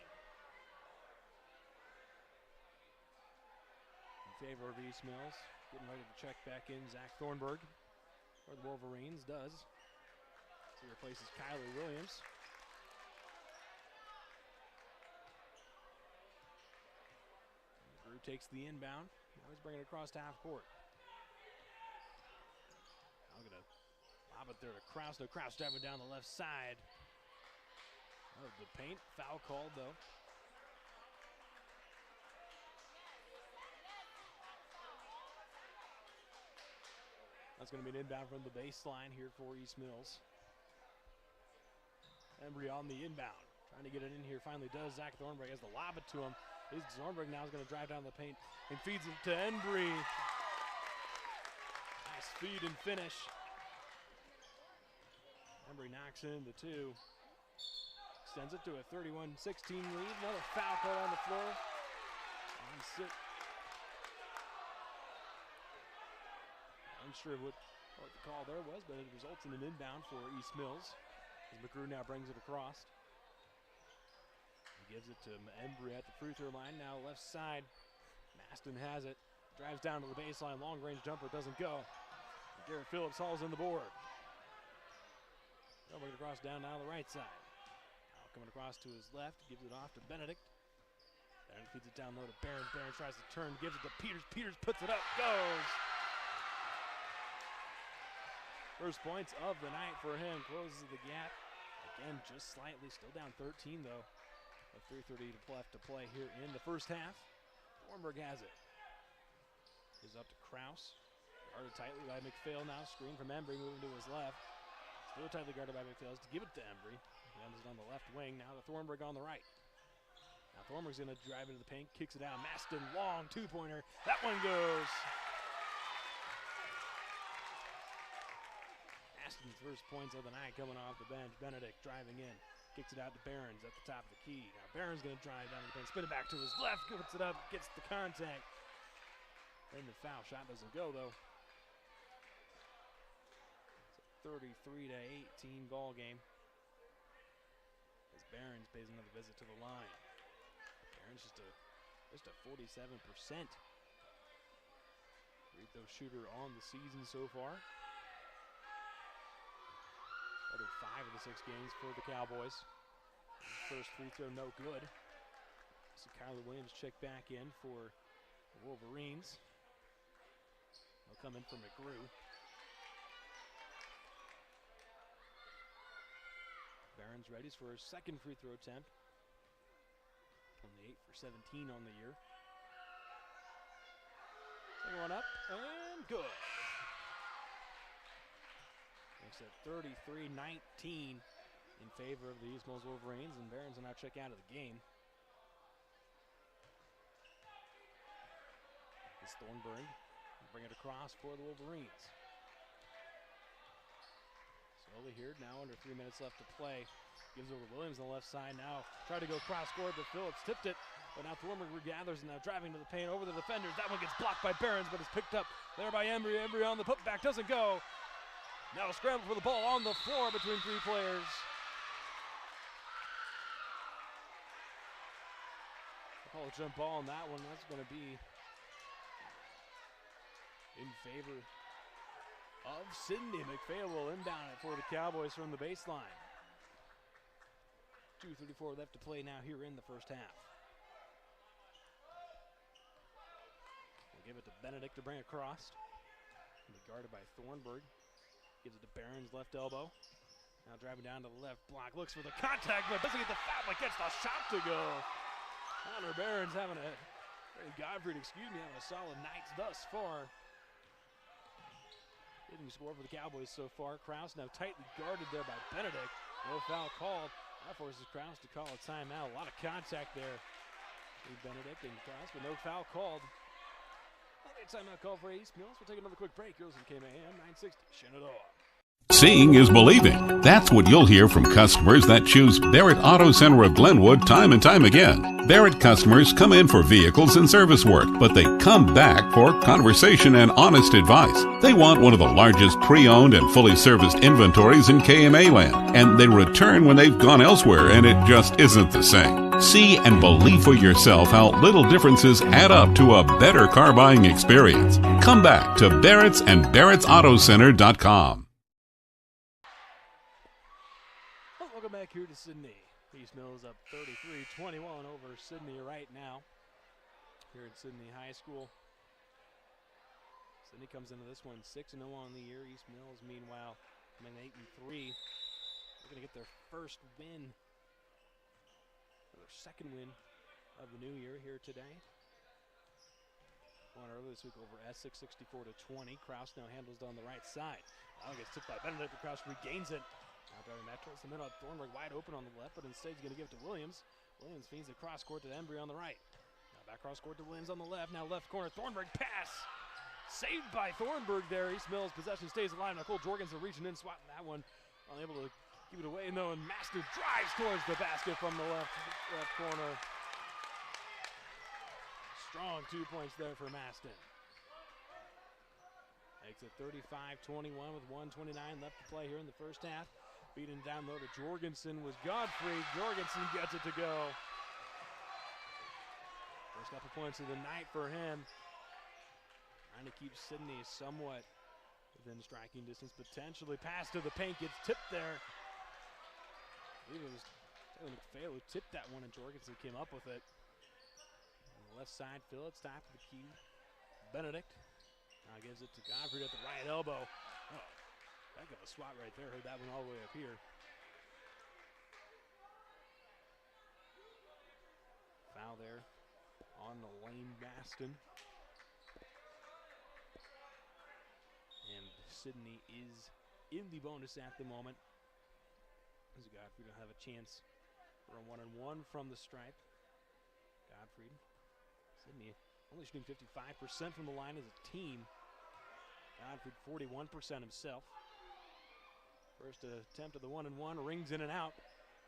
In favor of East Mills. Getting ready to check back in Zach Thornburg for the Wolverines. Does. He replaces Kyler Williams. Drew takes the inbound. Now he's bringing it across to half court. Now going to lob it there to Kraus. No, Kraus driving down the left side of the paint. Foul called though. That's going to be an inbound from the baseline here for East Mills. Embry on the inbound. Trying to get it in here. Finally does. Zach Thornburg has to lob it to him. Thornburg now is going to drive down the paint and feeds it to Embry. Nice feed and finish. Embry knocks it into two. Extends it to a 31-16 lead. Another foul call on the floor. On sit. Unsure what the call there was, but it results in an inbound for East Mills. As McGrew now brings it across. He gives it to Embry at the free throw line. Now left side. Maston has it. Drives down to the baseline. Long range jumper doesn't go. Garrett Phillips hauls in the board. They'll bring it across down now the right side. Now coming across to his left. Gives it off to Benedict. Benedict feeds it down low to Behrens. Behrens tries to turn. Gives it to Peters. Peters puts it up. Goes. First points of the night for him. Closes the gap. Again, just slightly. Still down 13, though. With 3:30 left to play here in the first half. Thornburg has it. Is up to Kraus. Guarded tightly by McPhail now. Screen from Embry moving to his left. Still tightly guarded by McPhail. To give it to Embry. He ends it on the left wing. Now to Thornburg on the right. Now Thornburg's going to drive into the paint. Kicks it out. Maston long two-pointer. That one goes. Maston's first points of the night coming off the bench. Benedict driving in. Kicks it out to Behrens at the top of the key. Now Behrens going to drive down the paint. Spin it back to his left. Puts it up. Gets the contact. Then the foul shot doesn't go, though. It's a 33-18 ball game. As Behrens pays another visit to the line. Behrens just a 47% free throw shooter on the season so far. Started 5 of the 6 games for the Cowboys. First free throw no good. So Kyler Williams check back in for the Wolverines. They'll come in for McGrew. Behrens readies for his second free throw attempt. Only 8 for 17 on the year. Second one up and good. Makes it 33-19. in favor of the East Mills Wolverines, and Barons will now check out of the game. It's Thornburg. Bring it across for the Wolverines. Slowly here, now under 3 minutes left to play. Gives over to Williams on the left side now. Tried to go cross court, but Phillips tipped it. But now Thornburg regathers and now driving to the paint over the defenders. That one gets blocked by Barons, but it's picked up there by Embry. Embry on the putback, doesn't go. Now a scramble for the ball on the floor between three players. Call a jump ball on that one. That's going to be in favor of Sidney. McPhail will inbound it for the Cowboys from the baseline. 2:34 left to play now here in the first half. We'll give it to Benedict to bring across. Be guarded by Thornburg. Gives it to Barron's left elbow. Now driving down to the left block. Looks for the contact, but doesn't get the foul, but gets the shot to go. Connor Barron's having a, Godfrey, having a solid night thus far. Didn't score for the Cowboys so far. Krause now tightly guarded there by Benedict. No foul called. That forces Krause to call a timeout. A lot of contact there with Benedict and Krause, but no foul called. Timeout call for East Mills. We'll take another quick break. Girls in KMAM 960 Shenandoah. Seeing is believing. That's what you'll hear from customers that choose Barrett Auto Center of Glenwood time and time again. Barrett customers come in for vehicles and service work, but they come back for conversation and honest advice. They want one of the largest pre-owned and fully serviced inventories in KMA land, and they return when they've gone elsewhere and it just isn't the same. See and believe for yourself how little differences add up to a better car buying experience. Come back to Barrett's and Barrett'sAutoCenter.com. Welcome back here to Sidney. East Mills up 33-21 over Sidney right now here at Sidney High School. Sidney comes into this one 6-0 on the year. East Mills, meanwhile, coming 8-3. They're going to get their first win, or their second win of the new year here today. Won earlier this week over Essex 64-20. Krause now handles down the right side. Now gets tipped by Benedict, but Krause regains it. Now driving back towards the middle, Thornburg wide open on the left, but instead he's going to give it to Williams. Williams feeds the cross court to Embry on the right. Now back cross court to Williams on the left. Now left corner, Thornburg pass. Saved by Thornburg there. East Mills possession stays alive. Now Cole Jorgensen reaching in, swatting that one. Unable to keep it away, though, and Master drives towards the basket from the left corner. Strong 2 points there for Maston. Makes it 35-21 with 1:29 left to play here in the first half. Beating down low to Jorgensen was Godfrey. Jorgensen gets it to go. First couple points of the night for him. Trying to keep Sidney somewhat within striking distance. Potentially pass to the paint, gets tipped there. I believe it was Taylor McPhail who tipped that one, and Jorgensen came up with it. On the left side, Phillips top of the key. Benedict now gives it to Godfrey at the right elbow. Oh. Heck of a swat right there. Heard that one all the way up here. Foul there on the Lane Maston. And Sidney is in the bonus at the moment. As Godfrey will have a chance for a 1-on-1 from the stripe. Godfrey. Sidney only shooting 55% from the line as a team. Godfrey 41% himself. First attempt of the 1-on-1, rings in and out.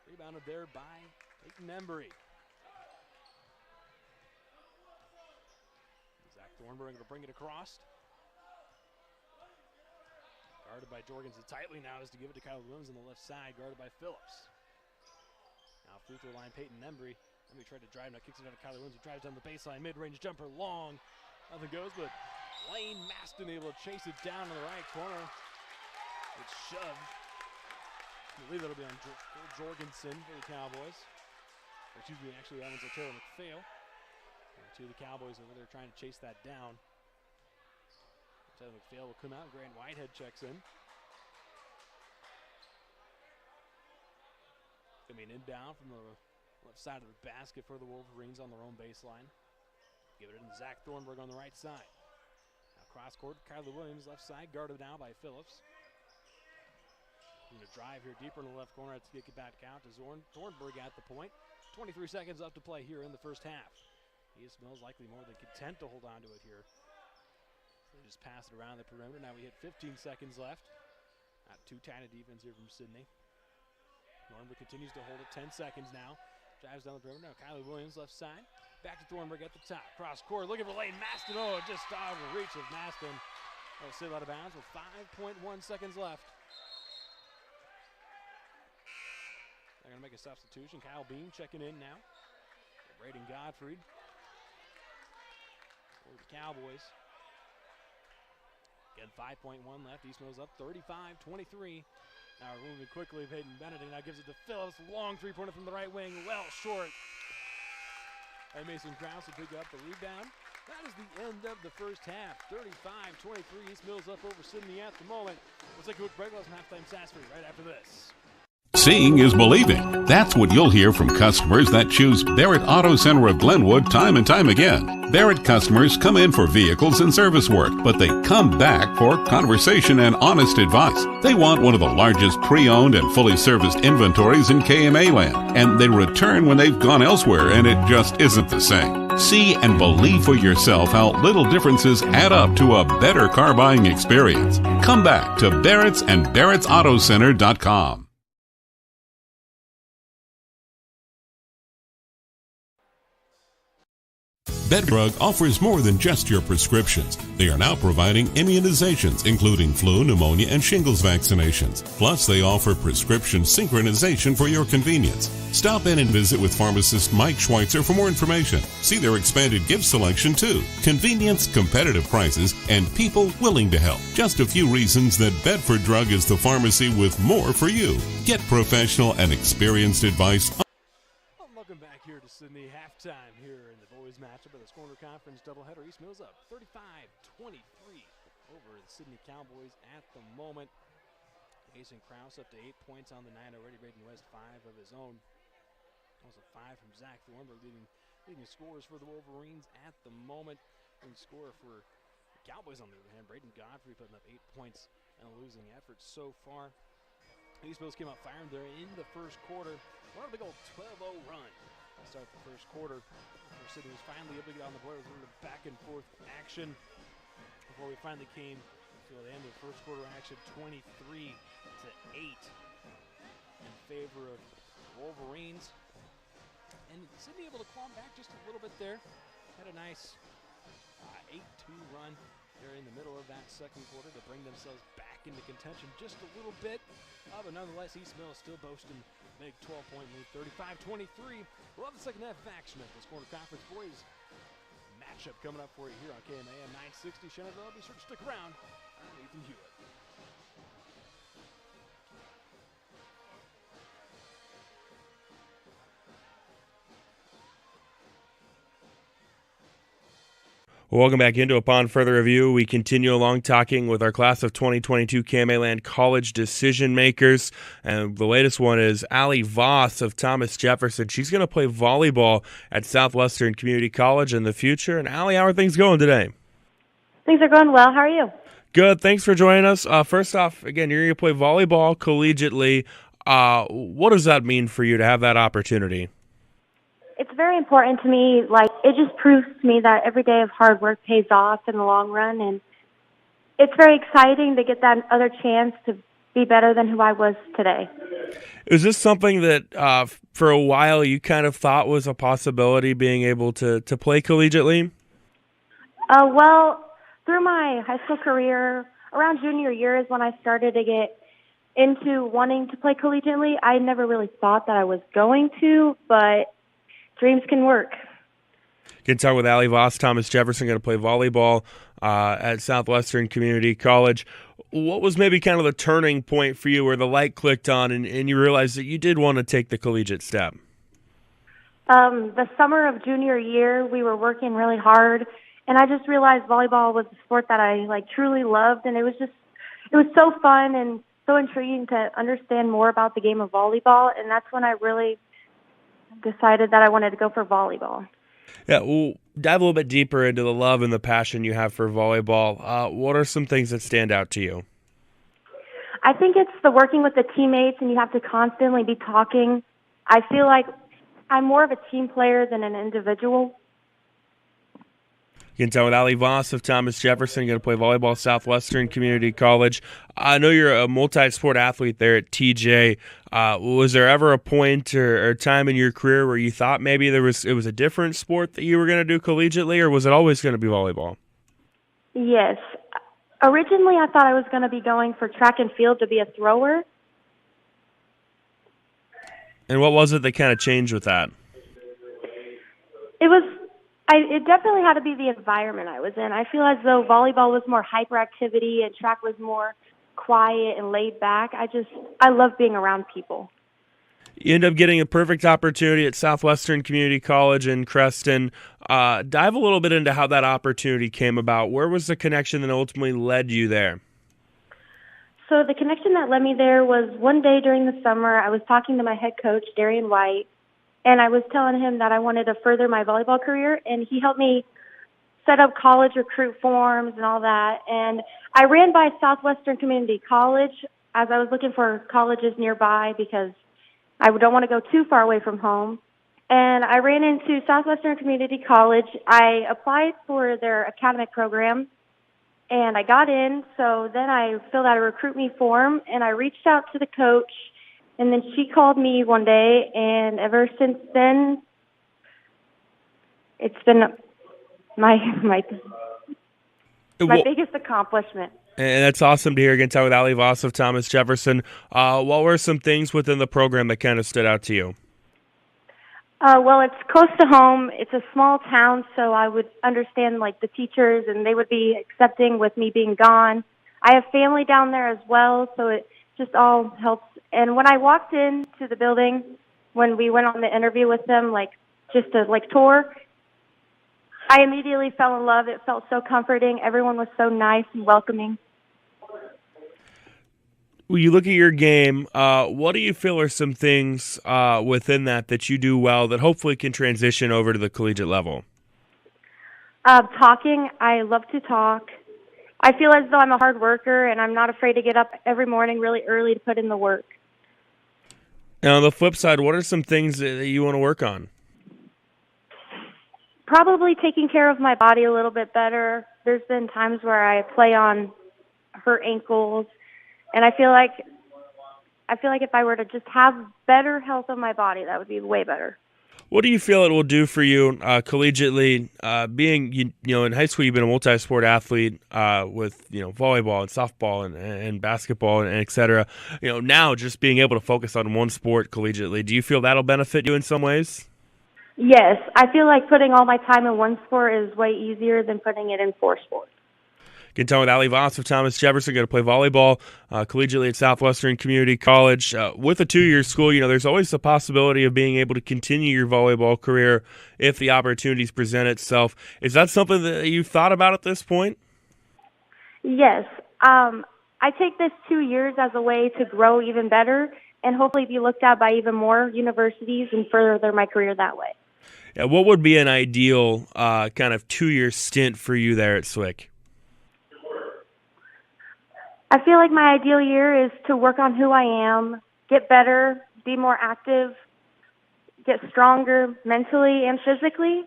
Rebounded there by Peyton Embry. Zach Thornburg to bring it across. Guarded by Jorgensen tightly now is to give it to Kyle Williams on the left side, guarded by Phillips. Now free throw line, Peyton Embry. Embry tried to drive, now kicks it out of Kyle Williams, who drives down the baseline, mid-range jumper long. Nothing goes, but Lane Maston able to chase it down in the right corner. It's shoved. I believe it'll be on Jorgensen for the Cowboys. Or excuse me, actually that one's a Taylor McPhail. Two of the Cowboys over there trying to chase that down. Taylor McPhail will come out. Grant Whitehead checks in. Gonna be an inbound from the left side of the basket for the Wolverines on their own baseline. Give it in to Zach Thornburg on the right side. Now cross court, Kyler Williams left side, guarded now by Phillips. Looking to drive here deeper in the left corner. Let's get it back out to Thornburg at the point. 23 seconds left to play here in the first half. East Mills likely more than content to hold on to it here. So they just pass it around the perimeter. Now we hit 15 seconds left. Not too tight a defense here from Sidney. Thornburg continues to hold it. 10 seconds now. Drives down the perimeter. Now Kylie Williams left side. Back to Thornburg at the top. Cross court. Looking for lane. Maston. Oh, just out of the reach of Maston. That'll sail out of bounds with 5.1 seconds left. They're going to make a substitution. Kyle Beam checking in now. Braden Godfrey. For the Cowboys. Again, 5.1 left. East Mills up 35-23. Now moving quickly, Peyton Benedict now gives it to Phillips. Long three-pointer from the right wing. Well short. And Mason Krause will pick up the rebound. That is the end of the first half. 35-23. East Mills up over Sidney at the moment. We'll take a quick break. We'll have some halftime stats for you right after this. Seeing is believing. That's what you'll hear from customers that choose Barrett Auto Center of Glenwood time and time again. Barrett customers come in for vehicles and service work, but they come back for conversation and honest advice. They want one of the largest pre-owned and fully serviced inventories in KMA land, and they return when they've gone elsewhere and it just isn't the same. See and believe for yourself how little differences add up to a better car buying experience. Come back to Barrett's and Barrett'sAutoCenter.com. Bedrug offers more than just your prescriptions. They are now providing immunizations, including flu, pneumonia, and shingles vaccinations. Plus, they offer prescription synchronization for your convenience. Stop in and visit with pharmacist Mike Schweitzer for more information. See their expanded gift selection, too. Convenience, competitive prices, and people willing to help. Just a few reasons that Bedford Drug is the pharmacy with more for you. Get professional and experienced advice. Welcome back here to Sidney. Halftime here in the boys matchup of this corner conference doubleheader. East Mills up 35-23 over the Sidney Cowboys at the moment. Mason Krause up to 8 points on the night already. Braden West 5 of his own. Also 5 from Zach Thornburg leading scores for the Wolverines at the moment. Leading scorer for the Cowboys on the other hand, Braden Godfrey putting up 8 points in a losing effort so far. East Mills came out firing there in the first quarter. One big old 12-0 run to start the first quarter. Where Sidney was finally able to get on the board. It was a little back and forth action before we finally came to the end of the first quarter action. 23-8 in favor of Wolverines. And Sidney able to claw back just a little bit there. Had a nice 8-2 run there in the middle of that second quarter to bring themselves back into contention just a little bit. But nonetheless, East Mills still boasting big 12-point lead, 35-23. We'll have the second half of action at this corner conference boys matchup coming up for you here on KMA at 960. Shenandoah, be sure to stick around. I'm Nathan Hewitt. Welcome back into Upon Further Review. We continue along talking with our class of 2022 KMA Land College decision makers. And the latest one is Allie Voss of Thomas Jefferson. She's going to play volleyball at Southwestern Community College in the future. And Allie, how are things going today? Things are going well. How are you? Good. Thanks for joining us. First off, again, you're going to play volleyball collegiately. What does that mean for you to have that opportunity? It's very important to me. Like, it just proves to me that every day of hard work pays off in the long run, and it's very exciting to get that other chance to be better than who I was today. Is this something that for a while you kind of thought was a possibility, being able to play collegiately? Well, through my high school career, around junior year is when I started to get into wanting to play collegiately. I never really thought that I was going to, but dreams can work. Can talk with Allie Voss. Thomas Jefferson going to play volleyball at Southwestern Community College. What was maybe kind of the turning point for you where the light clicked on and you realized that you did want to take the collegiate step? The summer of junior year, we were working really hard, and I just realized volleyball was a sport that I truly loved, and it was so fun and so intriguing to understand more about the game of volleyball, and that's when I really decided that I wanted to go for volleyball. Yeah, we'll dive a little bit deeper into the love and the passion you have for volleyball. What are some things that stand out to you? I think it's the working with the teammates, and you have to constantly be talking. I feel like I'm more of a team player than an individual. You can tell with Ali Voss of Thomas Jefferson, you're going to play volleyball at Southwestern Community College. I know you're a multi-sport athlete there at TJ. Was there ever a point or time in your career where you thought maybe it was a different sport that you were going to do collegiately, or was it always going to be volleyball? Yes. Originally, I thought I was going to be going for track and field to be a thrower. And what was it that kind of changed with that? It definitely had to be the environment I was in. I feel as though volleyball was more hyperactivity and track was more quiet and laid back. I love being around people. You end up getting a perfect opportunity at Southwestern Community College in Creston. Dive a little bit into how that opportunity came about. Where was the connection that ultimately led you there? So the connection that led me there was one day during the summer. I was talking to my head coach, Darian White, and I was telling him that I wanted to further my volleyball career, and he helped me set up college recruit forms and all that. And I ran by Southwestern Community College as I was looking for colleges nearby because I don't want to go too far away from home. And I ran into Southwestern Community College. I applied for their academic program, and I got in. So then I filled out a recruit me form, and I reached out to the coach. And then she called me one day, and ever since then, it's been my biggest accomplishment. And that's awesome to hear. Again, with Ali Voss of Thomas Jefferson. What were some things within the program that kind of stood out to you? Well, it's close to home. It's a small town, so I would understand like the teachers, and they would be accepting with me being gone. I have family down there as well, so it just all helps. And when I walked into the building, when we went on the interview with them, tour, I immediately fell in love. It felt so comforting. Everyone was so nice and welcoming. When you look at your game, what do you feel are some things within that you do well that hopefully can transition over to the collegiate level? Talking. I love to talk. I feel as though I'm a hard worker, and I'm not afraid to get up every morning really early to put in the work. Now, on the flip side, what are some things that you want to work on? Probably taking care of my body a little bit better. There's been times where I play on hurt ankles, and I feel like if I were to just have better health of my body, that would be way better. What do you feel it will do for you collegiately? Being in high school, you've been a multi-sport athlete with volleyball and softball and basketball and et cetera. Now just being able to focus on one sport collegiately, do you feel that'll benefit you in some ways? Yes, I feel like putting all my time in one sport is way easier than putting it in 4 sports. Get with Ali Voss of Thomas Jefferson, going to play volleyball collegiately at Southwestern Community College. With a 2-year school, there's always the possibility of being able to continue your volleyball career if the opportunities present itself. Is that something that you've thought about at this point? Yes. I take this 2 years as a way to grow even better and hopefully be looked at by even more universities and further my career that way. Yeah, what would be an ideal kind of 2-year stint for you there at SWIC? I feel like my ideal year is to work on who I am, get better, be more active, get stronger mentally and physically.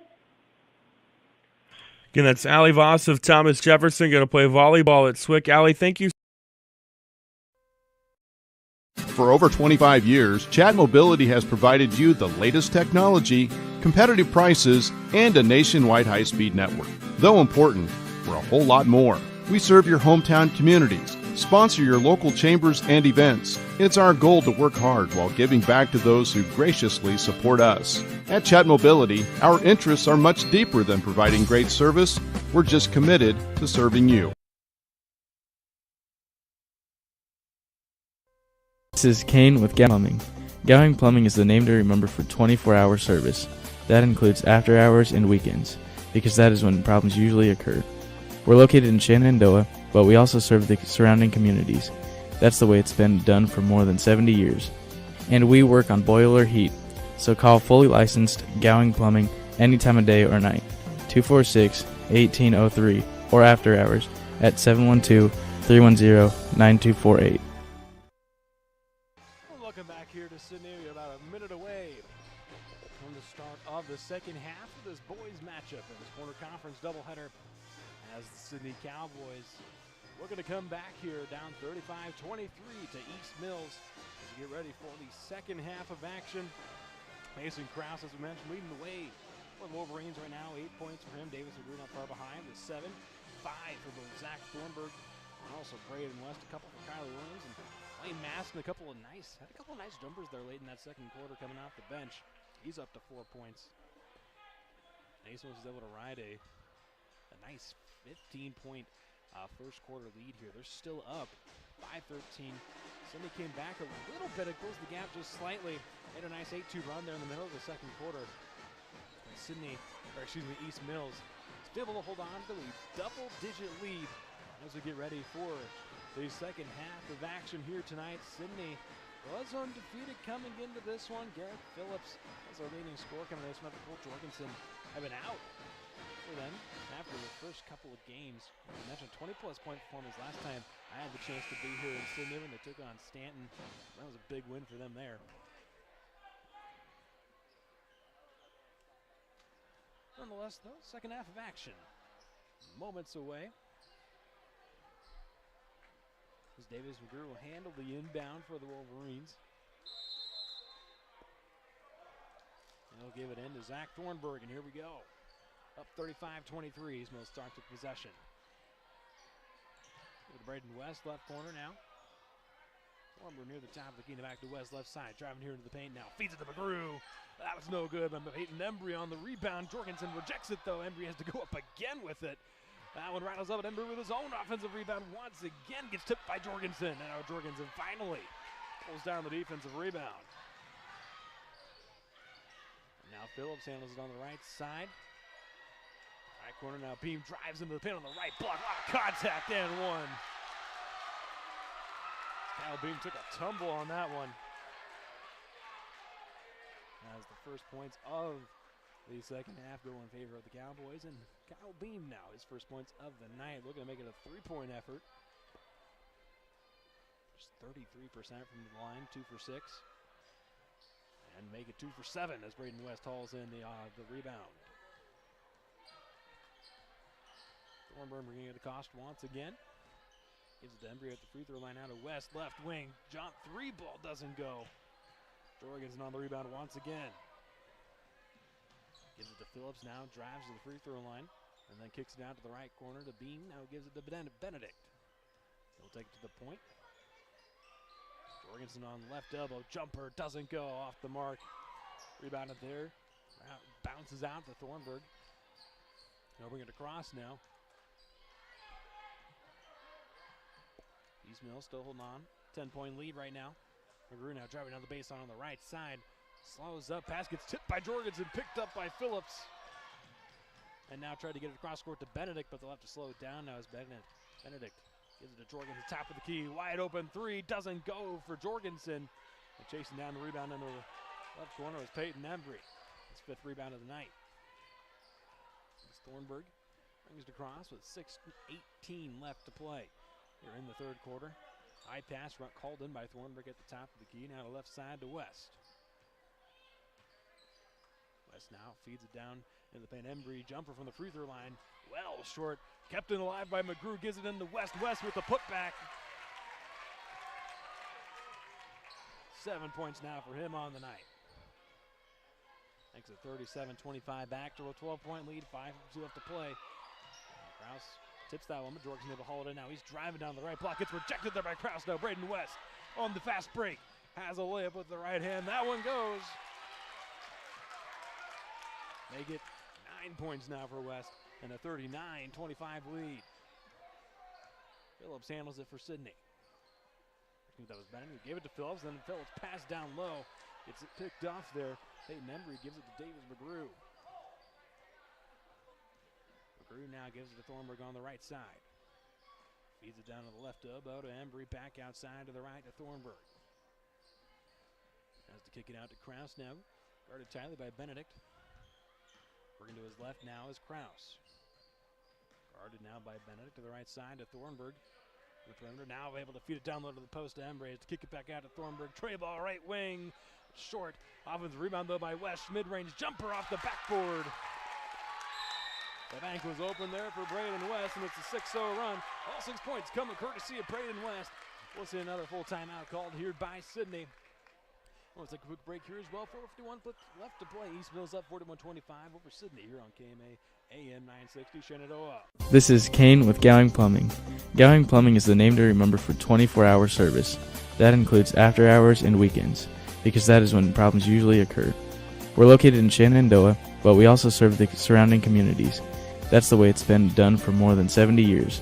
Again, that's Ali Voss of Thomas Jefferson, going to play volleyball at SWIC. Ali, thank you. For over 25 years, Chat Mobility has provided you the latest technology, competitive prices, and a nationwide high-speed network. Though important, we're a whole lot more. We serve your hometown communities, sponsor your local chambers and events. It's our goal to work hard while giving back to those who graciously support us. At Chat Mobility, our interests are much deeper than providing great service. We're just committed to serving you. This is Kane with Gowing Plumbing. Gowing Plumbing is the name to remember for 24-hour service. That includes after hours and weekends, because that is when problems usually occur. We're located in Shenandoah, but we also serve the surrounding communities. That's the way it's been done for more than 70 years. And we work on boiler heat, so call fully licensed Gowing Plumbing any time of day or night, 246-1803, or after hours at 712-310-9248. start of the second half of this boys matchup in this corner conference doubleheader as the Sidney Cowboys looking to come back here down 35-23 to East Mills as we get ready for the second half of action. Mason Krause, as we mentioned, leading the way for the Wolverines right now. 8 points for him. Davis McGrew not far behind with 7. 5 for both Zach Thornburg and also Braden West. A couple for Kyler Williams and Lane Maston. Had a couple of nice jumpers there late in that second quarter coming off the bench. He's up to 4 points. Mason was able to ride a nice 15-point first quarter lead here. They're still up by 13. Sidney came back a little bit. It closed the gap just slightly. Made a nice 8-2 run there in the middle of the second quarter. And East Mills is able to hold on to the lead. Double-digit lead as we get ready for the second half of action here tonight. Sidney was undefeated coming into this one. Garrett Phillips was our leading scorer coming into this one after Cole Jorgensen had been out for them after the first couple of games. I mentioned 20-plus point performance last time I had the chance to be here in Sidney when they took on Stanton. That was a big win for them there. Nonetheless, though, second half of action. Moments away. As Davis McGrew will handle the inbound for the Wolverines. And he'll give it in to Zach Thornburg, and here we go. Up 35-23, East Mills starts with possession. With Braden West, left corner now. Thornburg near the top of the key, back to West, left side, driving here into the paint now. Feeds it to McGrew. That was no good, but Peyton Embry on the rebound. Jorgensen rejects it, though. Embry has to go up again with it. That one rattles up at Embry with his own offensive rebound once again. Gets tipped by Jorgensen. And now Jorgensen finally pulls down the defensive rebound. And now Phillips handles it on the right side. Right corner now. Beam drives into the pin on the right block. A lot of contact and one. Kyle Beam took a tumble on that one. As the first points of the second half go in favor of the Cowboys. And Kyle Beam now, his first points of the night. Looking to make it a 3-point effort. Just 33% from the line, 2 for 6. And make it 2 for 7 as Braden West hauls in the rebound. Thornburg bringing it to cost once again. Gives it to Embry at the free throw line out of West. Left wing. Jump 3 ball doesn't go. Jorgensen on the rebound once again. Gives it to Phillips now. Drives to the free throw line. And then kicks it out to the right corner to Beam. Now gives it to Benedict. He'll take it to the point. Jorgensen on left elbow. Jumper doesn't go off the mark. Rebounded there. Bounces out to Thornburg. They'll bring it across now. East Mills still holding on. 10-point lead right now. McGrew now driving down the baseline on the right side. Slows up. Pass gets tipped by Jorgensen. Picked up by Phillips. And now tried to get it across court to Benedict, but they'll have to slow it down now as Benedict gives it to Jorgensen. Top of the key. Wide open 3. Doesn't go for Jorgensen. And chasing down the rebound into the left corner is Peyton Embry. His 5th rebound of the night. As Thornburg brings it across with 6:18 left to play. Here in the third quarter. High pass called in by Thornburg at the top of the key. Now to left side to West. West now feeds it down in the paint. Embry jumper from the free throw line. Well short. Kept it alive by McGrew. Gives it into West. West with the putback. 7 points now for him on the night. Makes it 37-25 back to a 12-point lead. 5:02 left to play. Krause tips that one, but Jorgensen able to haul it in now. He's driving down the right block. Gets rejected there by Krause. Now Braden West on the fast break. Has a layup with the right hand. That one goes. They get 9 points now for West and a 39-25 lead. Phillips handles it for Sidney. I think that was Benedict. He gave it to Phillips, then Phillips passed down low. Gets it picked off there. Peyton Embry gives it to Davis McGrew. McGrew now gives it to Thornburg on the right side. Feeds it down to the left elbow to Embry, back outside to the right to Thornburg. Has to kick it out to Krause now. Guarded tightly by Benedict. Working to his left now is Krause. Guarded now by Benedict to the right side to Thornburg. The perimeter now able to feed it down low to the post to Embry. Has to kick it back out to Thornburg. Tray ball right wing. short. Offensive rebound, though, by West. Mid-range jumper off the backboard. The bank was open there for Braden West, and it's a 6-0 run. All 6 points coming courtesy of Braden West. We'll see another full timeout called here by Sidney. We'll take a quick break here as well. 4:51 left to play. East Mills up 41-25 over Sidney here on KMA AM 960 Shenandoah. This is Kane with Gowing Plumbing. Gowing Plumbing is the name to remember for 24-hour service. That includes after hours and weekends, because that is when problems usually occur. We're located in Shenandoah, but we also serve the surrounding communities. That's the way it's been done for more than 70 years.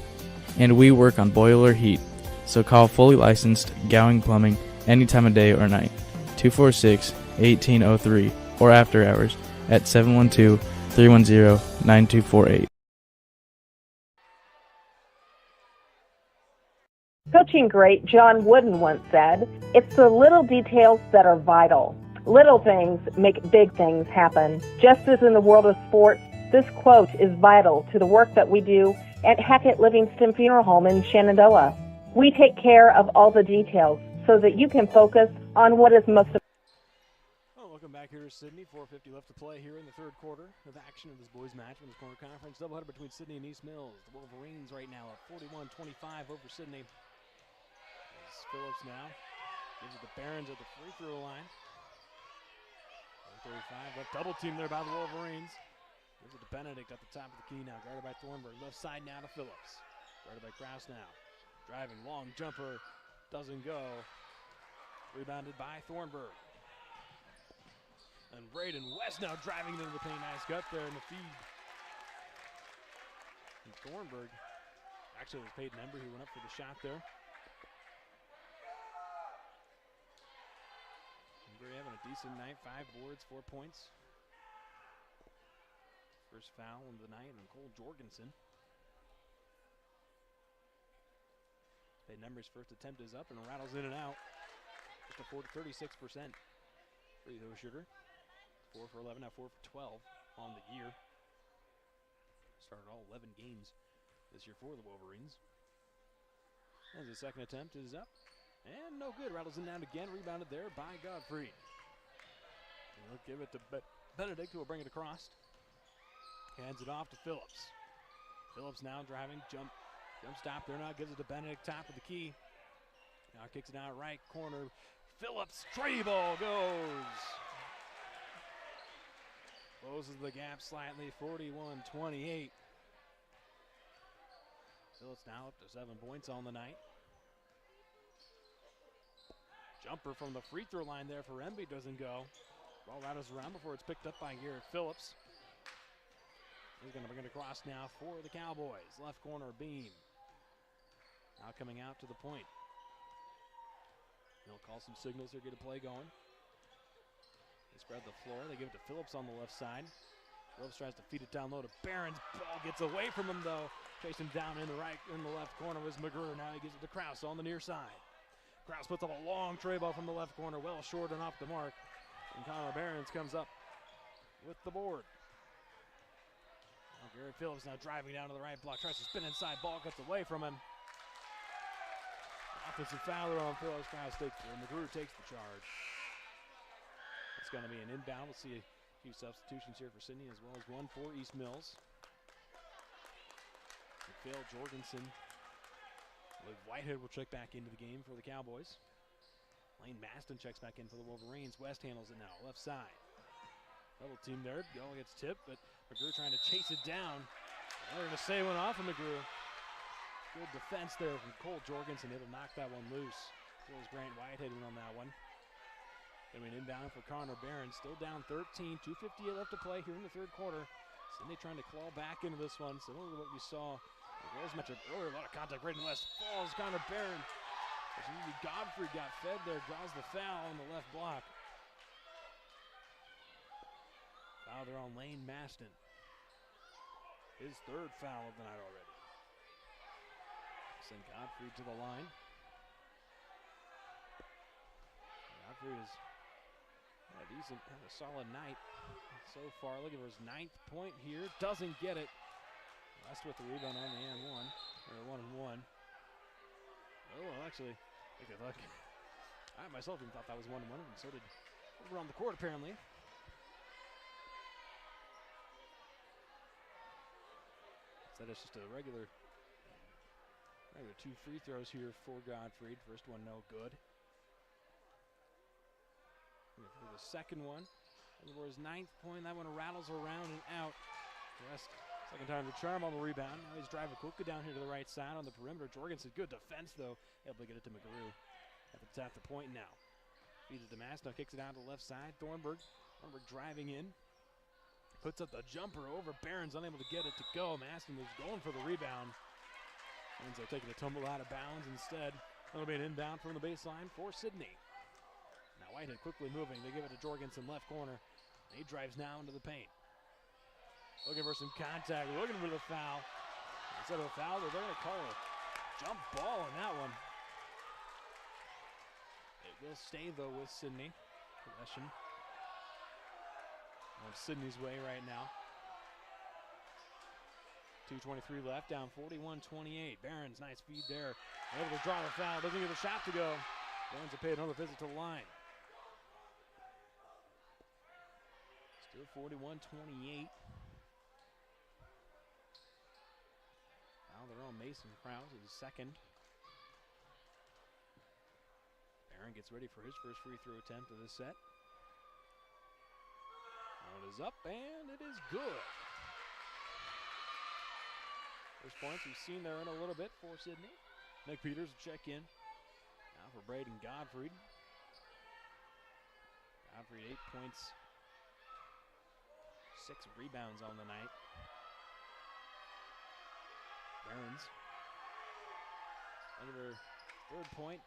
And we work on boiler heat, so call fully licensed Gowing Plumbing any time of day or night. 246-1803 or after hours at 712-310-9248. Coaching great John Wooden once said, "It's the little details that are vital. Little things make big things happen." Just as in the world of sports, this quote is vital to the work that we do at Hackett Livingston Funeral Home in Shenandoah. We take care of all the details so that you can focus on what is most important. Welcome back here to Sidney. 4:50 left to play here in the third quarter of action of this boys match from this corner conference. Doubleheader between Sidney and East Mills. The Wolverines right now at 41-25 over Sidney. As Phillips now gives it to Barons at the free throw line. 35 left double team there by the Wolverines. Gives it to Benedict at the top of the key now. Guarded by Thornburg. Left side now to Phillips. Guarded by Kraus now. Driving long jumper. Doesn't go. Rebounded by Thornburg. And Braden West now driving into the paint. Nice cut there in the feed. And Thornburg actually was Peyton Ember who went up for the shot there. Ember having a decent night. 5 boards, 4 points. First foul of the night on Cole Jorgensen. Peyton Ember's first attempt is up and rattles in and out. Just a 36% free throw shooter. 4 for 11, now 4 for 12 on the year. Started all 11 games this year for the Wolverines. As the second attempt is up, and no good. Rattles in down again, rebounded there by Godfrey. And he'll give it to Benedict, who will bring it across. Hands it off to Phillips. Phillips now driving, jump stop there now, gives it to Benedict, top of the key. Now kicks it out right corner. Phillips, tray ball goes. Closes the gap slightly, 41-28. Phillips now up to 7 points on the night. Jumper from the free throw line there for Emby doesn't go. Ball rattles around before it's picked up by Garrett Phillips. He's going to bring it across now for the Cowboys. Left corner beam. Now coming out to the point. They'll call some signals here, get a play going. They spread the floor. They give it to Phillips on the left side. Phillips tries to feed it down low to Barons. Ball gets away from him though. Chasing down in the left corner was McGrew. Now he gives it to Kraus on the near side. Kraus puts up a long tray ball from the left corner, well short and off the mark. And Connor Barons comes up with the board. Now Gary Phillips now driving down to the right block. Tries to spin inside. Ball gets away from him. Offensive foul on Phillips. Kraus takes it. McGrew takes the charge. It's going to be an inbound. We'll see a few substitutions here for Sidney as well as one for East Mills. Phil Jorgensen with Whitehead will check back into the game for the Cowboys. Lane Maston checks back in for the Wolverines. West handles it now, left side. Double team there. Ball gets tipped, but McGrew trying to chase it down. They're going to say one off of McGrew. Good defense there from Cole Jorgensen. It'll knock that one loose. Feels Grant Whitehead in on that one. Going to be an inbound for Connor Barron. Still down 13. 2:58 left to play here in the third quarter. Sidney trying to claw back into this one. Similar to what we saw the girls matchup earlier. A lot of contact right in the west. Falls Connor Barron. Godfrey got fed there. Draws the foul on the left block. Foul there on Lane Maston. His third foul of the night already. Send Godfrey to the line. Godfrey has had a solid night so far. Looking for his 9th point here. Doesn't get it. West with the rebound on the and one. Or 1-and-1. Oh, well, actually, I myself even thought that was 1-and-1, and so did over on the court apparently. So that's just a regular 2 free throws here for Gottfried. First one no good. For the second one, and for his 9th point, that one rattles around and out. West, second time to charm on the rebound. Now he's driving quickly down here to the right side on the perimeter. Jorgensen, good defense though, able to get it to McGrew. At the point now. Feeds it to Mass, now kicks it out to the left side. Thornburg driving in. Puts up the jumper over Barron's, unable to get it to go. Maston was going for the rebound. Ends up taking a tumble out of bounds instead. That'll be an inbound from the baseline for Sidney. Now Whitehead quickly moving. They give it to Jorgensen, left corner. He drives now into the paint. Looking for some contact, looking for the foul. Instead of a foul, they're going to call a jump ball on that one. It will stay, though, with Sidney. Possession on Sidney's way right now. 2:23 left, down 41-28. Barron's, nice feed there. Able to draw the foul, doesn't get the shot to go. Barron's will pay another visit to the line. Still 41-28. Now their own Mason Krause is second. Barron gets ready for his first free throw attempt of this set. One is up, and it is good. First points we've seen there in a little bit for Sidney. Nick Peters will check in. Now for Braden Gottfried. Gottfried 8 points, 6 rebounds on the night. Barron's under fourth point,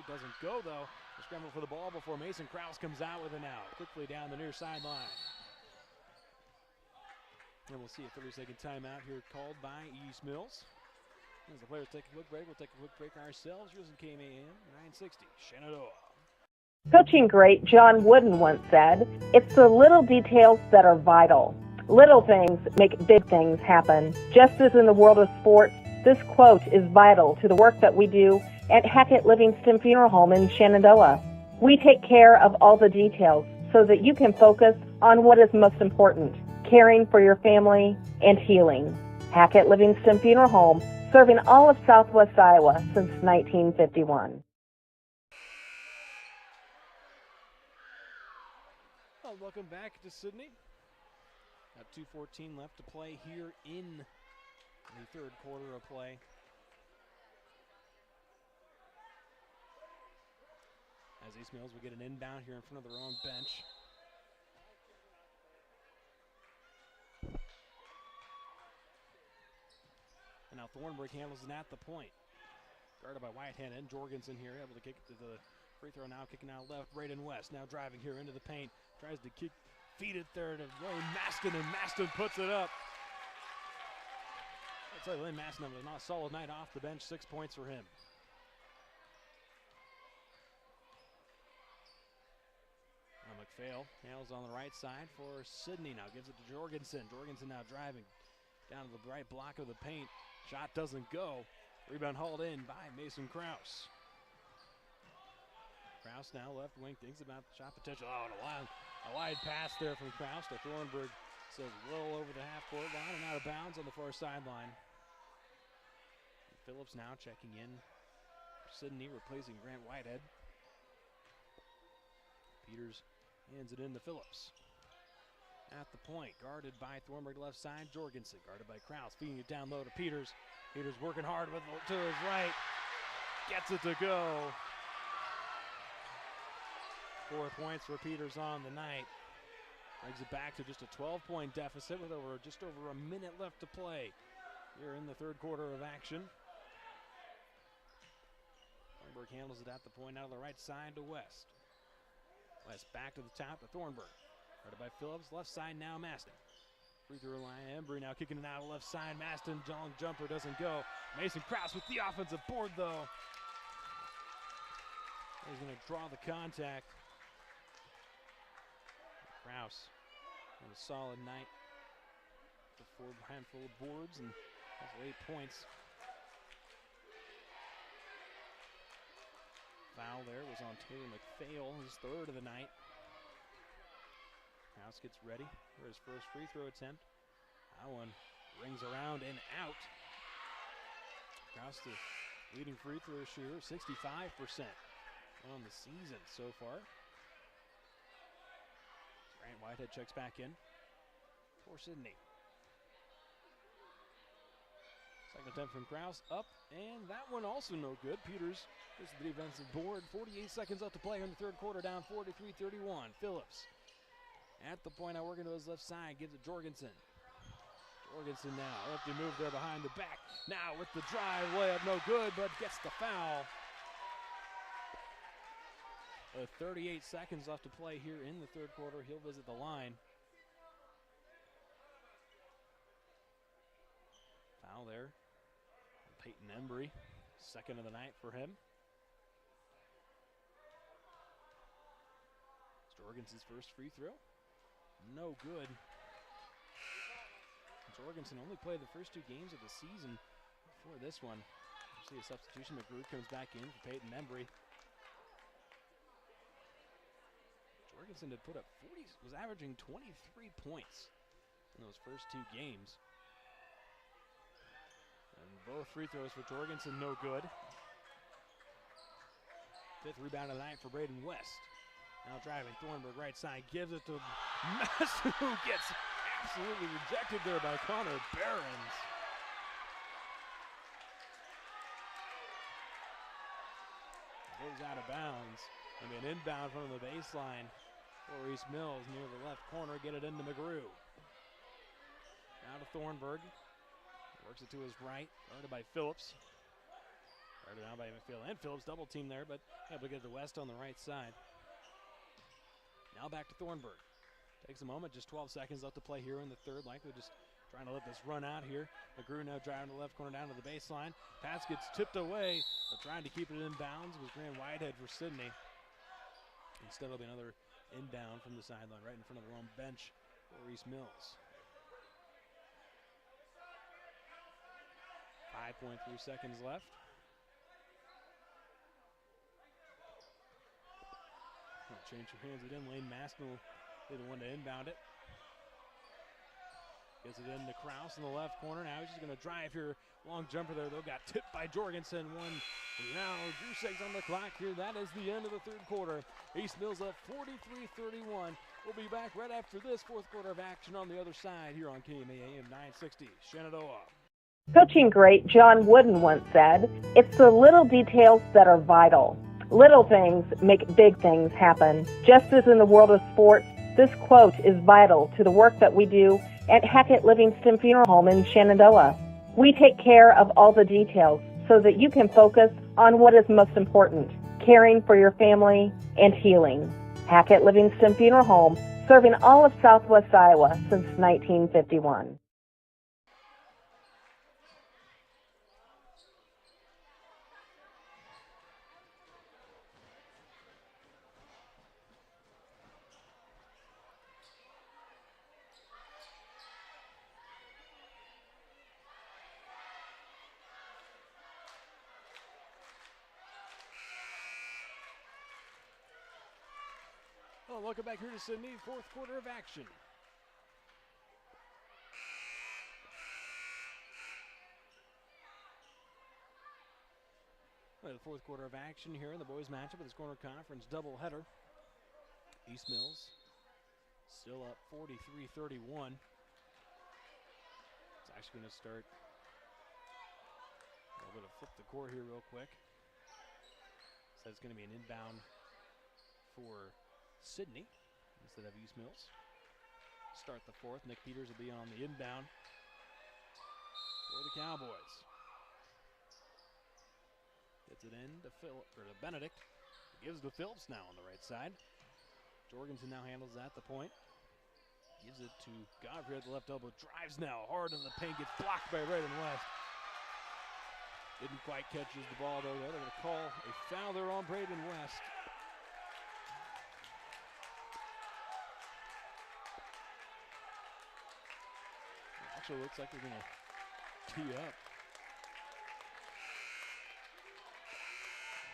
doesn't go though. The scramble for the ball before Mason Krause comes out with an out. Quickly down the near sideline. And we'll see a 30-second timeout here called by East Mills. As the players take a quick break, we'll take a quick break ourselves. Yours in KMAM 960, Shenandoah. Coaching great John Wooden once said, "It's the little details that are vital. Little things make big things happen." Just as in the world of sports, this quote is vital to the work that we do at Hackett Livingston Funeral Home in Shenandoah. We take care of all the details so that you can focus on what is most important, caring for your family and healing. Hackett Livingston Funeral Home, serving all of Southwest Iowa since 1951. Well, welcome back to Sidney. Got 2:14 left to play here in the third quarter of play. As East Mills will get an inbound here in front of their own bench. And now Thornburg handles it at the point. Guarded by Whitehead and Jorgensen here, able to kick it to the free throw now, kicking out left. Braden West now driving here into the paint. Tries to feed it there to Lane Maston, and Maston puts it up. I'll tell you, Lane Maston was not a solid night off the bench. 6 points for him. Now McPhail handles on the right side for Sidney. Now gives it to Jorgensen. Jorgensen now driving down to the right block of the paint. Shot doesn't go. Rebound hauled in by Mason Krause. Krause now left wing, thinks about shot potential. Oh, and a wide pass there from Krause to Thornburg. Says well over the half-court line and out of bounds on the far sideline. Phillips now checking in. Sidney replacing Grant Whitehead. Peters hands it in to Phillips. At the point, guarded by Thornburg left side. Jorgensen guarded by Krause, feeding it down low to Peters. Peters working hard to his right. Gets it to go. 4 points for Peters on the night. Brings it back to just a 12-point deficit with just over a minute left to play here in the third quarter of action. Thornburg handles it at the point out of the right side to West. West back to the top to Thornburg. Guarded by Phillips, left side now Maston. Free throw line, Embry now kicking it out left side. Maston, long jumper doesn't go. Mason Krause with the offensive board though. He's going to draw the contact. Krause had a solid night. A handful of boards and has 8 points. Foul there was on Taylor McPhail, his third of the night. Krause gets ready for his first free throw attempt. That one rings around and out. Krause, the leading free throw shooter, 65% on the season so far. Grant Whitehead checks back in for Sidney. Second attempt from Krause, up, and that one also no good. Peters gets the defensive board. 48 seconds left to play in the third quarter, down 43-31. Phillips at the point, now working to his left side, gives it Jorgensen. Jorgensen now, lefty move there behind the back. Now with the drive, layup no good, but gets the foul. 38 seconds left to play here in the third quarter. He'll visit the line. Foul there. Peyton Embry, second of the night for him. Jorgensen's first free throw. No good. Jorgensen only played the first two games of the season before this one. You see a substitution. McGrew comes back in for Peyton Embry. Jorgensen had put up was averaging 23 points in those first two games. And both free throws for Jorgensen, no good. Fifth rebound of the night for Braden West. Now driving, Thornburg right side, gives it to Messer, who gets absolutely rejected there by Connor Behrens. Goes out of bounds. I mean, inbound from the baseline for East Mills near the left corner. Get it into McGrew. Now to Thornburg. Works it to his right, guarded by Phillips. Guarded now by McPhail and Phillips, double team there, but able to get to West on the right side. Now back to Thornburg. Takes a moment, just 12 seconds left to play here in the third. Likely just trying to let this run out here. McGrew now driving to the left corner down to the baseline. Pass gets tipped away, but trying to keep it in bounds was Grant Whitehead for Sidney. Instead, it'll be another inbound from the sideline right in front of their own bench for East Mills. 5.3 seconds left. Change your hands it in. Lane Maston will be the one to inbound it. Gets it into Krause in the left corner. Now he's just going to drive here. Long jumper there, though. Got tipped by Jorgensen. One now. Drew seconds on the clock here. That is the end of the third quarter. East Mills up 43-31. We'll be back right after this fourth quarter of action on the other side here on KMA AM 960. Shenandoah. Coaching great John Wooden once said, "It's the little details that are vital. Little things make big things happen." Just as in the world of sports, this quote is vital to the work that we do at Hackett Livingston Funeral Home in Shenandoah. We take care of all the details so that you can focus on what is most important, caring for your family and healing. Hackett Livingston Funeral Home, serving all of Southwest Iowa since 1951. Well, welcome back here to Sidney, fourth quarter of action. Well, the fourth quarter of action here in the boys matchup of this corner conference doubleheader. East Mills still up 43-31. It's actually going to start a little bit of flip the court here real quick. So it's going to be an inbound for Sidney instead of East Mills. Start the fourth. Nick Peters will be on the inbound for the Cowboys. Gets it in to Benedict. Gives to Phillips now on the right side. Jorgensen now handles at the point. Gives it to Godfrey at the left elbow. Drives now hard in the paint. Gets blocked by Braden West. Didn't quite catches the ball though. They're going to call a foul there on Braden West. Actually looks like they're going to tee up.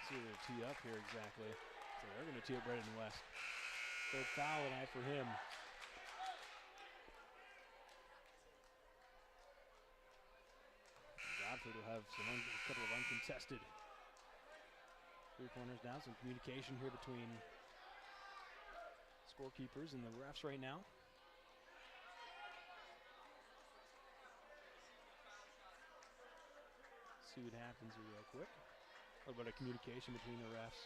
see where to tee up here exactly. So they're going to tee up Braden West. Third foul tonight for him. Godfrey will have a couple of uncontested three-pointers now. Some communication here between scorekeepers and the refs right now. See what happens here real quick. A little bit of communication between the refs.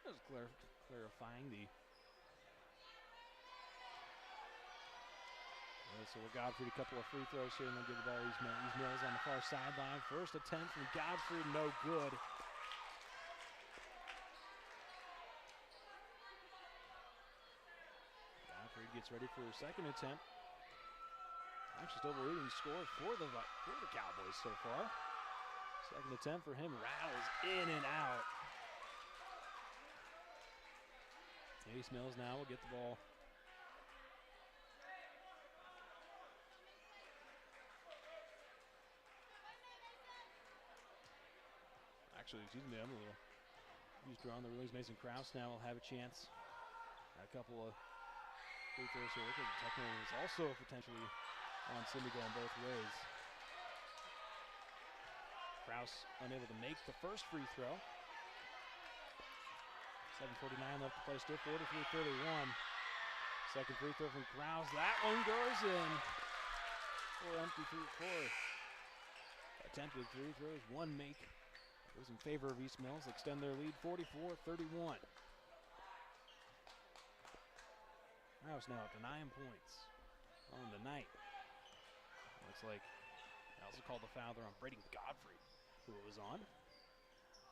Just clarifying the. So we're Godfrey a couple of free throws here, and they'll give the ball to East Mills on the far sideline. First attempt from Godfrey, no good. Godfrey gets ready for his second attempt. Actually, still the leading scorer for the Cowboys so far. Second attempt for him, rattles in and out. East Mills now will get the ball. Actually, excuse me, I'm a little used to on the release. Mason Krause now will have a chance. A couple of free throws here. Technically, is also potentially on Sidney going both ways. Krause unable to make the first free throw. 7:49 left to play, still 43-31. Second free throw from Krause. That one goes in. Four attempted free throws, one make. Goes in favor of East Mills. Extend their lead 44-31. Krause now up to 9 points on the night. Looks like they also called the foul there on Braden Godfrey, who it was on.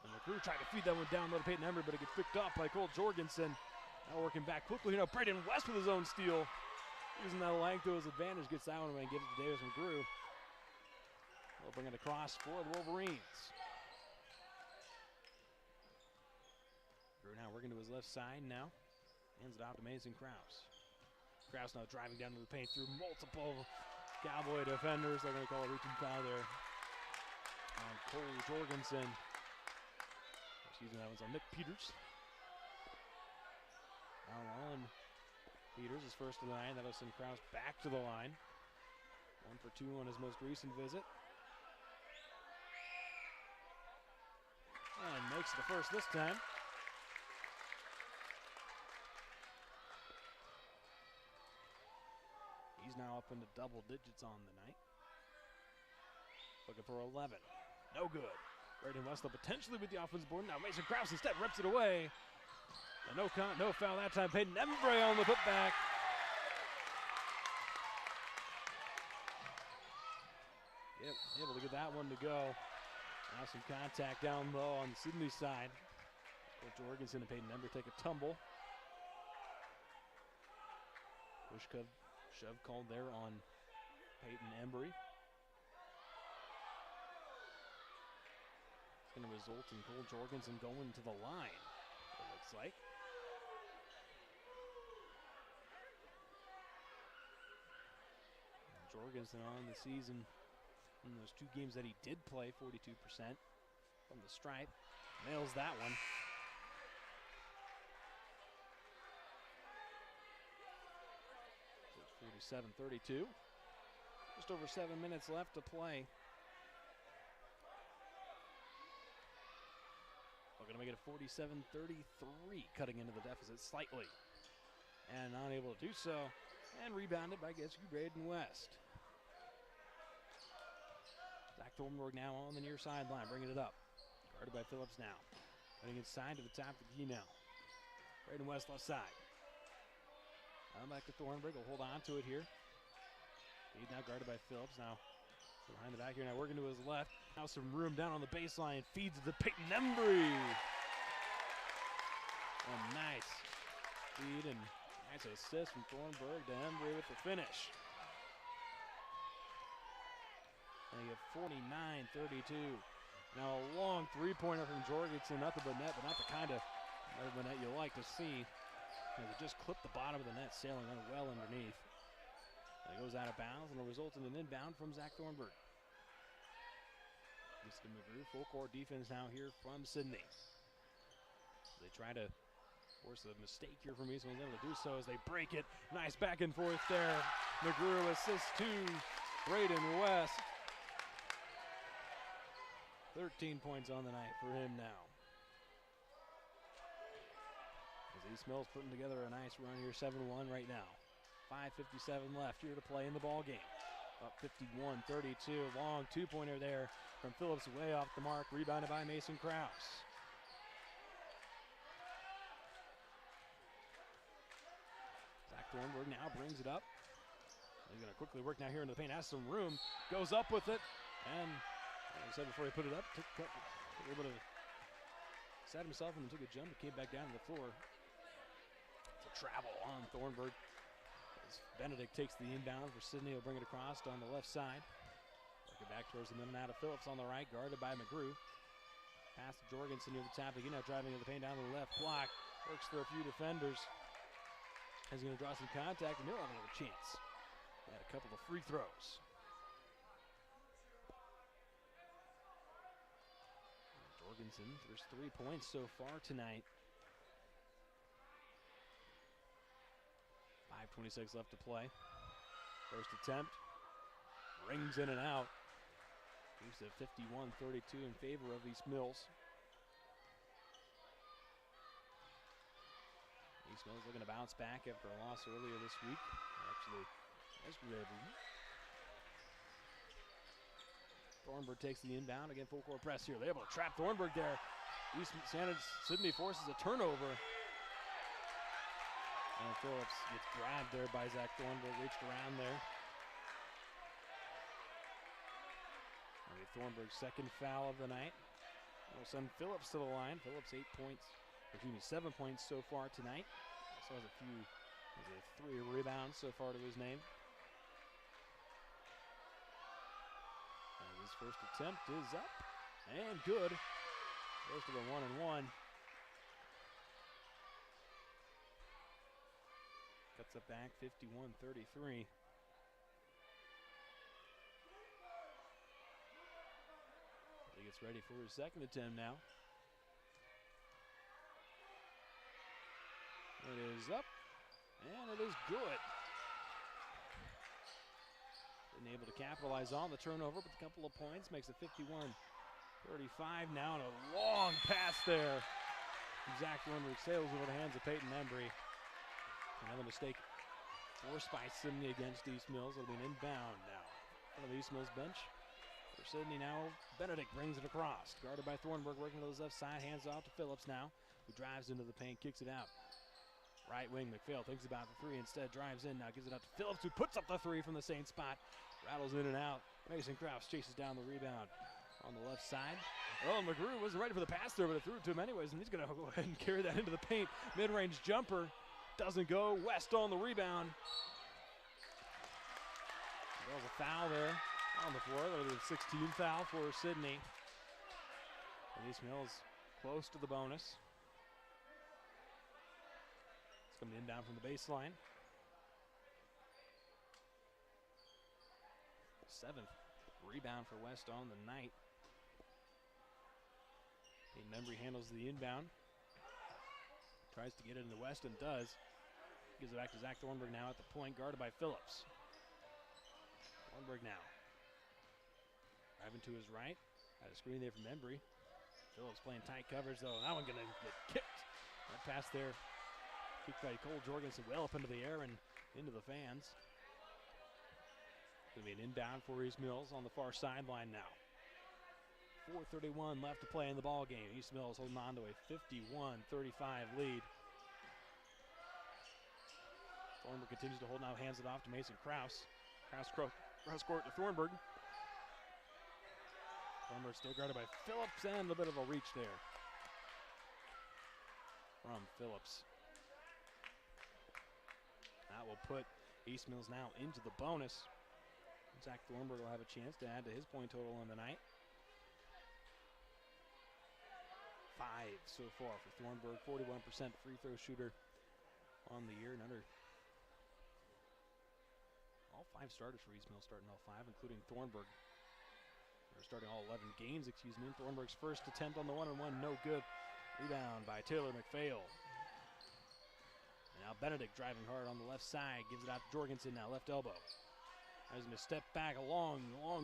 And the crew tried to feed that one down low to Peyton Embry, but it gets picked up by Cole Jorgensen. Now working back quickly. Now Braden West with his own steal. Using that length to his advantage. Gets that one away and gives it to Davis McGrew. They'll bring it across for the Wolverines. McGrew now working to his left side now. Hands it off to Mason Krause. Krause now driving down to the paint through multiple Cowboy defenders. They're going to call a reaching foul there on Cole Jorgensen. Excuse me, that one's on Nick Peters. Now on Peters, his first of the night. That'll send Krause back to the line. 1 for 2 on his most recent visit. And makes the first this time. He's now up into double digits on the night. Looking for 11. No good. Braden West potentially with the offensive board. Now Mason Krause instead rips it away. And no foul that time. Peyton Embry on the putback. Yep, able to get that one to go. Now some contact down low on the Sidney side. Coach Jorgensen and Peyton Embry take a tumble. Push shove called there on Peyton Embry. It's going to result in Cole Jorgensen going to the line, it looks like. And Jorgensen on the season in those 2 games that he did play, 42% from the stripe. Nails that one. So 47-32. Just over 7 minutes left to play. We're going to make it a 47-33, cutting into the deficit slightly. And not able to do so. And rebounded by, guess you, Braden West. Zach Thornburg now on the near sideline, bringing it up. Guarded by Phillips now. Cutting inside to the top of the key now. Braden West left side. Now back to Thornburg. Will hold on to it here. He's now guarded by Phillips. Now behind the back here. Now working to his left. Now some room down on the baseline. Feeds to Peyton Embry. A nice feed and nice assist from Thornburg to Embry with the finish. And you get 49-32. Now a long three-pointer from Jorgensen. Nothing but net, but not the kind of net you like to see. As it just clipped the bottom of the net, sailing well underneath. And it goes out of bounds, and it'll result in an inbound from Zach Thornburg. This is McGrew. Full court defense now here from Sidney. They try to force a mistake here from East Mills. Able to do so as they break it. Nice back and forth there. McGrew assists to Braden West. 13 points on the night for him now. As East Mills putting together a nice run here, 7-1 right now. 5:57 left here to play in the ball game. Up 51-32. Long two-pointer there from Phillips, way off the mark. Rebounded by Mason Krause. Zach Thornburg now brings it up. He's going to quickly work now here into the paint. Has some room. Goes up with it. And like I said before he put it up, took a little bit of, sat himself and then took a jump and came back down to the floor. It's a travel on Thornburg. As Benedict takes the inbound for Sidney. He'll bring it across on the left side. Work it back towards the middle now to Phillips on the right, guarded by McGrew. Pass to Jorgensen near the top. Again, now driving to the paint down to the left block. Works for a few defenders. He's going to draw some contact, and he'll have another chance. He had a couple of free throws. Jorgensen, there's 3 points so far tonight. 5:26 left to play. First attempt. Rings in and out. Moves to 51-32 in favor of East Mills. East Mills looking to bounce back after a loss earlier this week. Actually, yesterday. Thornburg takes the inbound. Again, full court press here. They're able to trap Thornburg there. Sidney forces a turnover. And Phillips gets grabbed there by Zach Thornburg. Reached around there. Maybe Thornburg's second foul of the night. We'll send Phillips to the line. Phillips 7 points so far tonight. Also has 3 rebounds so far to his name. And his first attempt is up and good. Goes to the 1-and-1. Cuts it back 51-33. He gets ready for his second attempt now. It is up, and it is good. Been able to capitalize on the turnover with a couple of points. Makes it 51-35 now, and a long pass there. Zach Thornburg sails over the hands of Peyton Embry. Another mistake forced by Sidney against East Mills. It'll be an inbound now. Front of the East Mills bench. For Sidney now, Benedict brings it across. Guarded by Thornburg, working to his left side. Hands off to Phillips now, who drives into the paint, kicks it out. Right wing, McPhail thinks about the three, instead drives in now, gives it out to Phillips, who puts up the three from the same spot. Rattles in and out. Mason Krause chases down the rebound on the left side. Oh, McGrew wasn't ready for the pass there, but it threw it to him anyways, and he's going to go ahead and carry that into the paint. Mid-range jumper doesn't go. West on the rebound. There was a foul there on the floor. That was a 16 foul for Sidney. And East Mills close to the bonus. It's coming in down from the baseline. 7th rebound for West on the night. Peyton Embry handles the inbound. Tries to get it into West and does. Gives it back to Zach Thornburg now at the point, guarded by Phillips. Thornburg now. Driving to his right. Had a screen there from Embry. Phillips playing tight coverage though. That one gonna get kicked. That pass there. Kicked by Cole Jorgensen well up into the air and into the fans. Gonna be an inbound for East Mills on the far sideline now. 4:31 left to play in the ball game. East Mills holding on to a 51-35 lead. Thornburg continues to hold now, hands it off to Mason Krause. Krause court to Thornburg. Thornburg still guarded by Phillips, and a bit of a reach there from Phillips. That will put East Mills now into the bonus. Zach Thornburg will have a chance to add to his point total on the night. 5 so far for Thornburg, 41% free throw shooter on the year. All 5 starters for East Mills starting all 5, including Thornburg. They're starting all 11 games, Thornburg's first attempt on the 1-on-1, no good. Rebound by Taylor McPhail. And now Benedict driving hard on the left side, gives it out to Jorgensen now, left elbow. He's going to step back, a long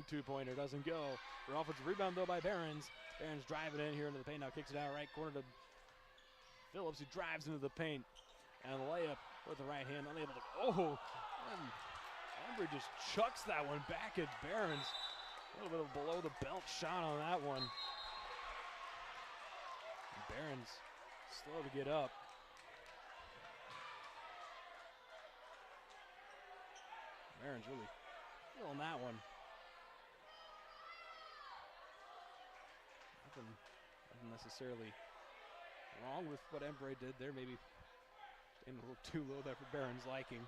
two-pointer, doesn't go. For offensive rebound, though, by Behrens. Behrens driving in here into the paint, now kicks it out right corner to Phillips, who drives into the paint. And the layup with the right hand, unable to, and Embry just chucks that one back at Behrens. A little bit of below-the-belt shot on that one. And Behrens slow to get up. Behrens really feeling that one. Nothing necessarily wrong with what Embry did there. Maybe staying a little too low there for Behrens' liking.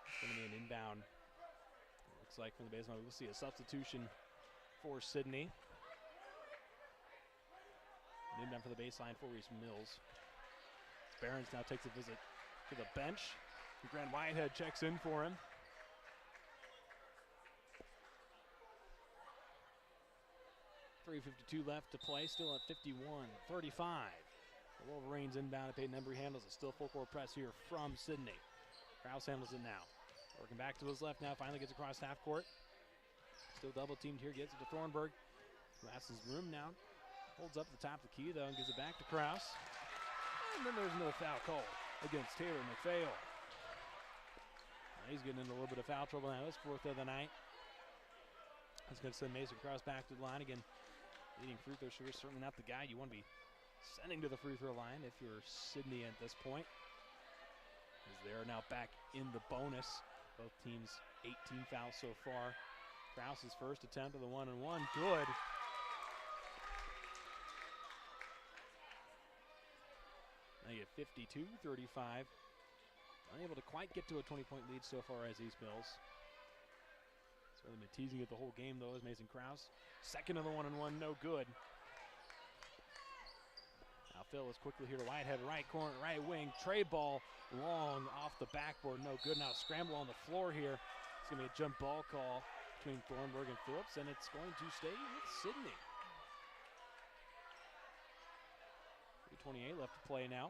It's going to be an inbound. Looks like from the baseline we'll see a substitution for Sidney. An inbound for the baseline for Reese Mills. Behrens now takes a visit to the bench. Grant Whitehead checks in for him. .352 left to play, still at 51-35. The Wolverines inbound, Peyton Embry handles it. Still full court press here from Sidney. Krause handles it now. Working back to his left now, finally gets across half court. Still double teamed here, gets it to Thornburg. Who has his room now. Holds up the top of the key though and gives it back to Krause. And then there's another foul call against Taylor McPhail. Now he's getting into a little bit of foul trouble now. His fourth of the night. That's going to send Mason Krause back to the line again. Leading free throw shooter, certainly not the guy you want to be sending to the free throw line if you're Sidney at this point. As they're now back in the bonus. Both teams 18 fouls so far. Krause's first attempt of the 1-on-1, good. Now you get 52-35. Unable to quite get to a 20-point lead so far as East Mills. It's really been teasing it the whole game though as Mason Krause. Second of the 1-on-1, no good. Now Phil is quickly here to Whitehead, right corner, right wing. Tray ball long off the backboard, no good. Now scramble on the floor here. It's going to be a jump ball call between Thornburg and Phillips, and it's going to stay with Sidney. 3:28 left to play now.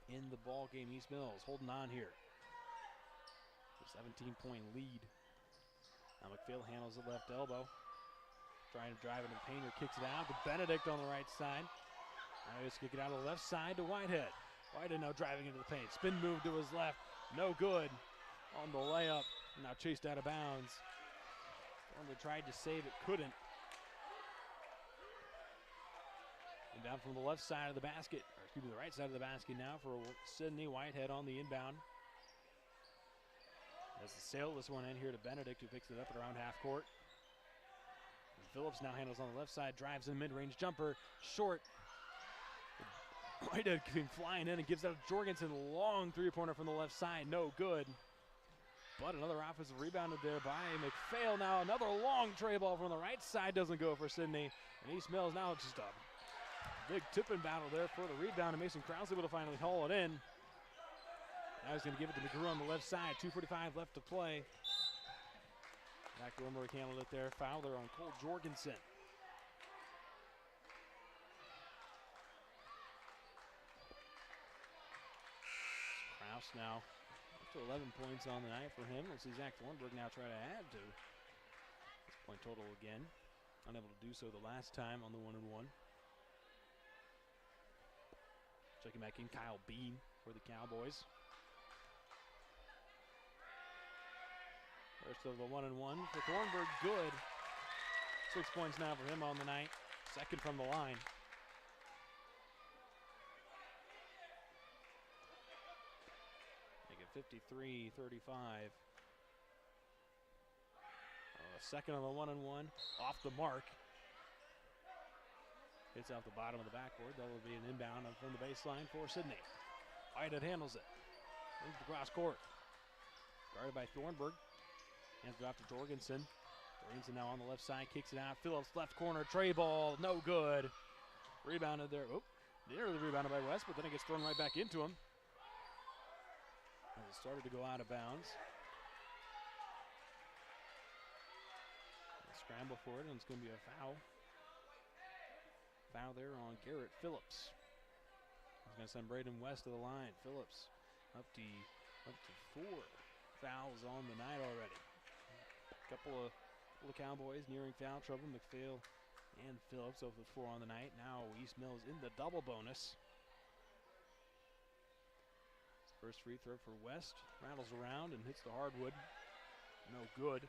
In the ball game, East Mills holding on here. A 17-point lead. Now McPhail handles the left elbow. Trying to drive it in Painter, kicks it out to Benedict on the right side. Now he's kick it out to the left side to Whitehead. Whitehead now driving into the paint. Spin move to his left. No good on the layup. Now chased out of bounds. Thornburg tried to save it, couldn't. And down from the left side of the basket, or excuse me, the right side of the basket now for Sidney. Whitehead on the inbound. As the sail this one in here to Benedict, who picks it up at around half court. And Phillips now handles on the left side, drives in mid-range jumper, short. Whitehead came flying in and gives out Jorgensen, long three-pointer from the left side, no good. But another offensive rebounded there by McPhail. Now another long tray ball from the right side, doesn't go for Sidney. And East Mills now just a big tipping battle there for the rebound, and Mason Krause able to finally haul it in. Now he's going to give it to McGrew on the left side. 2:45 left to play. Back to Thornburg handled it there. Foul there on Cole Jorgensen. Krause now up to 11 points on the night for him. We'll see Zach Thornburg now try to add to this point total again. Unable to do so the last time on the 1-on-1. Checking back in, Kyle Bean for the Cowboys. First of the 1-on-1 for Thornburg, good. 6 points now for him on the night. Second from the line. Make it 53-35. Second on the 1-on-1, off the mark. Hits off the bottom of the backboard. That will be an inbound from the baseline for Sidney. Whitehead handles it. Into the cross court. Guarded by Thornburg. Hands it off to Jorgensen. Jorgensen now on the left side, kicks it out. Phillips left corner, tray ball, no good. Rebounded there. Oh, nearly rebounded by West, but then it gets thrown right back into him. As it started to go out of bounds. scramble for it, and it's going to be a foul. Foul there on Garrett Phillips. He's going to send Braden West to the line. Phillips up to 4 fouls on the night already. A couple of Cowboys nearing foul trouble. McPhail and Phillips over the 4 on the night. Now East Mills in the double bonus. First free throw for West. Rattles around and hits the hardwood. No good.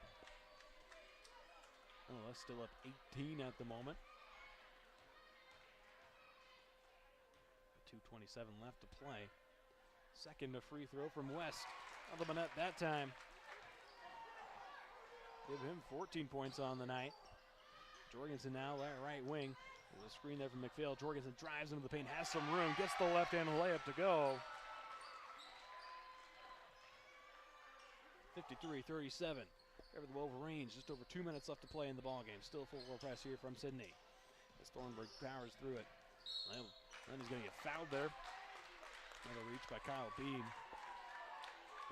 Nonetheless, still up 18 at the moment. 2:27 left to play. Second free throw from West. On the net that time. Give him 14 points on the night. Jorgensen now right wing. There's a screen there from McPhail. Jorgensen drives into the paint, has some room, gets the left-hand layup to go. 53-37. Over the Wolverines, just over 2 minutes left to play in the ballgame. Still full court press here from Sidney. As Thornburg powers through it. Well, then he's going to get fouled there. Another reach by Kyle Beam.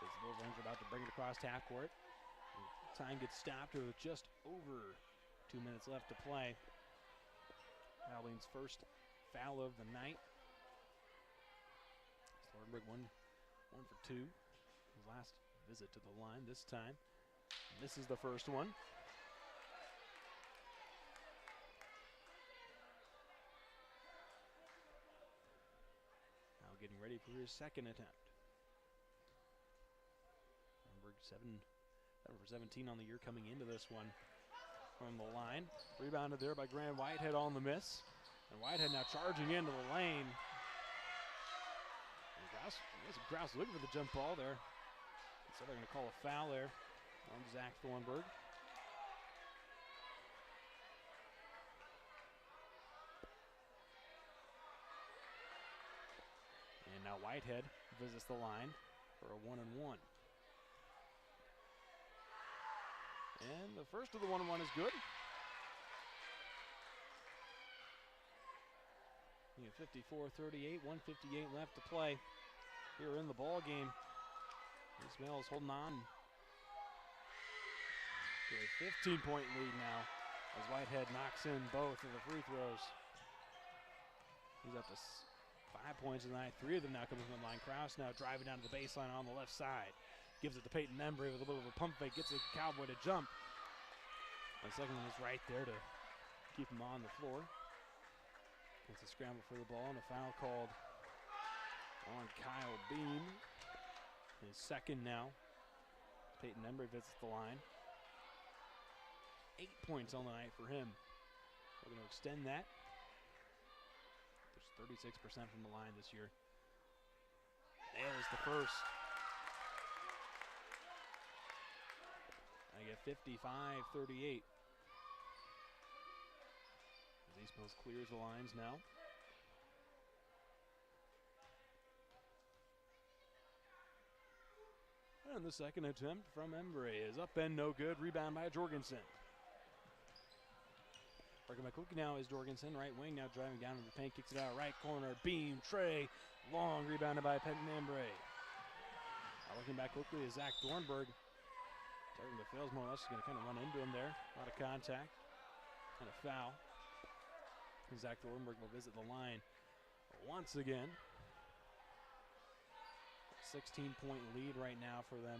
As the Wolverines are about to bring it across half court. Time gets stopped with just over 2 minutes left to play. Kyle Beam's first foul of the night. Thornburg one for 2. His last visit to the line this time. Misses the first one. Now getting ready for his second attempt. Thornburg 7 for 17 on the year coming into this one from the line. Rebounded there by Grant Whitehead on the miss. And Whitehead now charging into the lane. And Grouse looking for the jump ball there. So they're going to call a foul there on Zach Thornburg. And now Whitehead visits the line for a 1-and-1. And the first of the 1-and-1 is good. You have 54-38, 1:58 left to play here in the ball game. East Mills holding on to a 15-point lead now as Whitehead knocks in both of the free throws. He's up to 5 points tonight. 3 of them now coming from the line. Krause now driving down to the baseline on the left side. Gives it to Peyton Embry with a little bit of a pump fake. Gets a Cowboy to jump. The second one is right there to keep him on the floor. It's a scramble for the ball and a foul called on Kyle Beam. His second now. Peyton Embry visits the line. 8 points on the night for him. We're going to extend that. There's 36% from the line this year. Nails the first. I get 55-38. As East Mills clears the lines now. And the second attempt from Embry is up and no good. Rebound by Jorgensen. Working back quickly now is Jorgensen. Right wing now driving down to the paint. Kicks it out right corner. Beam, Trey. Long rebounded by Peyton Embry. Looking back quickly is Zach Thornburg. Targeting the fails more or less. He's going to kind of run into him there. A lot of contact. And a foul. And Zach Thornburg will visit the line once again. 16-point lead right now for them.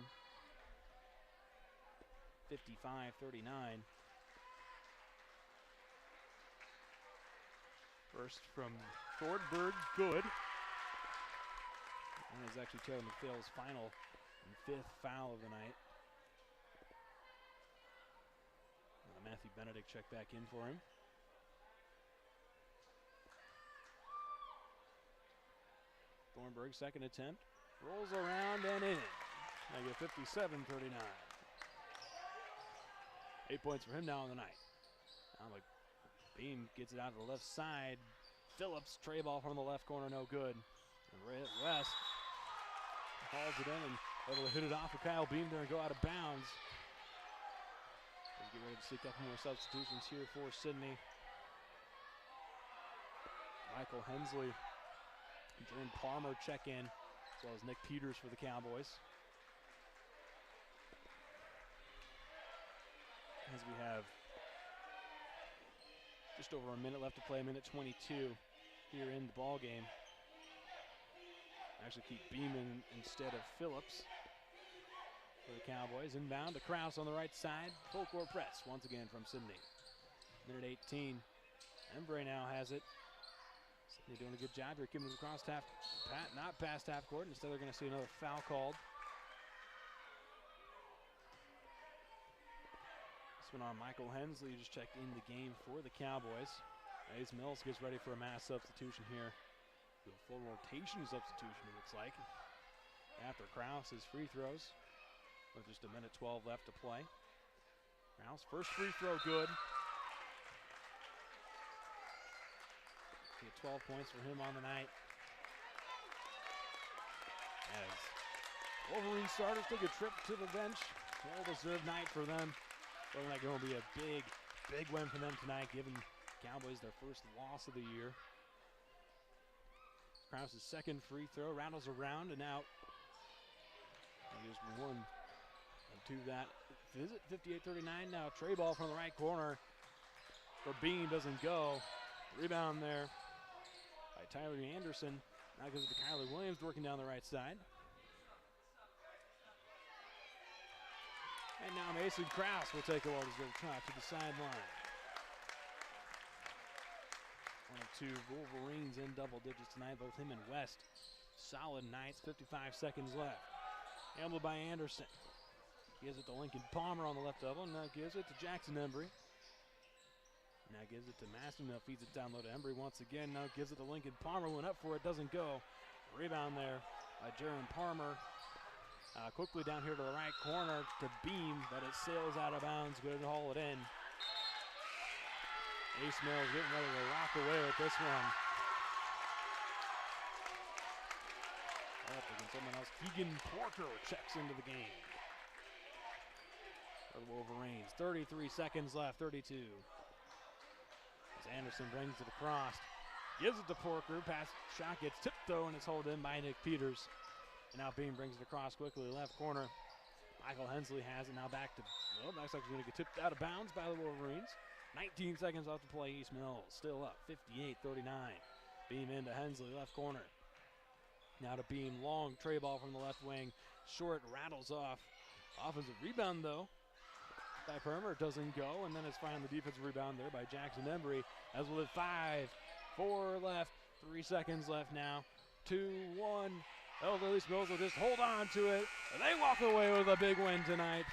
55-39. First from Thornburg, good. And it's actually Taylor McPhail's final and 5th foul of the night. Matthew Benedict checked back in for him. Thornburg, second attempt. Rolls around and in. I get 57-39. 8 points for him now on the night. Now Beam gets it out to the left side. Phillips, tray ball from the left corner, no good. And West hauls it in and able to hit it off of Kyle Beam there and go out of bounds. Let's get ready to see a couple more substitutions here for Sidney. Michael Hensley and Jordan Palmer check in, as well as Nick Peters for the Cowboys. As we have Just over a minute left to play, a minute 22 here in the ball game. Actually keep Beeman instead of Phillips for the Cowboys. Inbound to Krause on the right side. Full court press once again from Sidney. Minute 18. Embry now has it. Sidney doing a good job here, keeping it across half, not past half court. Instead, they're going to see another foul called. This one on Michael Hensley, who just checked in the game for the Cowboys. Ace Mills gets ready for a mass substitution here. A full rotation substitution, it looks like. After Krause's free throws, with just a minute 12 left to play. Krause, first free throw good. 12 points for him on the night. As Wolverine starters took a trip to the bench. Well-deserved night for them. Looking like it will be a big win for them tonight, giving Cowboys their first loss of the year. Krause's second free throw rattles around and out. Just one to that visit. 58-39 now. Tray ball from the right corner. For Bean doesn't go. Rebound there by Tyler Anderson. Now goes to Kyler Williams working down the right side. And now Mason Krause will take a well-deserved shot to the sideline. One of two Wolverines in double digits tonight, both him and West. Solid nights, 55 seconds left. Handled by Anderson. Gives it to Lincoln Palmer on the left elbow. Now gives it to Jackson Embry. Now gives it to Maston. Now feeds it down low to Embry once again. Now gives it to Lincoln Palmer. Went up for it, doesn't go. Rebound there by Jaron Palmer. Quickly down here to the right corner to Beam, but it sails out of bounds. Good to haul it in. Ace Mills getting ready to rock away with this one. Up against someone else. Keegan Porter checks into the game for the Wolverines. 33 seconds left, 32. As Anderson brings it across, gives it to Porter. Pass shot gets tipped though, and it's held in by Nick Peters. And now Beam brings it across quickly, left corner. Michael Hensley has it now back to, well, looks like he's going to get tipped out of bounds by the Wolverines. 19 seconds left to play. East Mills still up, 58-39. Beam into Hensley, left corner. Now to Beam, long tray ball from the left wing. Short, rattles off. Offensive rebound, though, by Permer. Doesn't go, and then it's finally the defensive rebound there by Jackson Embry. As with 5, 4 left, 3 seconds left now. 2, 1. Oh, East Mills will just hold on to it. And they walk away with a big win tonight.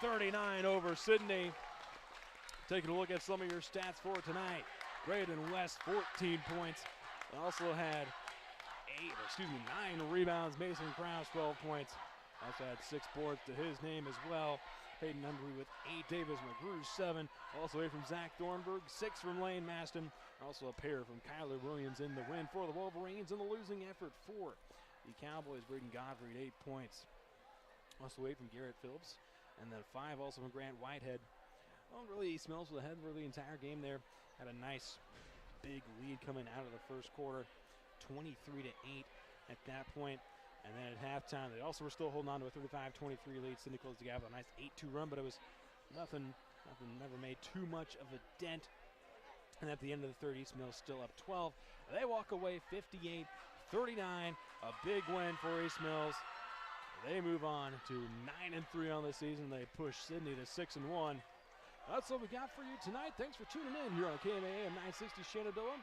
58-39 over Sidney. Taking a look at some of your stats for tonight. Graydon West, 14 points. Also had 9 rebounds. Mason Krause, 12 points. Also had 6 boards to his name as well. Peyton Embry with 8. Davis McGrew, 7. Also 8 from Zach Thornburg, 6 from Lane Maston. Also a pair from Kyler Williams in the win for the Wolverines. In the losing effort for the Cowboys, Braden Godfrey, 8 points. Also 8 from Garrett Phillips. And then 5 also from Grant Whitehead. Well, really, East Mills with the head for the entire game there. Had a nice big lead coming out of the first quarter. 23-8 at that point. And then at halftime, they also were still holding on to a 35-23 lead. Sidney closed the gap with a nice 8-2 run, but it was nothing never made too much of a dent. And at the end of the third, East Mills still up 12. They walk away 58-39, a big win for East Mills. They move on to 9-3 on the season. They push Sidney to 6-1. That's what we got for you tonight. Thanks for tuning in here on KMA AM 960 Shenandoah.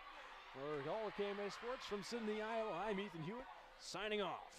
For all of KMA Sports from Sidney, Iowa, I'm Ethan Hewitt, signing off.